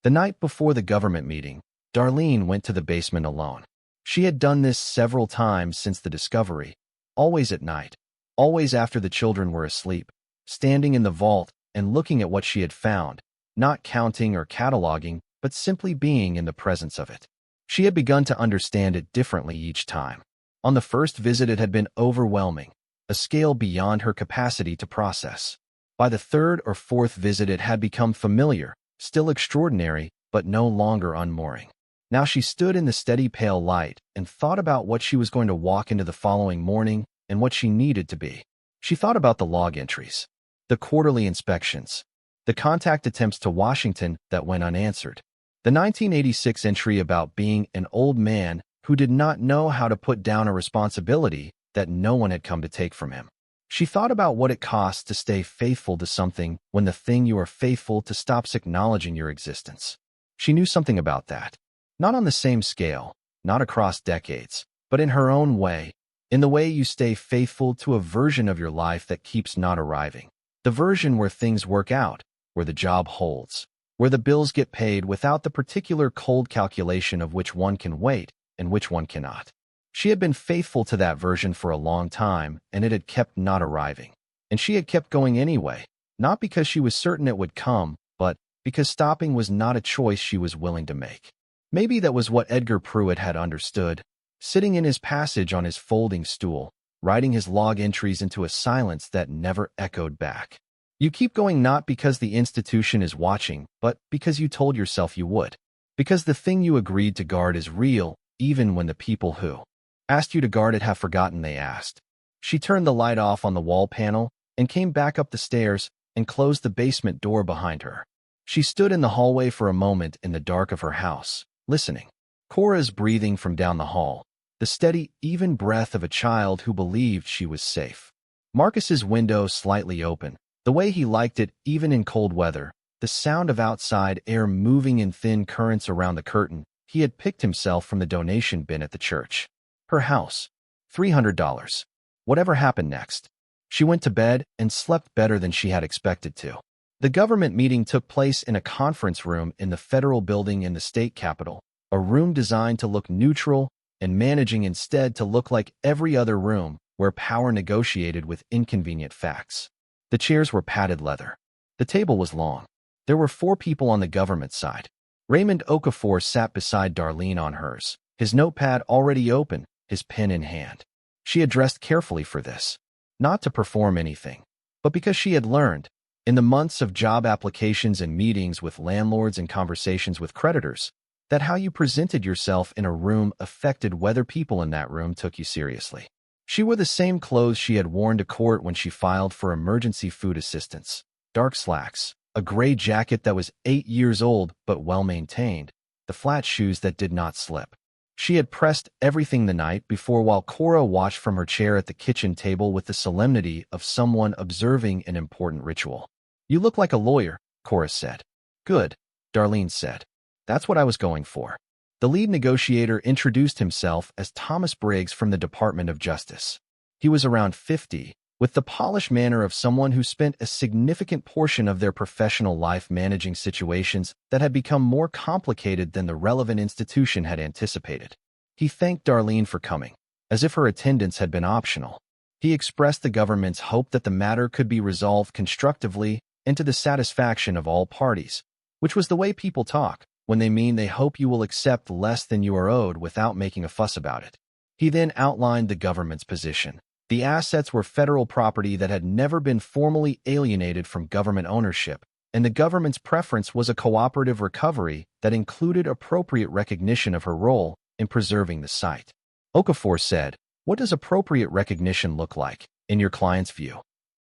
The night before the government meeting, Darlene went to the basement alone. She had done this several times since the discovery, always at night, always after the children were asleep, standing in the vault and looking at what she had found, not counting or cataloging, but simply being in the presence of it. She had begun to understand it differently each time. On the first visit it had been overwhelming, a scale beyond her capacity to process. By the 3rd or 4th visit it had become familiar, still extraordinary, but no longer unmooring. Now she stood in the steady pale light and thought about what she was going to walk into the following morning and what she needed to be. She thought about the log entries, the quarterly inspections, the contact attempts to Washington that went unanswered, the 1986 entry about being an old man who did not know how to put down a responsibility that no one had come to take from him. She thought about what it costs to stay faithful to something when the thing you are faithful to stops acknowledging your existence. She knew something about that. Not on the same scale, not across decades, but in her own way, in the way you stay faithful to a version of your life that keeps not arriving. The version where things work out, where the job holds, where the bills get paid without the particular cold calculation of which one can wait and which one cannot. She had been faithful to that version for a long time, and it had kept not arriving. And she had kept going anyway, not because she was certain it would come, but because stopping was not a choice she was willing to make. Maybe that was what Edgar Pruett had understood, sitting in his passage on his folding stool, writing his log entries into a silence that never echoed back. You keep going not because the institution is watching, but because you told yourself you would. Because the thing you agreed to guard is real, even when the people who asked you to guard it have forgotten they asked. She turned the light off on the wall panel and came back up the stairs and closed the basement door behind her. She stood in the hallway for a moment in the dark of her house, listening. Cora's breathing from down the hall, the steady, even breath of a child who believed she was safe. Marcus's window slightly open, the way he liked it even in cold weather, the sound of outside air moving in thin currents around the curtain. He had picked himself from the donation bin at the church. Her house. $300. Whatever happened next? She went to bed and slept better than she had expected to. The government meeting took place in a conference room in the federal building in the state capitol, a room designed to look neutral and managing instead to look like every other room where power negotiated with inconvenient facts. The chairs were padded leather. The table was long. There were 4 people on the government side. Raymond Okafor sat beside Darlene on hers, his notepad already open, his pen in hand. She had dressed carefully for this, not to perform anything, but because she had learned, in the months of job applications and meetings with landlords and conversations with creditors, that how you presented yourself in a room affected whether people in that room took you seriously. She wore the same clothes she had worn to court when she filed for emergency food assistance: dark slacks, a gray jacket that was 8 years old but well-maintained, the flat shoes that did not slip. She had pressed everything the night before while Cora watched from her chair at the kitchen table with the solemnity of someone observing an important ritual. "You look like a lawyer," Cora said. "Good," Darlene said. "That's what I was going for." The lead negotiator introduced himself as Thomas Briggs from the Department of Justice. He was around 50, with the polished manner of someone who spent a significant portion of their professional life managing situations that had become more complicated than the relevant institution had anticipated. He thanked Darlene for coming, as if her attendance had been optional. He expressed the government's hope that the matter could be resolved constructively and to the satisfaction of all parties, which was the way people talk when they mean they hope you will accept less than you are owed without making a fuss about it. He then outlined the government's position. The assets were federal property that had never been formally alienated from government ownership, and the government's preference was a cooperative recovery that included appropriate recognition of her role in preserving the site. Okafor said, "What does appropriate recognition look like, in your client's view?"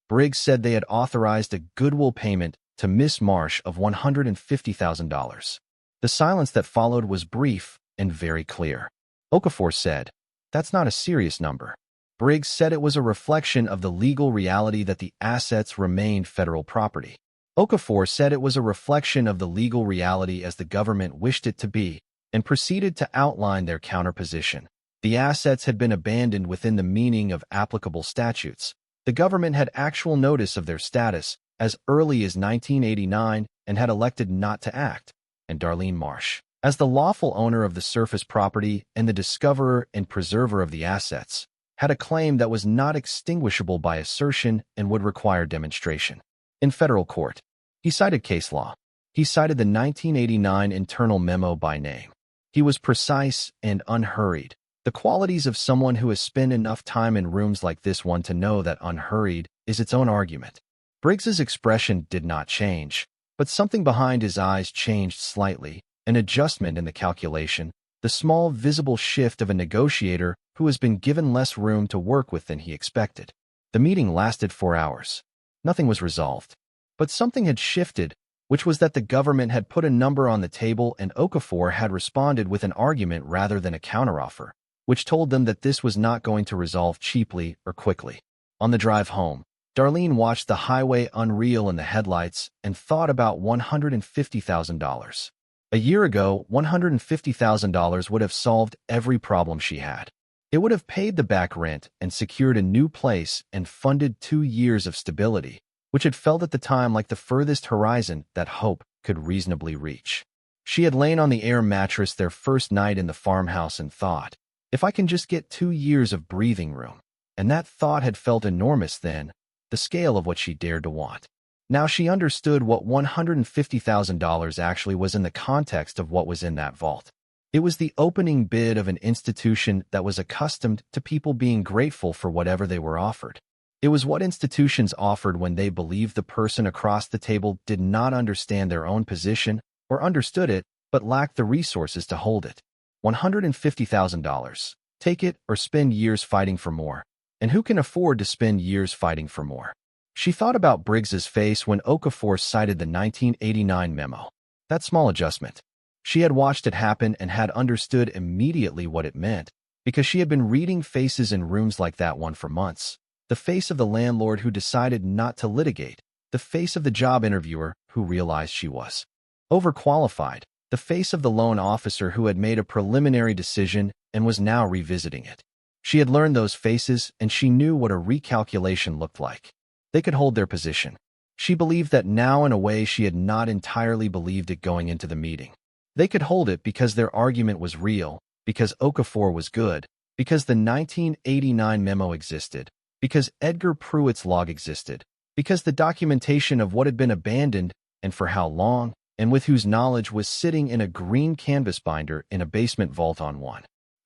Briggs said they had authorized a goodwill payment to Miss Marsh of $150,000. The silence that followed was brief and very clear. Okafor said, "That's not a serious number." Briggs said it was a reflection of the legal reality that the assets remained federal property. Okafor said it was a reflection of the legal reality as the government wished it to be, and proceeded to outline their counterposition. The assets had been abandoned within the meaning of applicable statutes. The government had actual notice of their status as early as 1989 and had elected not to act, and Darlene Marsh, as the lawful owner of the surface property and the discoverer and preserver of the assets, had a claim that was not extinguishable by assertion and would require demonstration. In federal court, he cited case law. He cited the 1989 internal memo by name. He was precise and unhurried, the qualities of someone who has spent enough time in rooms like this one to know that unhurried is its own argument. Briggs's expression did not change, but something behind his eyes changed slightly, an adjustment in the calculation, the small visible shift of a negotiator who has been given less room to work with than he expected. The meeting lasted 4 hours. Nothing was resolved. But something had shifted, which was that the government had put a number on the table and Okafor had responded with an argument rather than a counteroffer, which told them that this was not going to resolve cheaply or quickly. On the drive home, Darlene watched the highway unreel in the headlights and thought about $150,000. A year ago, $150,000 would have solved every problem she had. It would have paid the back rent and secured a new place and funded 2 years of stability, which had felt at the time like the furthest horizon that hope could reasonably reach. She had lain on the air mattress their first night in the farmhouse and thought, if I can just get 2 years of breathing room. And that thought had felt enormous then, the scale of what she dared to want. Now she understood what $150,000 actually was in the context of what was in that vault. It was the opening bid of an institution that was accustomed to people being grateful for whatever they were offered. It was what institutions offered when they believed the person across the table did not understand their own position or understood it but lacked the resources to hold it. $150,000. Take it or spend years fighting for more. And who can afford to spend years fighting for more? She thought about Briggs's face when Okafor cited the 1989 memo. That small adjustment. She had watched it happen and had understood immediately what it meant, because she had been reading faces in rooms like that one for months. The face of the landlord who decided not to litigate, the face of the job interviewer who realized she was overqualified, the face of the loan officer who had made a preliminary decision and was now revisiting it. She had learned those faces and she knew what a recalculation looked like. They could hold their position. She believed that now in a way she had not entirely believed it going into the meeting. They could hold it because their argument was real, because Okafor was good, because the 1989 memo existed, because Edgar Pruett's log existed, because the documentation of what had been abandoned and for how long, and with whose knowledge was sitting in a green canvas binder in a basement vault on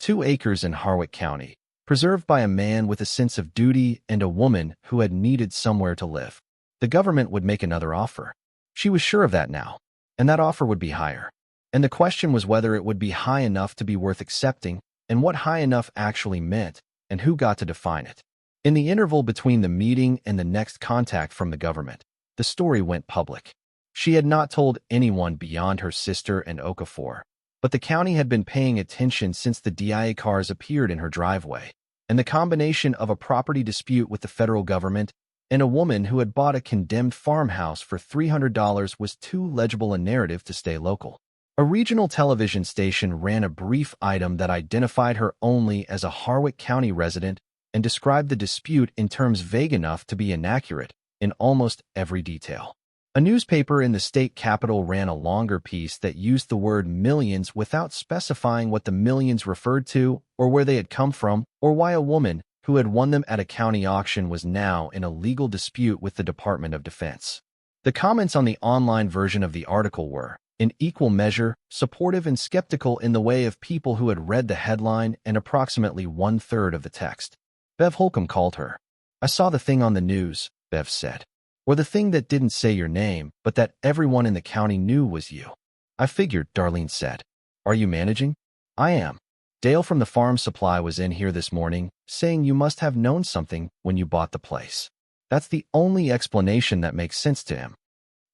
2 acres in Harwick County, preserved by a man with a sense of duty and a woman who had needed somewhere to live. The government would make another offer. She was sure of that now, and that offer would be higher. And the question was whether it would be high enough to be worth accepting, and what high enough actually meant, and who got to define it. In the interval between the meeting and the next contact from the government, the story went public. She had not told anyone beyond her sister and Okafor, but the county had been paying attention since the DIA cars appeared in her driveway, and the combination of a property dispute with the federal government and a woman who had bought a condemned farmhouse for $300 was too legible a narrative to stay local. A regional television station ran a brief item that identified her only as a Harwick County resident and described the dispute in terms vague enough to be inaccurate in almost every detail. A newspaper in the state capital ran a longer piece that used the word millions without specifying what the millions referred to or where they had come from or why a woman who had won them at a county auction was now in a legal dispute with the Department of Defense. The comments on the online version of the article were, in equal measure, supportive and skeptical in the way of people who had read the headline and approximately 1/3 of the text. Bev Holcomb called her. "I saw the thing on the news," Bev said. "Or the thing that didn't say your name, but that everyone in the county knew was you." "I figured," Darlene said. "Are you managing?" "I am. Dale from the farm supply was in here this morning, saying you must have known something when you bought the place. That's the only explanation that makes sense to him.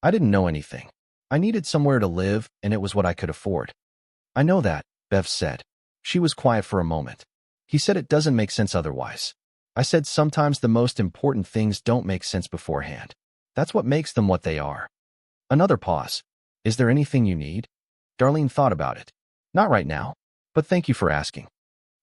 I didn't know anything. I needed somewhere to live, and it was what I could afford." "I know that," Bev said. She was quiet for a moment. "He said it doesn't make sense otherwise. I said sometimes the most important things don't make sense beforehand. That's what makes them what they are." Another pause. "Is there anything you need?" Darlene thought about it. "Not right now, but thank you for asking."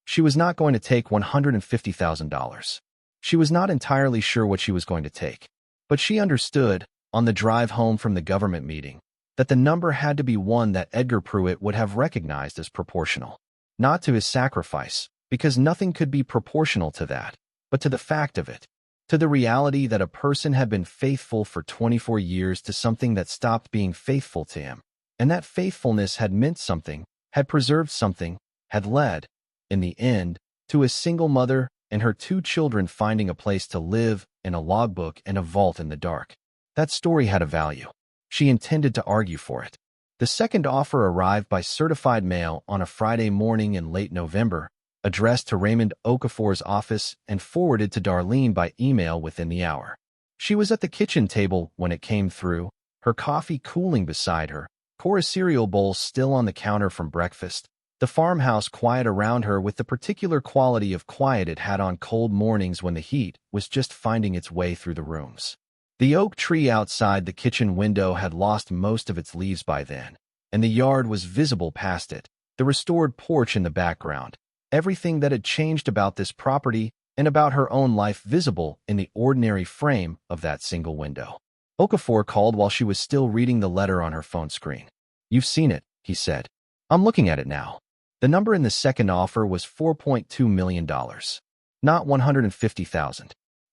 She was not going to take $150,000. She was not entirely sure what she was going to take, but she understood, on the drive home from the government meeting, that the number had to be one that Edgar Pruett would have recognized as proportional. Not to his sacrifice, because nothing could be proportional to that, but to the fact of it. To the reality that a person had been faithful for 24 years to something that stopped being faithful to him, and that faithfulness had meant something, had preserved something, had led, in the end, to a single mother and her 2 children finding a place to live and a logbook and a vault in the dark. That story had a value. She intended to argue for it. The second offer arrived by certified mail on a Friday morning in late November, addressed to Raymond Okafor's office and forwarded to Darlene by email within the hour. She was at the kitchen table when it came through, her coffee cooling beside her, Cora's cereal bowl still on the counter from breakfast, the farmhouse quiet around her with the particular quality of quiet it had on cold mornings when the heat was just finding its way through the rooms. The oak tree outside the kitchen window had lost most of its leaves by then, and the yard was visible past it, the restored porch in the background, everything that had changed about this property and about her own life visible in the ordinary frame of that single window. Okafor called while she was still reading the letter on her phone screen. "You've seen it," he said. "I'm looking at it now." The number in the second offer was $4.2 million. Not $150,000.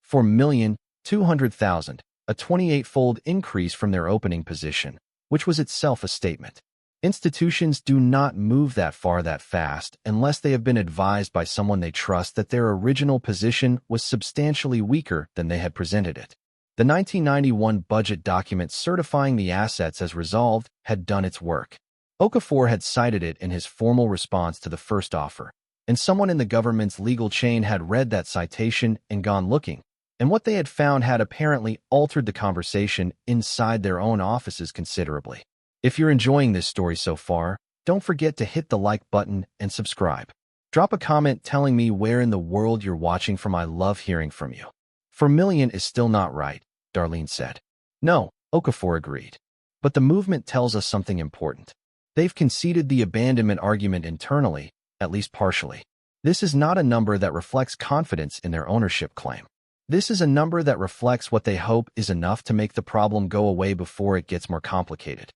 $4,200,000, a 28-fold increase from their opening position, which was itself a statement. Institutions do not move that far that fast unless they have been advised by someone they trust that their original position was substantially weaker than they had presented it. The 1991 budget document certifying the assets as resolved had done its work. Okafor had cited it in his formal response to the first offer, and someone in the government's legal chain had read that citation and gone looking, and what they had found had apparently altered the conversation inside their own offices considerably. If you're enjoying this story so far, don't forget to hit the like button and subscribe. Drop a comment telling me where in the world you're watching from. I love hearing from you. "4 million is still not right," Darlene said. "No," Okafor agreed. "But the movement tells us something important. They've conceded the abandonment argument internally, at least partially. This is not a number that reflects confidence in their ownership claim. This is a number that reflects what they hope is enough to make the problem go away before it gets more complicated.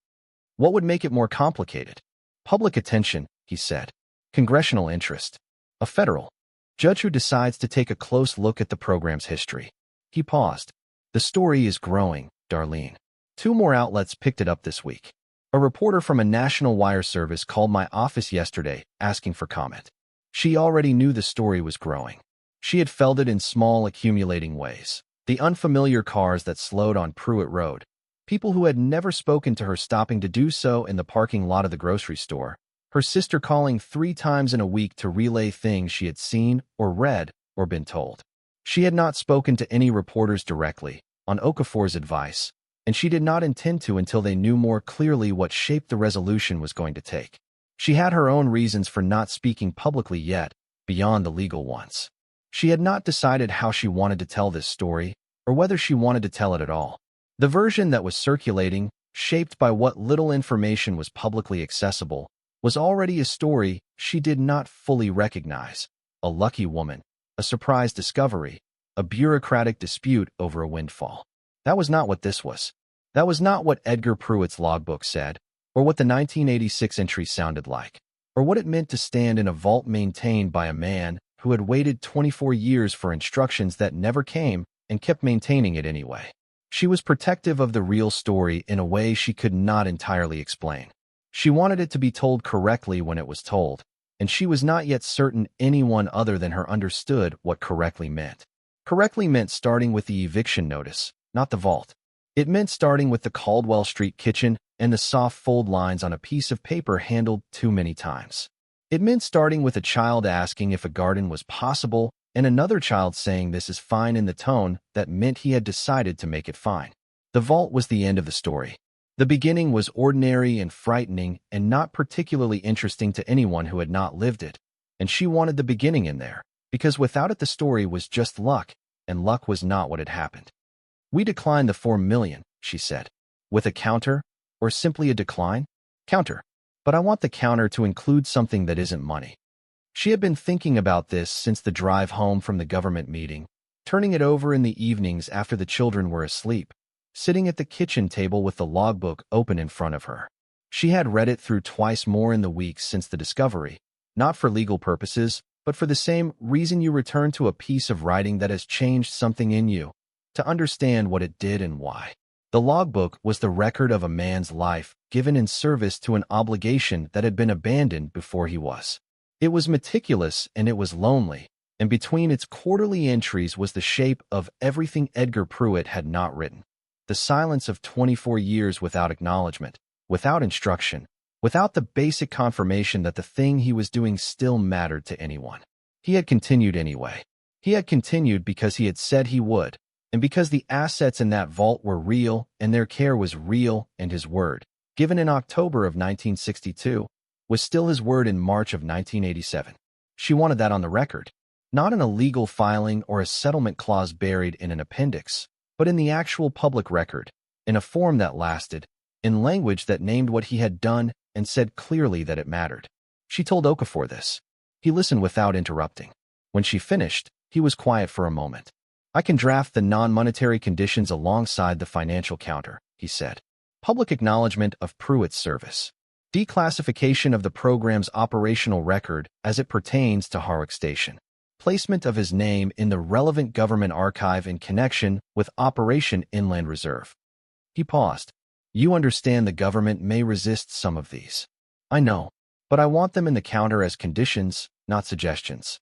What would make it more complicated? Public attention, he said. Congressional interest. A federal judge who decides to take a close look at the program's history. He paused. The story is growing, Darlene. 2 more outlets picked it up this week. A reporter from a national wire service called my office yesterday asking for comment. She already knew the story was growing. She had felt it in small, accumulating ways. The unfamiliar cars that slowed on Pruett Road. People who had never spoken to her stopping to do so in the parking lot of the grocery store. Her sister calling 3 times in a week to relay things she had seen or read or been told. She had not spoken to any reporters directly, on Okafor's advice, and she did not intend to until they knew more clearly what shape the resolution was going to take. She had her own reasons for not speaking publicly yet, beyond the legal ones. She had not decided how she wanted to tell this story, or whether she wanted to tell it at all. The version that was circulating, shaped by what little information was publicly accessible, was already a story she did not fully recognize. A lucky woman, a surprise discovery, a bureaucratic dispute over a windfall. That was not what this was. That was not what Edgar Pruett's logbook said, or what the 1986 entry sounded like, or what it meant to stand in a vault maintained by a man who had waited 24 years for instructions that never came and kept maintaining it anyway. She was protective of the real story in a way she could not entirely explain. She wanted it to be told correctly when it was told, and she was not yet certain anyone other than her understood what correctly meant. Correctly meant starting with the eviction notice, not the vault. It meant starting with the Caldwell Street kitchen and the soft fold lines on a piece of paper handled too many times. It meant starting with a child asking if a garden was possible and another child saying this is fine in the tone that meant he had decided to make it fine. The vault was the end of the story. The beginning was ordinary and frightening and not particularly interesting to anyone who had not lived it, and she wanted the beginning in there, because without it the story was just luck, and luck was not what had happened. We declined the $4 million, she said. With a counter, or simply a decline? Counter. But I want the counter to include something that isn't money. She had been thinking about this since the drive home from the government meeting, turning it over in the evenings after the children were asleep, sitting at the kitchen table with the logbook open in front of her. She had read it through twice more in the weeks since the discovery, not for legal purposes, but for the same reason you return to a piece of writing that has changed something in you, to understand what it did and why. The logbook was the record of a man's life given in service to an obligation that had been abandoned before he was. It was meticulous and it was lonely, and between its quarterly entries was the shape of everything Edgar Pruett had not written. The silence of 24 years without acknowledgement, without instruction, without the basic confirmation that the thing he was doing still mattered to anyone. He had continued anyway. He had continued because he had said he would, and because the assets in that vault were real and their care was real, and his word, given in October of 1962, was still his word in March of 1987. She wanted that on the record, not in a legal filing or a settlement clause buried in an appendix, but in the actual public record, in a form that lasted, in language that named what he had done and said clearly that it mattered. She told Okafor this. He listened without interrupting. When she finished, he was quiet for a moment. I can draft the non-monetary conditions alongside the financial counter, he said. Public acknowledgement of Pruett's service. Declassification of the program's operational record as it pertains to Harwick Station. Placement of his name in the relevant government archive in connection with Operation Inland Reserve. He paused. You understand the government may resist some of these. I know, but I want them in the counter as conditions, not suggestions.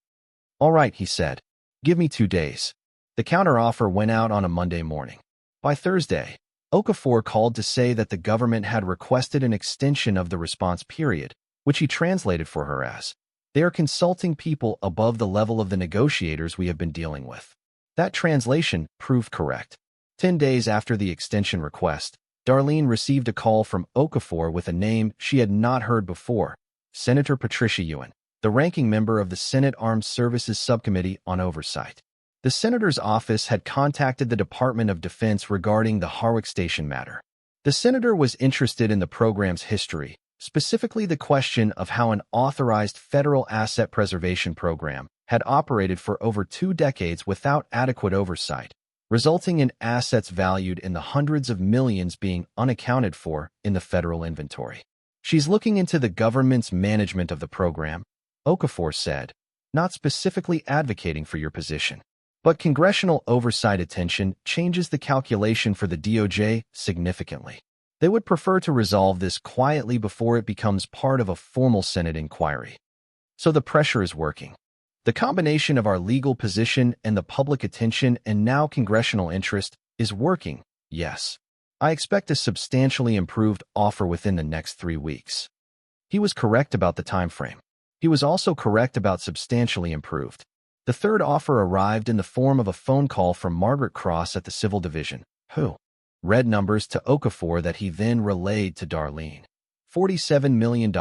All right, he said. Give me 2 days. The counter offer went out on a Monday morning. By Thursday, Okafor called to say that the government had requested an extension of the response period, which he translated for her as, they are consulting people above the level of the negotiators we have been dealing with. That translation proved correct. 10 days after the extension request, Darlene received a call from Okafor with a name she had not heard before, Senator Patricia Ewan, the ranking member of the Senate Armed Services Subcommittee on Oversight. The senator's office had contacted the Department of Defense regarding the Harwick Station matter. The senator was interested in the program's history, specifically the question of how an authorized federal asset preservation program had operated for over 2 decades without adequate oversight, resulting in assets valued in the hundreds of millions being unaccounted for in the federal inventory. She's looking into the government's management of the program, Okafor said, not specifically advocating for your position. But congressional oversight attention changes the calculation for the DOJ significantly. They would prefer to resolve this quietly before it becomes part of a formal Senate inquiry. So the pressure is working. The combination of our legal position and the public attention and now congressional interest is working, yes. I expect a substantially improved offer within the next 3 weeks. He was correct about the time frame. He was also correct about substantially improved. The third offer arrived in the form of a phone call from Margaret Cross at the Civil Division, who read numbers to Okafor that he then relayed to Darlene. $47 million,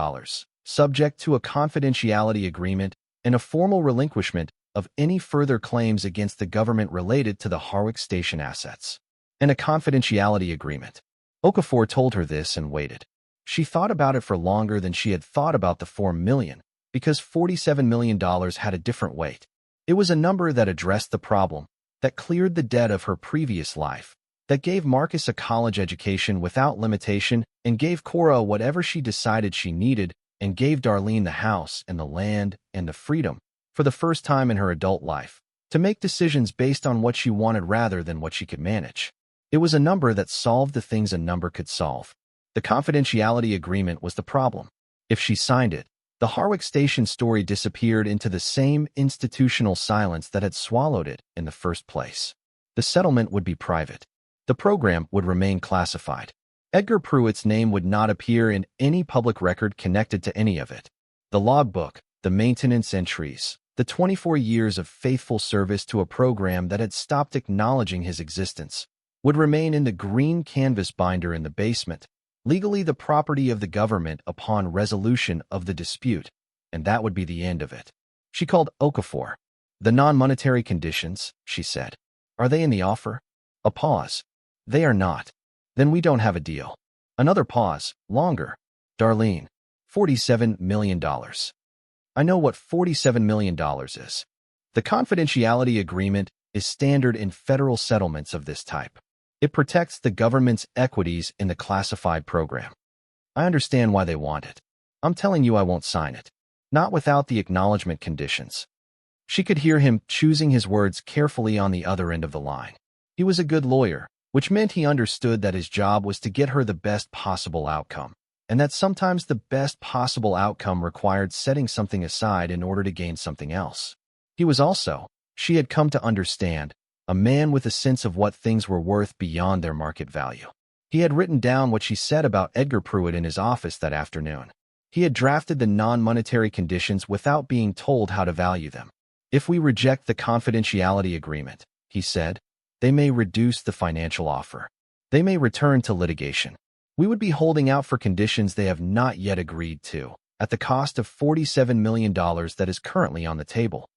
subject to a confidentiality agreement and a formal relinquishment of any further claims against the government related to the Harwick station assets. And a confidentiality agreement. Okafor told her this and waited. She thought about it for longer than she had thought about the $4 million, because $47 million had a different weight. It was a number that addressed the problem, that cleared the debt of her previous life, that gave Marcus a college education without limitation and gave Cora whatever she decided she needed and gave Darlene the house and the land and the freedom, for the first time in her adult life, to make decisions based on what she wanted rather than what she could manage. It was a number that solved the things a number could solve. The confidentiality agreement was the problem. If she signed it, the Harwick station story disappeared into the same institutional silence that had swallowed it in the first place. The settlement would be private. The program would remain classified. Edgar Pruett's name would not appear in any public record connected to any of it. The logbook, the maintenance entries, the 24 years of faithful service to a program that had stopped acknowledging his existence, would remain in the green canvas binder in the basement, legally the property of the government upon resolution of the dispute, and that would be the end of it. She called Okafor. The non-monetary conditions, she said. Are they in the offer? A pause. They are not. Then we don't have a deal. Another pause, longer. Darlene, $47 million. I know what $47 million is. The confidentiality agreement is standard in federal settlements of this type. It protects the government's equities in the classified program. I understand why they want it. I'm telling you I won't sign it. Not without the acknowledgement conditions. She could hear him choosing his words carefully on the other end of the line. He was a good lawyer, which meant he understood that his job was to get her the best possible outcome, and that sometimes the best possible outcome required setting something aside in order to gain something else. He was also, she had come to understand, a man with a sense of what things were worth beyond their market value. He had written down what she said about Edgar Pruett in his office that afternoon. He had drafted the non-monetary conditions without being told how to value them. If we reject the confidentiality agreement, he said, they may reduce the financial offer. They may return to litigation. We would be holding out for conditions they have not yet agreed to, at the cost of $47 million that is currently on the table.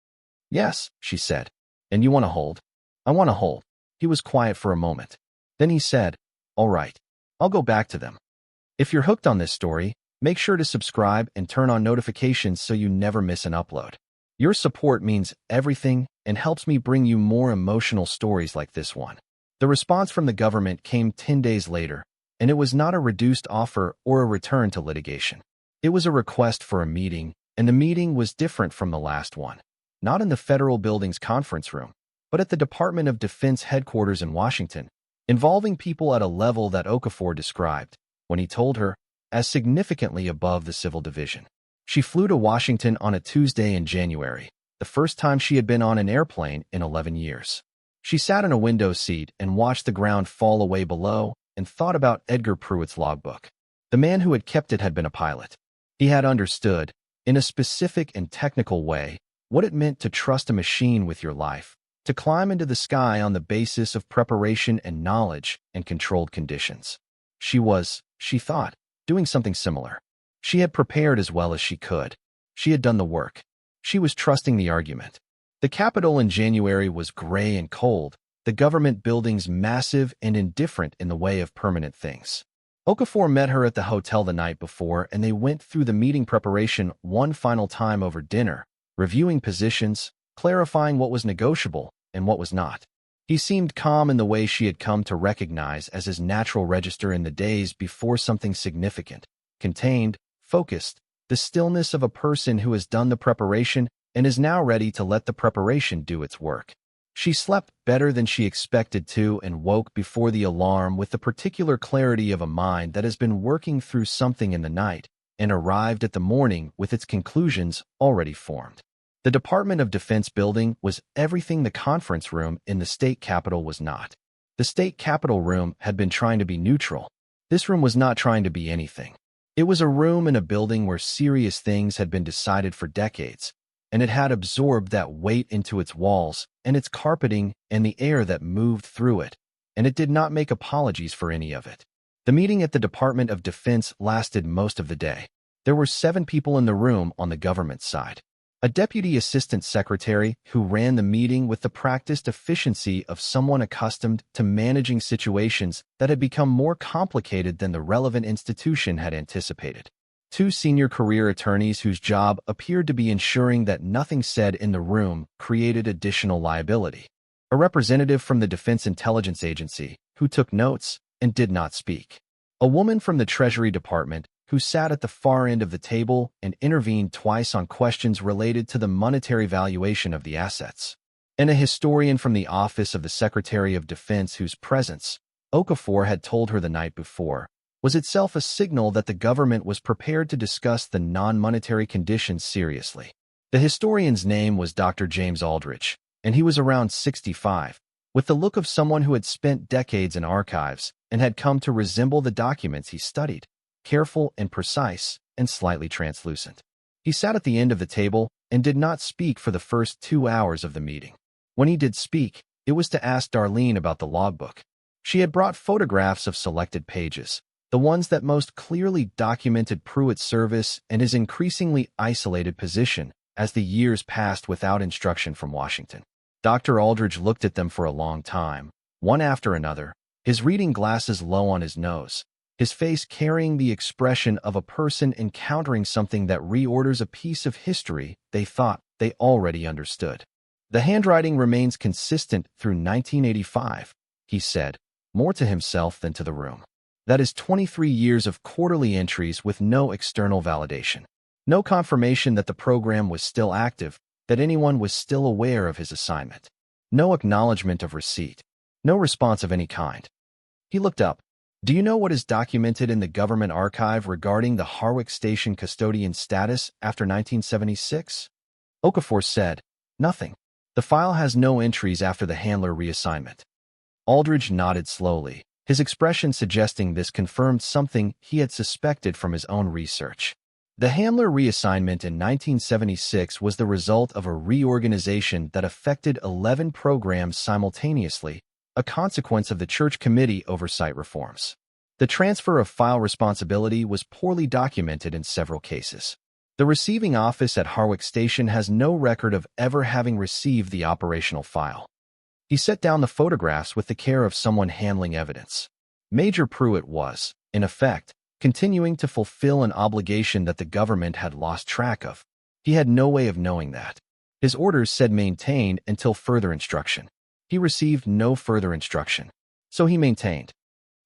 Yes, she said. And you want to hold? I want to hold. He was quiet for a moment. Then he said, all right, I'll go back to them. If you're hooked on this story, make sure to subscribe and turn on notifications so you never miss an upload. Your support means everything and helps me bring you more emotional stories like this one. The response from the government came 10 days later, and it was not a reduced offer or a return to litigation. It was a request for a meeting, and the meeting was different from the last one. Not in the federal building's conference room, but at the Department of Defense headquarters in Washington, involving people at a level that Okafor described, when he told her, as significantly above the civil division. She flew to Washington on a Tuesday in January, the first time she had been on an airplane in 11 years. She sat in a window seat and watched the ground fall away below and thought about Edgar Pruett's logbook. The man who had kept it had been a pilot. He had understood, in a specific and technical way, what it meant to trust a machine with your life, to climb into the sky on the basis of preparation and knowledge and controlled conditions. She was, she thought, doing something similar. She had prepared as well as she could. She had done the work. She was trusting the argument. The Capitol in January was gray and cold, the government buildings massive and indifferent in the way of permanent things. Okafor met her at the hotel the night before, and they went through the meeting preparation one final time over dinner, reviewing positions, clarifying what was negotiable and what was not. He seemed calm in the way she had come to recognize as his natural register in the days before something significant, contained, focused, the stillness of a person who has done the preparation and is now ready to let the preparation do its work. She slept better than she expected to and woke before the alarm with the particular clarity of a mind that has been working through something in the night and arrived at the morning with its conclusions already formed. The Department of Defense building was everything the conference room in the state capitol was not. The state capitol room had been trying to be neutral. This room was not trying to be anything. It was a room in a building where serious things had been decided for decades, and it had absorbed that weight into its walls and its carpeting and the air that moved through it, and it did not make apologies for any of it. The meeting at the Department of Defense lasted most of the day. There were 7 people in the room on the government side. A deputy assistant secretary who ran the meeting with the practiced efficiency of someone accustomed to managing situations that had become more complicated than the relevant institution had anticipated. 2 senior career attorneys whose job appeared to be ensuring that nothing said in the room created additional liability. A representative from the Defense Intelligence Agency who took notes and did not speak. A woman from the Treasury Department who sat at the far end of the table and intervened twice on questions related to the monetary valuation of the assets. And a historian from the Office of the Secretary of Defense whose presence, Okafor had told her the night before, was itself a signal that the government was prepared to discuss the non-monetary conditions seriously. The historian's name was Dr. James Aldrich, and he was around 65, with the look of someone who had spent decades in archives and had come to resemble the documents he studied. Careful and precise, and slightly translucent. He sat at the end of the table and did not speak for the first 2 hours of the meeting. When he did speak, it was to ask Darlene about the logbook. She had brought photographs of selected pages, the ones that most clearly documented Pruett's service and his increasingly isolated position as the years passed without instruction from Washington. Dr. Aldridge looked at them for a long time, one after another, his reading glasses low on his nose, his face carrying the expression of a person encountering something that reorders a piece of history they thought they already understood. The handwriting remains consistent through 1985, he said, more to himself than to the room. That is 23 years of quarterly entries with no external validation. No confirmation that the program was still active, that anyone was still aware of his assignment. No acknowledgement of receipt. No response of any kind. He looked up. Do you know what is documented in the government archive regarding the Harwick station custodian status after 1976? Okafor said, nothing. The file has no entries after the handler reassignment. Aldridge nodded slowly, his expression suggesting this confirmed something he had suspected from his own research. The handler reassignment in 1976 was the result of a reorganization that affected 11 programs simultaneously, a consequence of the Church Committee oversight reforms. The transfer of file responsibility was poorly documented in several cases. The receiving office at Harwick Station has no record of ever having received the operational file. He set down the photographs with the care of someone handling evidence. Major Pruett was, in effect, continuing to fulfill an obligation that the government had lost track of. He had no way of knowing that. His orders said maintain until further instruction. He received no further instruction, so he maintained.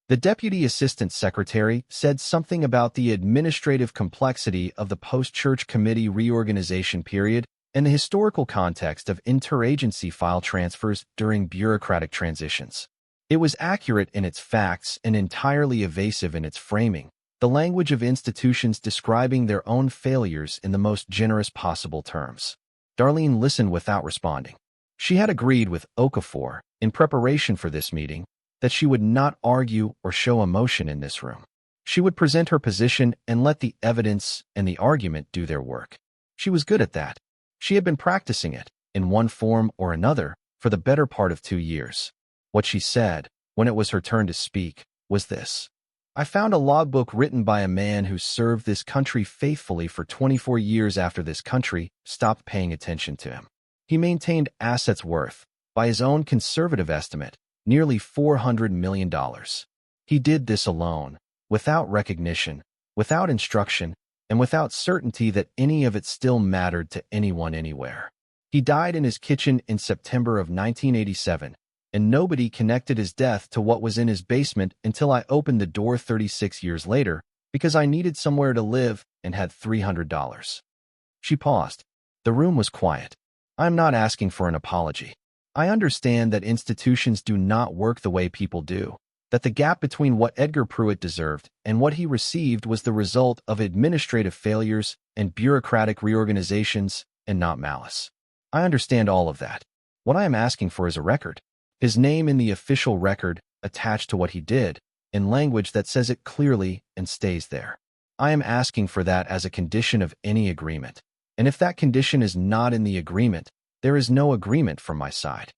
The Deputy Assistant Secretary said something about the administrative complexity of the post-Church Committee reorganization period and the historical context of interagency file transfers during bureaucratic transitions. It was accurate in its facts and entirely evasive in its framing, the language of institutions describing their own failures in the most generous possible terms. Darlene listened without responding. She had agreed with Okafor, in preparation for this meeting, that she would not argue or show emotion in this room. She would present her position and let the evidence and the argument do their work. She was good at that. She had been practicing it, in one form or another, for the better part of 2 years. What she said, when it was her turn to speak, was this. I found a logbook written by a man who served this country faithfully for 24 years after this country stopped paying attention to him. He maintained assets worth, by his own conservative estimate, nearly $400 million. He did this alone, without recognition, without instruction, and without certainty that any of it still mattered to anyone anywhere. He died in his kitchen in September of 1987, and nobody connected his death to what was in his basement until I opened the door 36 years later because I needed somewhere to live and had $300. She paused. The room was quiet. I'm not asking for an apology. I understand that institutions do not work the way people do, that the gap between what Edgar Pruett deserved and what he received was the result of administrative failures and bureaucratic reorganizations and not malice. I understand all of that. What I am asking for is a record. His name in the official record attached to what he did, in language that says it clearly and stays there. I am asking for that as a condition of any agreement. And if that condition is not in the agreement, there is no agreement from my side.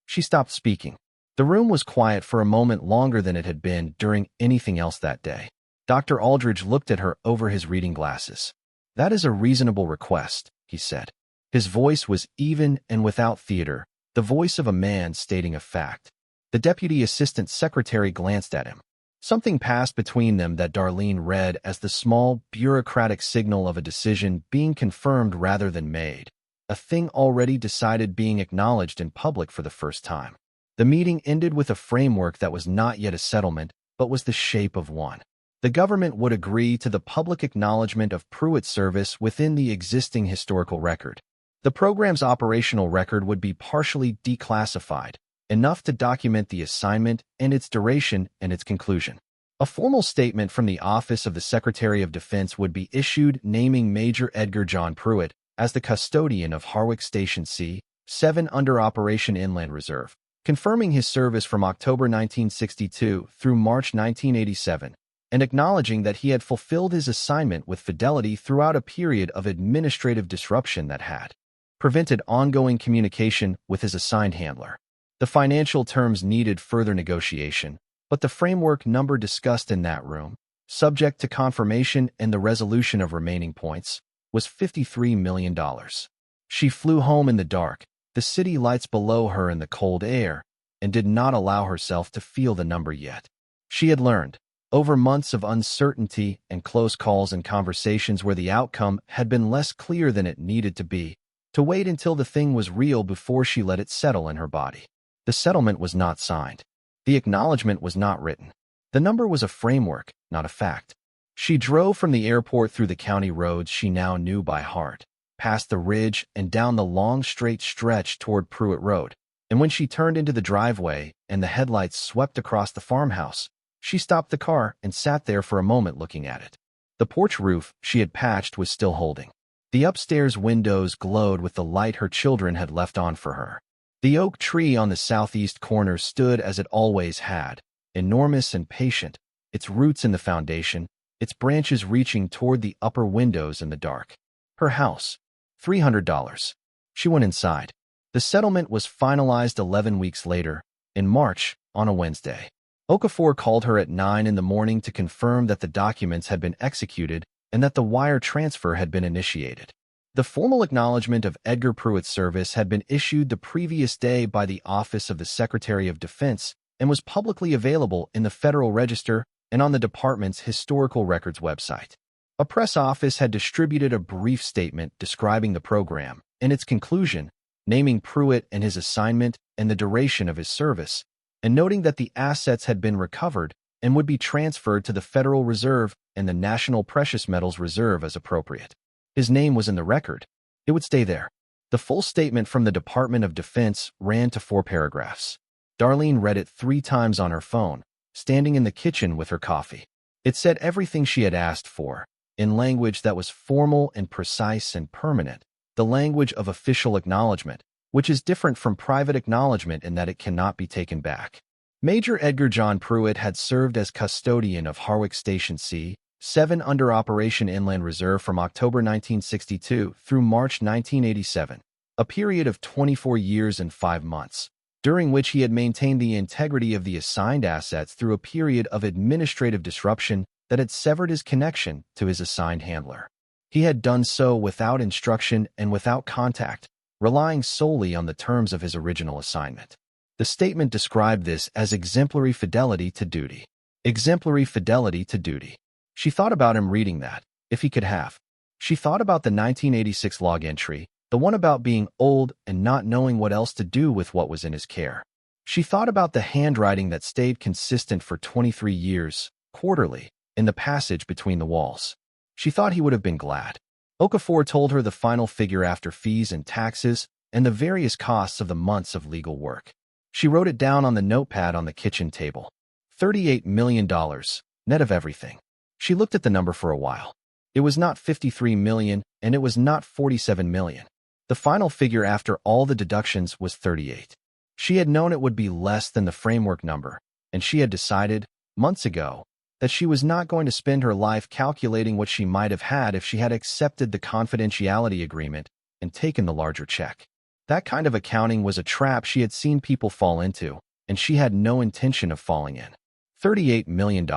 She stopped speaking. The room was quiet for a moment longer than it had been during anything else that day. Dr. Aldridge looked at her over his reading glasses. That is a reasonable request, he said. His voice was even and without theater, the voice of a man stating a fact. The deputy assistant secretary glanced at him. Something passed between them that Darlene read as the small, bureaucratic signal of a decision being confirmed rather than made, a thing already decided being acknowledged in public for the first time. The meeting ended with a framework that was not yet a settlement, but was the shape of one. The government would agree to the public acknowledgement of Pruett's service within the existing historical record. The program's operational record would be partially declassified, enough to document the assignment and its duration and its conclusion. A formal statement from the Office of the Secretary of Defense would be issued naming Major Edgar John Pruett as the custodian of Harwick Station C-7 under Operation Inland Reserve, confirming his service from October 1962 through March 1987, and acknowledging that he had fulfilled his assignment with fidelity throughout a period of administrative disruption that had prevented ongoing communication with his assigned handler. The financial terms needed further negotiation, but the framework number discussed in that room, subject to confirmation and the resolution of remaining points, was $53 million. She flew home in the dark, the city lights below her in the cold air, and did not allow herself to feel the number yet. She had learned, over months of uncertainty and close calls and conversations where the outcome had been less clear than it needed to be, to wait until the thing was real before she let it settle in her body. The settlement was not signed. The acknowledgement was not written. The number was a framework, not a fact. She drove from the airport through the county roads she now knew by heart, past the ridge and down the long straight stretch toward Pruett Road, and when she turned into the driveway and the headlights swept across the farmhouse, she stopped the car and sat there for a moment looking at it. The porch roof she had patched was still holding. The upstairs windows glowed with the light her children had left on for her. The oak tree on the southeast corner stood as it always had, enormous and patient, its roots in the foundation, its branches reaching toward the upper windows in the dark. Her house. $300. She went inside. The settlement was finalized 11 weeks later, in March, on a Wednesday. Okafor called her at 9 in the morning to confirm that the documents had been executed and that the wire transfer had been initiated. The formal acknowledgement of Edgar Pruett's service had been issued the previous day by the Office of the Secretary of Defense and was publicly available in the Federal Register and on the department's Historical Records website. A press office had distributed a brief statement describing the program and its conclusion, naming Pruett and his assignment and the duration of his service, and noting that the assets had been recovered and would be transferred to the Federal Reserve and the National Precious Metals Reserve as appropriate. His name was in the record. It would stay there. The full statement from the Department of Defense ran to 4 paragraphs. Darlene read it 3 times on her phone, standing in the kitchen with her coffee. It said everything she had asked for, in language that was formal and precise and permanent, the language of official acknowledgement, which is different from private acknowledgement in that it cannot be taken back. Major Edgar John Pruett had served as custodian of Harwick Station C-7 under Operation Inland Reserve from October 1962 through March 1987, a period of 24 years and 5 months, during which he had maintained the integrity of the assigned assets through a period of administrative disruption that had severed his connection to his assigned handler. He had done so without instruction and without contact, relying solely on the terms of his original assignment. The statement described this as exemplary fidelity to duty. Exemplary fidelity to duty. She thought about him reading that, if he could have. She thought about the 1986 log entry, The one about being old and not knowing what else to do with what was in his care. She thought about the handwriting that stayed consistent for 23 years, quarterly, in the passage between the walls. She thought he would have been glad. Okafor told her the final figure after fees and taxes and the various costs of the months of legal work. She wrote it down on the notepad on the kitchen table. $38 million, net of everything. She looked at the number for a while. It was not 53 million, and it was not 47 million. The final figure after all the deductions was 38. She had known it would be less than the framework number, and she had decided, months ago, that she was not going to spend her life calculating what she might have had if she had accepted the confidentiality agreement and taken the larger check. That kind of accounting was a trap she had seen people fall into, and she had no intention of falling in. $38 million.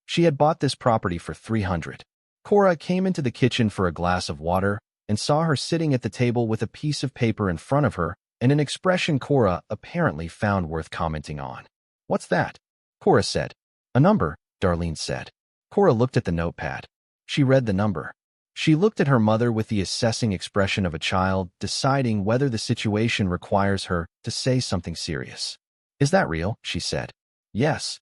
She had bought this property for $300. Cora came into the kitchen for a glass of water and saw her sitting at the table with a piece of paper in front of her and an expression Cora apparently found worth commenting on. "What's that?" Cora said. "A number," Darlene said. Cora looked at the notepad. She read the number. She looked at her mother with the assessing expression of a child, deciding whether the situation requires her to say something serious. "Is that real?" she said. "Yes."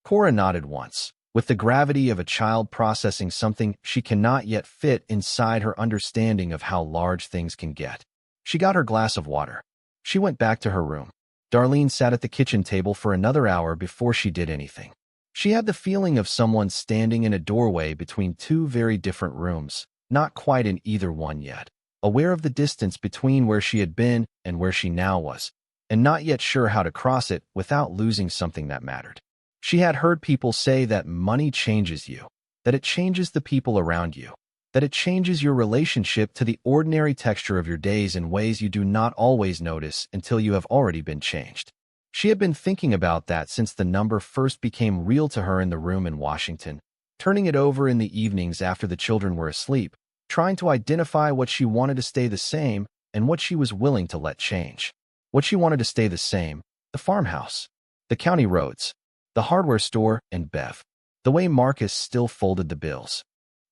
Cora nodded once, with the gravity of a child processing something she cannot yet fit inside her understanding of how large things can get. She got her glass of water. She went back to her room. Darlene sat at the kitchen table for another hour before she did anything. She had the feeling of someone standing in a doorway between two very different rooms, not quite in either one yet, aware of the distance between where she had been and where she now was, and not yet sure how to cross it without losing something that mattered. She had heard people say that money changes you, that it changes the people around you, that it changes your relationship to the ordinary texture of your days in ways you do not always notice until you have already been changed. She had been thinking about that since the number first became real to her in the room in Washington, turning it over in the evenings after the children were asleep, trying to identify what she wanted to stay the same and what she was willing to let change. What she wanted to stay the same: the farmhouse, the county roads, the hardware store, and Bev. The way Marcus still folded the bills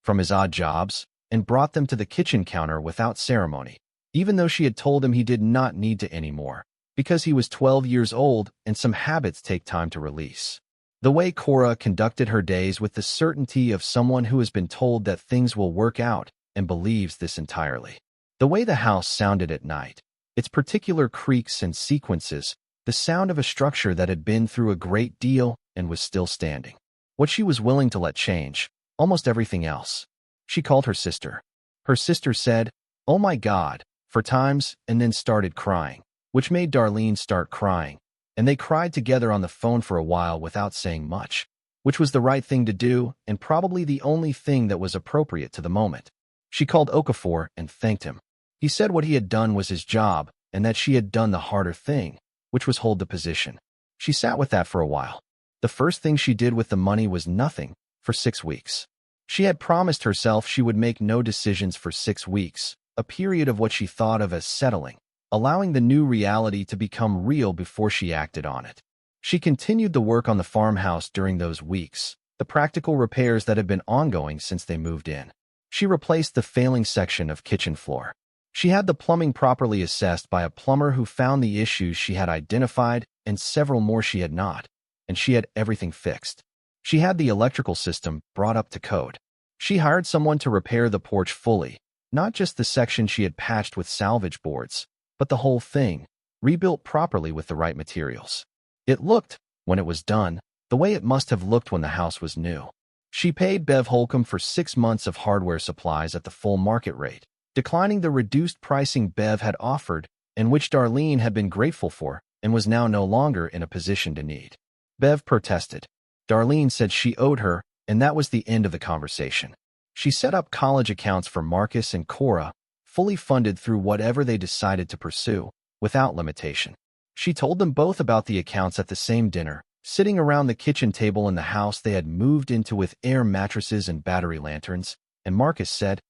from his odd jobs and brought them to the kitchen counter without ceremony, even though she had told him he did not need to anymore, because he was 12 years old and some habits take time to release. The way Cora conducted her days with the certainty of someone who has been told that things will work out and believes this entirely. The way the house sounded at night, its particular creaks and sequences, the sound of a structure that had been through a great deal and was still standing. What she was willing to let change, almost everything else. She called her sister. Her sister said, "Oh my God," 4 times, and then started crying, which made Darlene start crying, and they cried together on the phone for a while without saying much, which was the right thing to do and probably the only thing that was appropriate to the moment. She called Okafor and thanked him. He said what he had done was his job and that she had done the harder thing, which was hold the position. She sat with that for a while. The first thing she did with the money was nothing for 6 weeks. She had promised herself she would make no decisions for 6 weeks, a period of what she thought of as settling, allowing the new reality to become real before she acted on it. She continued the work on the farmhouse during those weeks, the practical repairs that had been ongoing since they moved in. She replaced the failing section of kitchen floor. She had the plumbing properly assessed by a plumber who found the issues she had identified and several more she had not, and she had everything fixed. She had the electrical system brought up to code. She hired someone to repair the porch fully, not just the section she had patched with salvage boards, but the whole thing, rebuilt properly with the right materials. It looked, when it was done, the way it must have looked when the house was new. She paid Bev Holcomb for 6 months of hardware supplies at the full market rate, declining the reduced pricing Bev had offered and which Darlene had been grateful for and was now no longer in a position to need. Bev protested. Darlene said she owed her, and that was the end of the conversation. She set up college accounts for Marcus and Cora, fully funded through whatever they decided to pursue, without limitation. She told them both about the accounts at the same dinner, sitting around the kitchen table in the house they had moved into with air mattresses and battery lanterns, and Marcus said,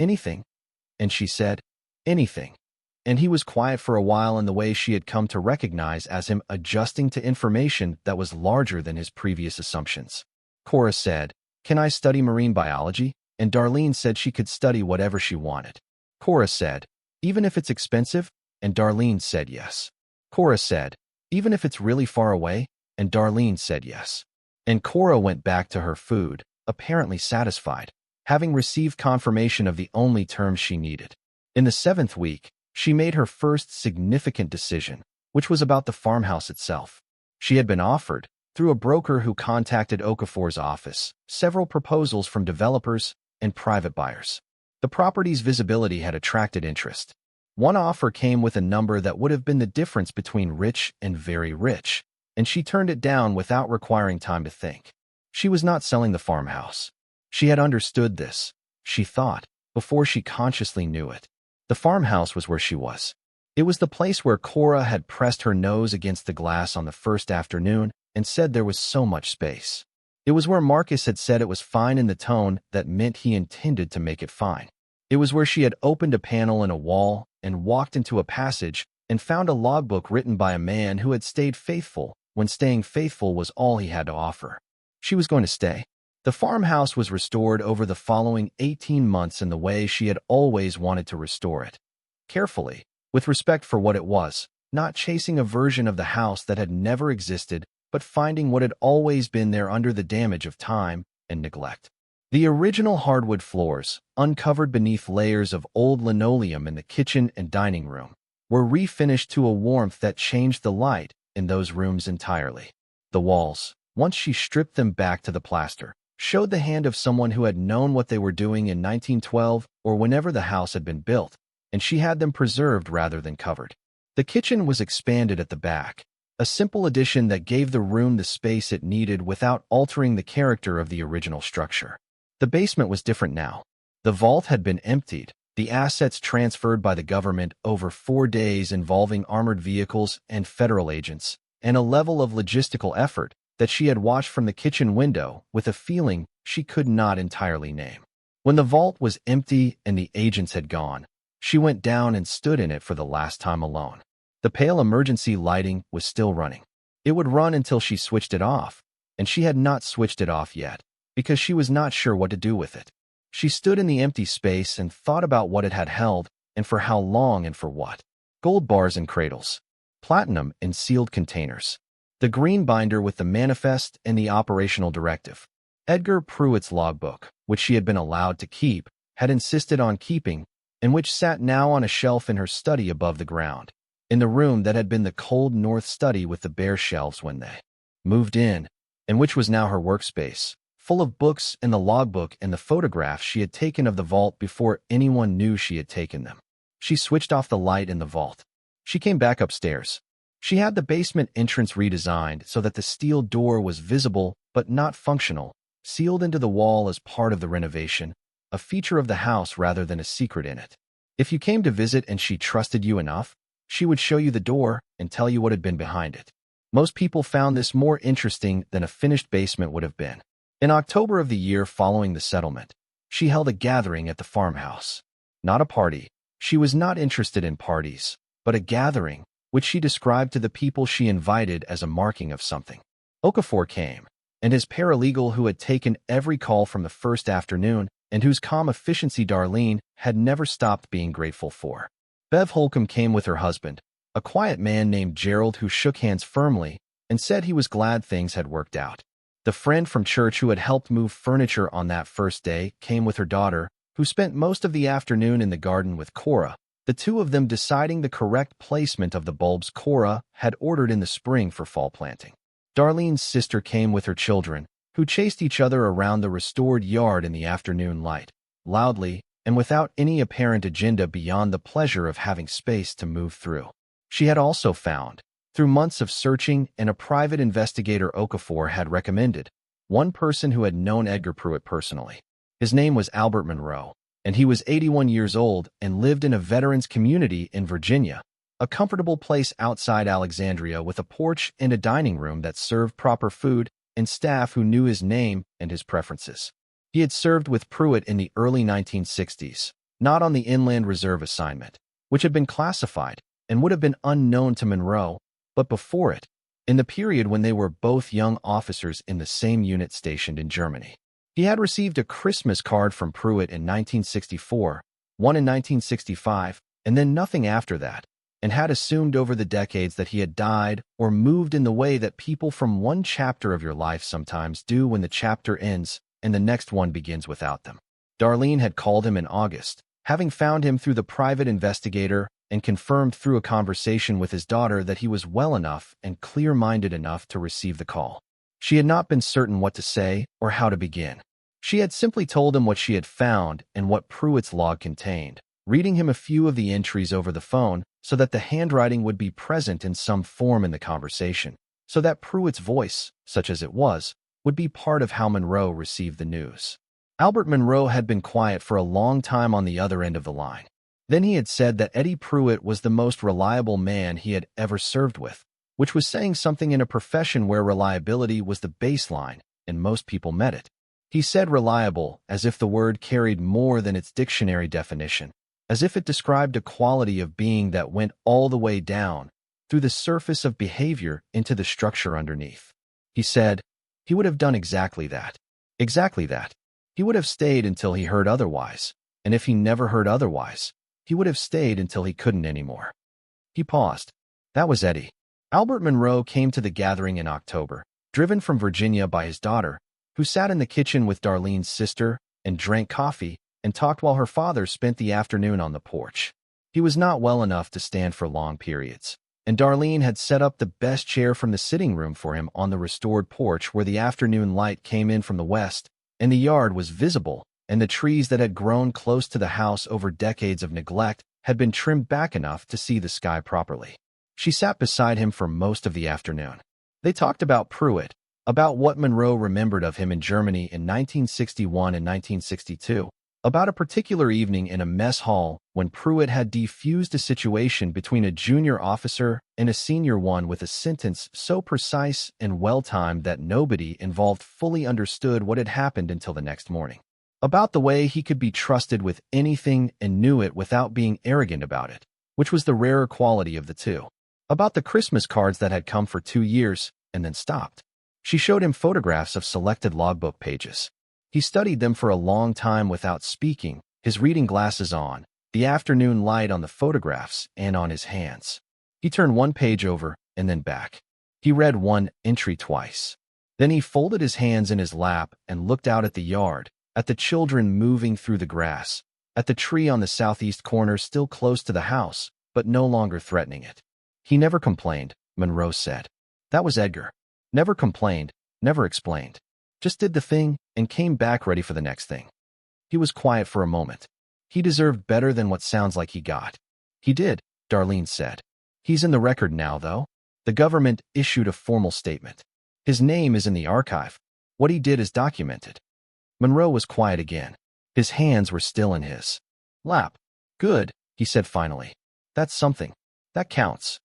"Anything?" And she said, "Anything." And he was quiet for a while in the way she had come to recognize as him adjusting to information that was larger than his previous assumptions. Cora said, "Can I study marine biology?" And Darlene said she could study whatever she wanted. Cora said, "Even if it's expensive?" And Darlene said yes. Cora said, "Even if it's really far away?" And Darlene said yes. And Cora went back to her food, apparently satisfied, having received confirmation of the only terms she needed. In the 7th week, she made her first significant decision, which was about the farmhouse itself. She had been offered, through a broker who contacted Okafor's office, several proposals from developers and private buyers. The property's visibility had attracted interest. One offer came with a number that would have been the difference between rich and very rich, and she turned it down without requiring time to think. She was not selling the farmhouse. She had understood this, she thought, before she consciously knew it. The farmhouse was where she was. It was the place where Cora had pressed her nose against the glass on the first afternoon and said there was so much space. It was where Marcus had said it was fine in the tone that meant he intended to make it fine. It was where she had opened a panel in a wall and walked into a passage and found a logbook written by a man who had stayed faithful when staying faithful was all he had to offer. She was going to stay. The farmhouse was restored over the following 18 months in the way she had always wanted to restore it. Carefully, with respect for what it was, not chasing a version of the house that had never existed, but finding what had always been there under the damage of time and neglect. The original hardwood floors, uncovered beneath layers of old linoleum in the kitchen and dining room, were refinished to a warmth that changed the light in those rooms entirely. The walls, once she stripped them back to the plaster, showed the hand of someone who had known what they were doing in 1912 or whenever the house had been built, and she had them preserved rather than covered. The kitchen was expanded at the back, a simple addition that gave the room the space it needed without altering the character of the original structure. The basement was different now. The vault had been emptied, the assets transferred by the government over 4 days involving armored vehicles and federal agents, and a level of logistical effort that she had watched from the kitchen window with a feeling she could not entirely name. When the vault was empty and the agents had gone, she went down and stood in it for the last time alone. The pale emergency lighting was still running. It would run until she switched it off, and she had not switched it off yet, because she was not sure what to do with it. She stood in the empty space and thought about what it had held, and for how long and for what. Gold bars and cradles. Platinum in sealed containers. The green binder with the manifest and the operational directive. Edgar Pruett's logbook, which she had been allowed to keep, had insisted on keeping, and which sat now on a shelf in her study above the ground, in the room that had been the cold north study with the bare shelves when they moved in, and which was now her workspace, full of books and the logbook and the photographs she had taken of the vault before anyone knew she had taken them. She switched off the light in the vault. She came back upstairs. She had the basement entrance redesigned so that the steel door was visible but not functional, sealed into the wall as part of the renovation, a feature of the house rather than a secret in it. If you came to visit and she trusted you enough, she would show you the door and tell you what had been behind it. Most people found this more interesting than a finished basement would have been. In October of the year following the settlement, she held a gathering at the farmhouse. Not a party. She was not interested in parties, but a gathering, which she described to the people she invited as a marking of something. Okafor came, and his paralegal who had taken every call from the first afternoon and whose calm efficiency Darlene had never stopped being grateful for. Bev Holcomb came with her husband, a quiet man named Gerald who shook hands firmly and said he was glad things had worked out. The friend from church who had helped move furniture on that first day came with her daughter, who spent most of the afternoon in the garden with Cora, the two of them deciding the correct placement of the bulbs Cora had ordered in the spring for fall planting. Darlene's sister came with her children, who chased each other around the restored yard in the afternoon light, loudly and without any apparent agenda beyond the pleasure of having space to move through. She had also found, through months of searching and a private investigator Okafor had recommended, one person who had known Edgar Pruett personally. His name was Albert Monroe, and he was 81 years old and lived in a veterans community in Virginia, a comfortable place outside Alexandria with a porch and a dining room that served proper food and staff who knew his name and his preferences. He had served with Pruett in the early 1960s, not on the Inland Reserve assignment, which had been classified and would have been unknown to Monroe, but before it, in the period when they were both young officers in the same unit stationed in Germany. He had received a Christmas card from Pruett in 1964, one in 1965, and then nothing after that, and had assumed over the decades that he had died or moved in the way that people from one chapter of your life sometimes do when the chapter ends and the next one begins without them. Darlene had called him in August, having found him through the private investigator and confirmed through a conversation with his daughter that he was well enough and clear-minded enough to receive the call. She had not been certain what to say or how to begin. She had simply told him what she had found and what Pruett's log contained, reading him a few of the entries over the phone so that the handwriting would be present in some form in the conversation, so that Pruett's voice, such as it was, would be part of how Monroe received the news. Albert Monroe had been quiet for a long time on the other end of the line. Then he had said that Eddie Pruett was the most reliable man he had ever served with, which was saying something in a profession where reliability was the baseline and most people met it. He said reliable as if the word carried more than its dictionary definition, as if it described a quality of being that went all the way down, through the surface of behavior into the structure underneath. He said he would have done exactly that. Exactly that. He would have stayed until he heard otherwise, and if he never heard otherwise, he would have stayed until he couldn't anymore. He paused. That was Eddie. Albert Monroe came to the gathering in October, driven from Virginia by his daughter, who sat in the kitchen with Darlene's sister and drank coffee and talked while her father spent the afternoon on the porch. He was not well enough to stand for long periods, and Darlene had set up the best chair from the sitting room for him on the restored porch where the afternoon light came in from the west, and the yard was visible, and the trees that had grown close to the house over decades of neglect had been trimmed back enough to see the sky properly. She sat beside him for most of the afternoon. They talked about Pruett, about what Monroe remembered of him in Germany in 1961 and 1962, about a particular evening in a mess hall when Pruett had defused a situation between a junior officer and a senior one with a sentence so precise and well-timed that nobody involved fully understood what had happened until the next morning. About the way he could be trusted with anything and knew it without being arrogant about it, which was the rarer quality of the two. About the Christmas cards that had come for 2 years and then stopped. She showed him photographs of selected logbook pages. He studied them for a long time without speaking, his reading glasses on, the afternoon light on the photographs and on his hands. He turned one page over and then back. He read one entry twice. Then he folded his hands in his lap and looked out at the yard, at the children moving through the grass, at the tree on the southeast corner still close to the house, but no longer threatening it. He never complained, Monroe said. That was Edgar. Never complained, never explained. Just did the thing and came back ready for the next thing. He was quiet for a moment. He deserved better than what sounds like he got. He did, Darlene said. He's in the record now, though. The government issued a formal statement. His name is in the archive. What he did is documented. Monroe was quiet again. His hands were still in his lap. Good, he said finally. That's something. That counts.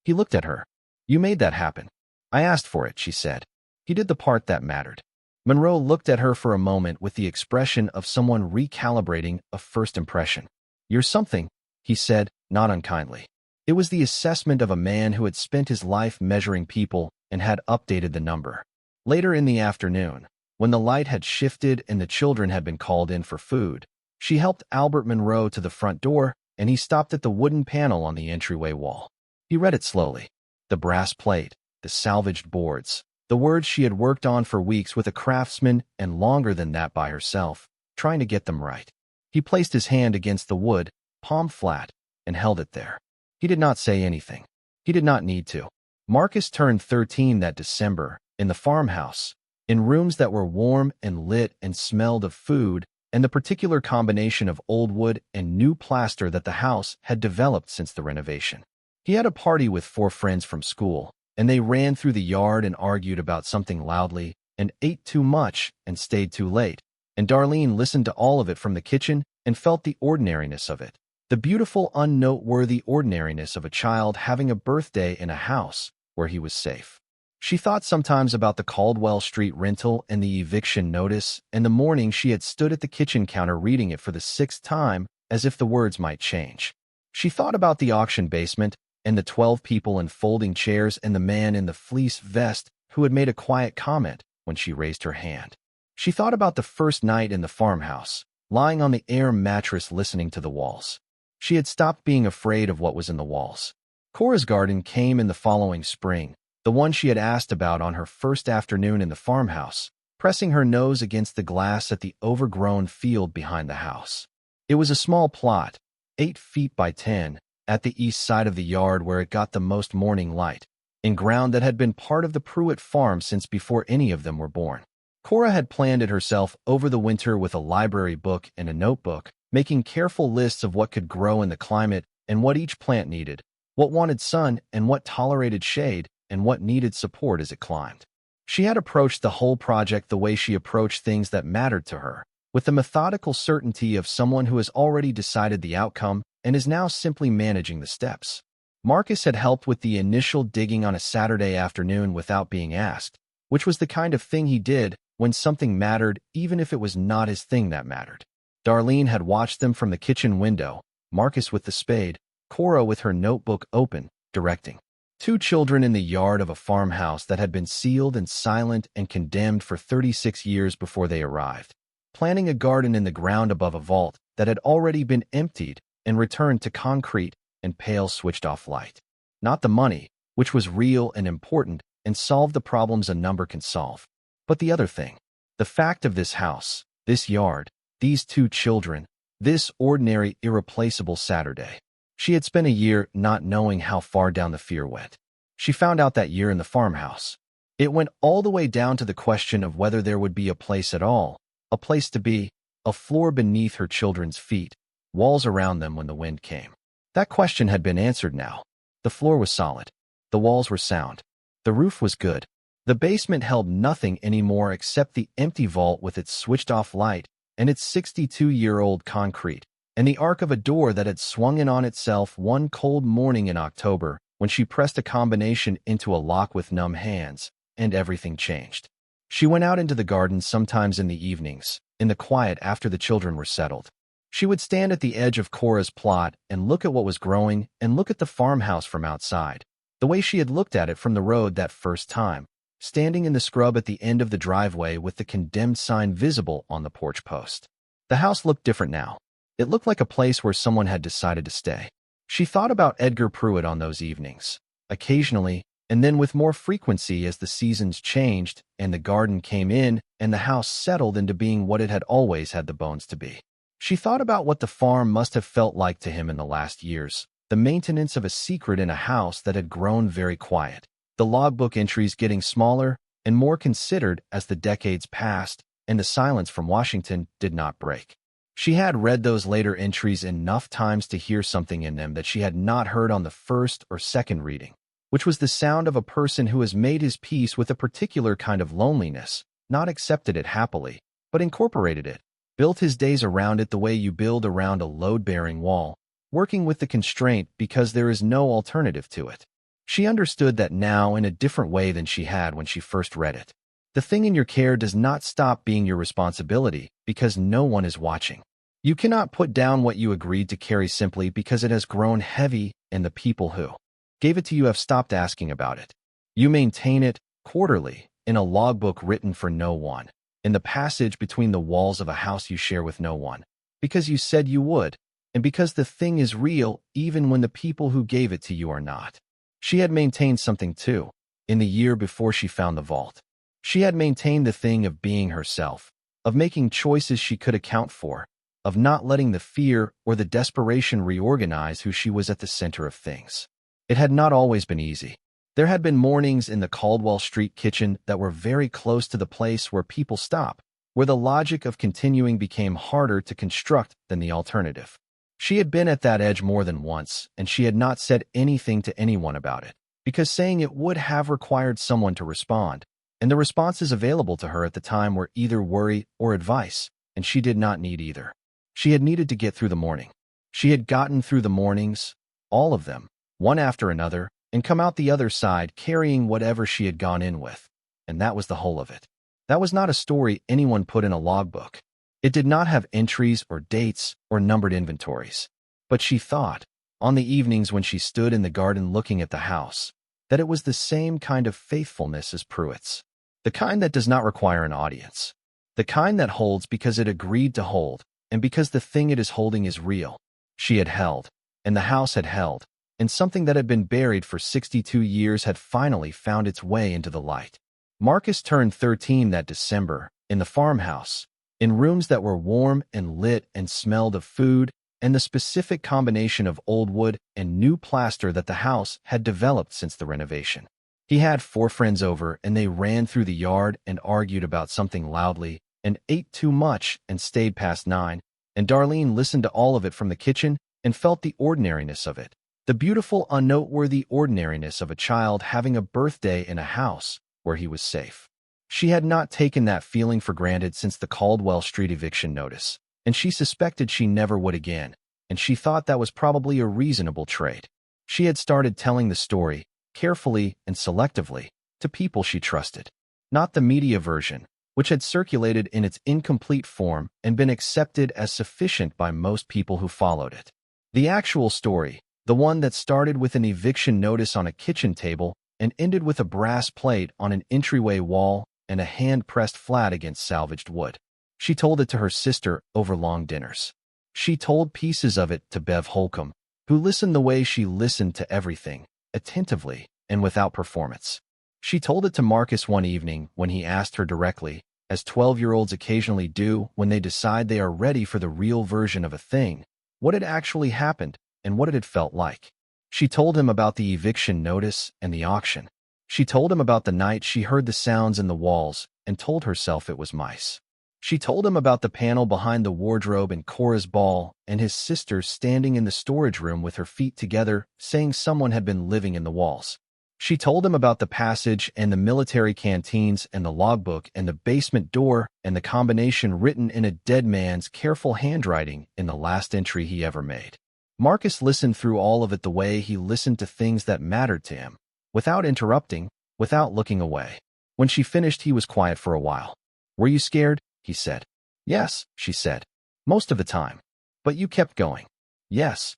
He looked at her. You made that happen. I asked for it, she said. He did the part that mattered. Monroe looked at her for a moment with the expression of someone recalibrating a first impression. You're something, he said, not unkindly. It was the assessment of a man who had spent his life measuring people and had updated the number. Later in the afternoon, when the light had shifted and the children had been called in for food, she helped Albert Monroe to the front door, and he stopped at the wooden panel on the entryway wall. He read it slowly. The brass plate, the salvaged boards, the words she had worked on for weeks with a craftsman and longer than that by herself, trying to get them right. He placed his hand against the wood, palm flat, and held it there. He did not say anything. He did not need to. Marcus turned 13 that December, in the farmhouse, in rooms that were warm and lit and smelled of food and the particular combination of old wood and new plaster that the house had developed since the renovation. He had a party with 4 friends from school, and they ran through the yard and argued about something loudly and ate too much and stayed too late, and Darlene listened to all of it from the kitchen and felt the ordinariness of it, the beautiful, unnoteworthy ordinariness of a child having a birthday in a house where he was safe. She thought sometimes about the Caldwell Street rental and the eviction notice and the morning she had stood at the kitchen counter reading it for the 6th time as if the words might change. She thought about the auction basement and the 12 people in folding chairs and the man in the fleece vest who had made a quiet comment when she raised her hand. She thought about the first night in the farmhouse, lying on the air mattress listening to the walls. She had stopped being afraid of what was in the walls. Cora's garden came in the following spring, the one she had asked about on her first afternoon in the farmhouse, pressing her nose against the glass at the overgrown field behind the house. It was a small plot, 8 feet by 10, at the east side of the yard where it got the most morning light, in ground that had been part of the Pruett farm since before any of them were born. Cora had planned it herself over the winter with a library book and a notebook, making careful lists of what could grow in the climate and what each plant needed, what wanted sun and what tolerated shade, and what needed support as it climbed. She had approached the whole project the way she approached things that mattered to her, with the methodical certainty of someone who has already decided the outcome and is now simply managing the steps. Marcus had helped with the initial digging on a Saturday afternoon without being asked, which was the kind of thing he did when something mattered, even if it was not his thing that mattered. Darlene had watched them from the kitchen window, Marcus with the spade, Cora with her notebook open, directing. 2 children in the yard of a farmhouse that had been sealed and silent and condemned for 36 years before they arrived, planting a garden in the ground above a vault that had already been emptied and returned to concrete and pale switched-off light. Not the money, which was real and important and solved the problems a number can solve, but the other thing, the fact of this house, this yard, these 2 children, this ordinary, irreplaceable Saturday. She had spent a year not knowing how far down the fear went. She found out that year in the farmhouse. It went all the way down to the question of whether there would be a place at all, a place to be, a floor beneath her children's feet, walls around them when the wind came. That question had been answered now. The floor was solid. The walls were sound. The roof was good. The basement held nothing anymore except the empty vault with its switched-off light and its 62-year-old concrete, and the arc of a door that had swung in on itself one cold morning in October when she pressed a combination into a lock with numb hands, and everything changed. She went out into the garden sometimes in the evenings, in the quiet after the children were settled. She would stand at the edge of Cora's plot and look at what was growing and look at the farmhouse from outside, the way she had looked at it from the road that first time, standing in the scrub at the end of the driveway with the condemned sign visible on the porch post. The house looked different now. It looked like a place where someone had decided to stay. She thought about Edgar Pruett on those evenings, occasionally, and then with more frequency as the seasons changed and the garden came in and the house settled into being what it had always had the bones to be. She thought about what the farm must have felt like to him in the last years, the maintenance of a secret in a house that had grown very quiet, the logbook entries getting smaller and more considered as the decades passed, and the silence from Washington did not break. She had read those later entries enough times to hear something in them that she had not heard on the first or second reading, which was the sound of a person who has made his peace with a particular kind of loneliness, not accepted it happily, but incorporated it, built his days around it the way you build around a load-bearing wall, working with the constraint because there is no alternative to it. She understood that now in a different way than she had when she first read it. The thing in your care does not stop being your responsibility because no one is watching. You cannot put down what you agreed to carry simply because it has grown heavy and the people who gave it to you have stopped asking about it. You maintain it, quarterly, in a logbook written for no one, in the passage between the walls of a house you share with no one, because you said you would, and because the thing is real even when the people who gave it to you are not. She had maintained something too, in the year before she found the vault. She had maintained the thing of being herself, of making choices she could account for, of not letting the fear or the desperation reorganize who she was at the center of things. It had not always been easy. There had been mornings in the Caldwell Street kitchen that were very close to the place where people stop, where the logic of continuing became harder to construct than the alternative. She had been at that edge more than once, and she had not said anything to anyone about it, because saying it would have required someone to respond, and the responses available to her at the time were either worry or advice, and she did not need either. She had needed to get through the morning. She had gotten through the mornings, all of them, one after another, and come out the other side carrying whatever she had gone in with, and that was the whole of it. That was not a story anyone put in a logbook. It did not have entries or dates or numbered inventories. But she thought, on the evenings when she stood in the garden looking at the house, that it was the same kind of faithfulness as Pruett's, the kind that does not require an audience, the kind that holds because it agreed to hold, and because the thing it is holding is real. she had held, and the house had held, and something that had been buried for 62 years had finally found its way into the light. Marcus turned 13 that December, in the farmhouse, in rooms that were warm and lit and smelled of food and the specific combination of old wood and new plaster that the house had developed since the renovation. He had 4 friends over, and they ran through the yard and argued about something loudly and ate too much and stayed past 9, and Darlene listened to all of it from the kitchen and felt the ordinariness of it, the beautiful, unnoteworthy ordinariness of a child having a birthday in a house where he was safe. She had not taken that feeling for granted since the Caldwell Street eviction notice, and she suspected she never would again, and she thought that was probably a reasonable trait. She had started telling the story, carefully and selectively, to people she trusted, not the media version, which had circulated in its incomplete form and been accepted as sufficient by most people who followed it. The actual story, the one that started with an eviction notice on a kitchen table and ended with a brass plate on an entryway wall and a hand-pressed flat against salvaged wood. She told it to her sister over long dinners. She told pieces of it to Bev Holcomb, who listened the way she listened to everything, attentively and without performance. She told it to Marcus one evening when he asked her directly, as 12-year-olds occasionally do when they decide they are ready for the real version of a thing, what had actually happened and what it had felt like. She told him about the eviction notice and the auction. She told him about the night she heard the sounds in the walls and told herself it was mice. She told him about the panel behind the wardrobe in Cora's ball and his sister standing in the storage room with her feet together, saying someone had been living in the walls. She told him about the passage and the military canteens and the logbook and the basement door and the combination written in a dead man's careful handwriting in the last entry he ever made. Marcus listened through all of it the way he listened to things that mattered to him, without interrupting, without looking away. When she finished, he was quiet for a while. "Were you scared?" he said. "Yes," she said. "Most of the time." "But you kept going." "Yes."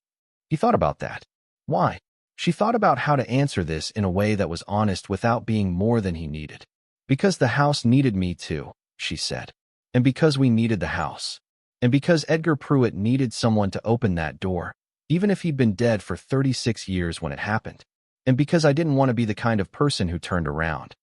He thought about that. Why? She thought about how to answer this in a way that was honest without being more than he needed. "Because the house needed me too," she said. "And because we needed the house. And because Edgar Pruett needed someone to open that door, even if he'd been dead for 36 years when it happened. And because I didn't want to be the kind of person who turned around."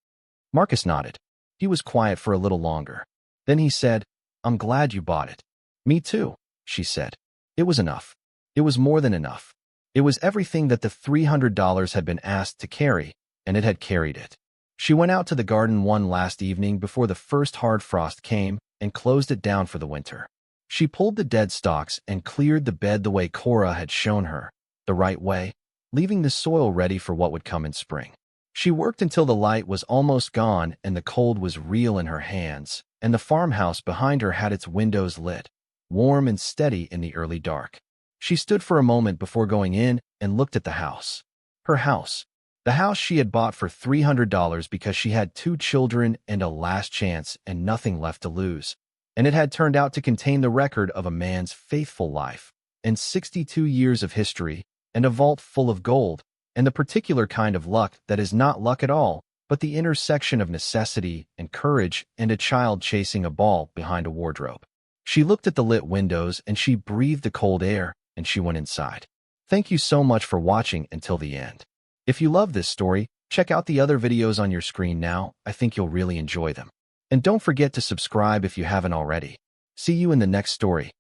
Marcus nodded. He was quiet for a little longer. Then he said, "I'm glad you bought it." "Me too," she said. It was enough. It was more than enough. It was everything that the $300 had been asked to carry, and it had carried it. She went out to the garden one last evening before the first hard frost came and closed it down for the winter. She pulled the dead stalks and cleared the bed the way Cora had shown her, the right way, leaving the soil ready for what would come in spring. She worked until the light was almost gone and the cold was real in her hands, and the farmhouse behind her had its windows lit, warm and steady in the early dark. She stood for a moment before going in and looked at the house. Her house. The house she had bought for $300 because she had 2 children and a last chance and nothing left to lose. And it had turned out to contain the record of a man's faithful life, and 62 years of history, and a vault full of gold, and the particular kind of luck that is not luck at all, but the intersection of necessity and courage and a child chasing a ball behind a wardrobe. She looked at the lit windows and she breathed the cold air, and she went inside. Thank you so much for watching until the end. If you love this story, check out the other videos on your screen now. I think you'll really enjoy them. And don't forget to subscribe if you haven't already. See you in the next story.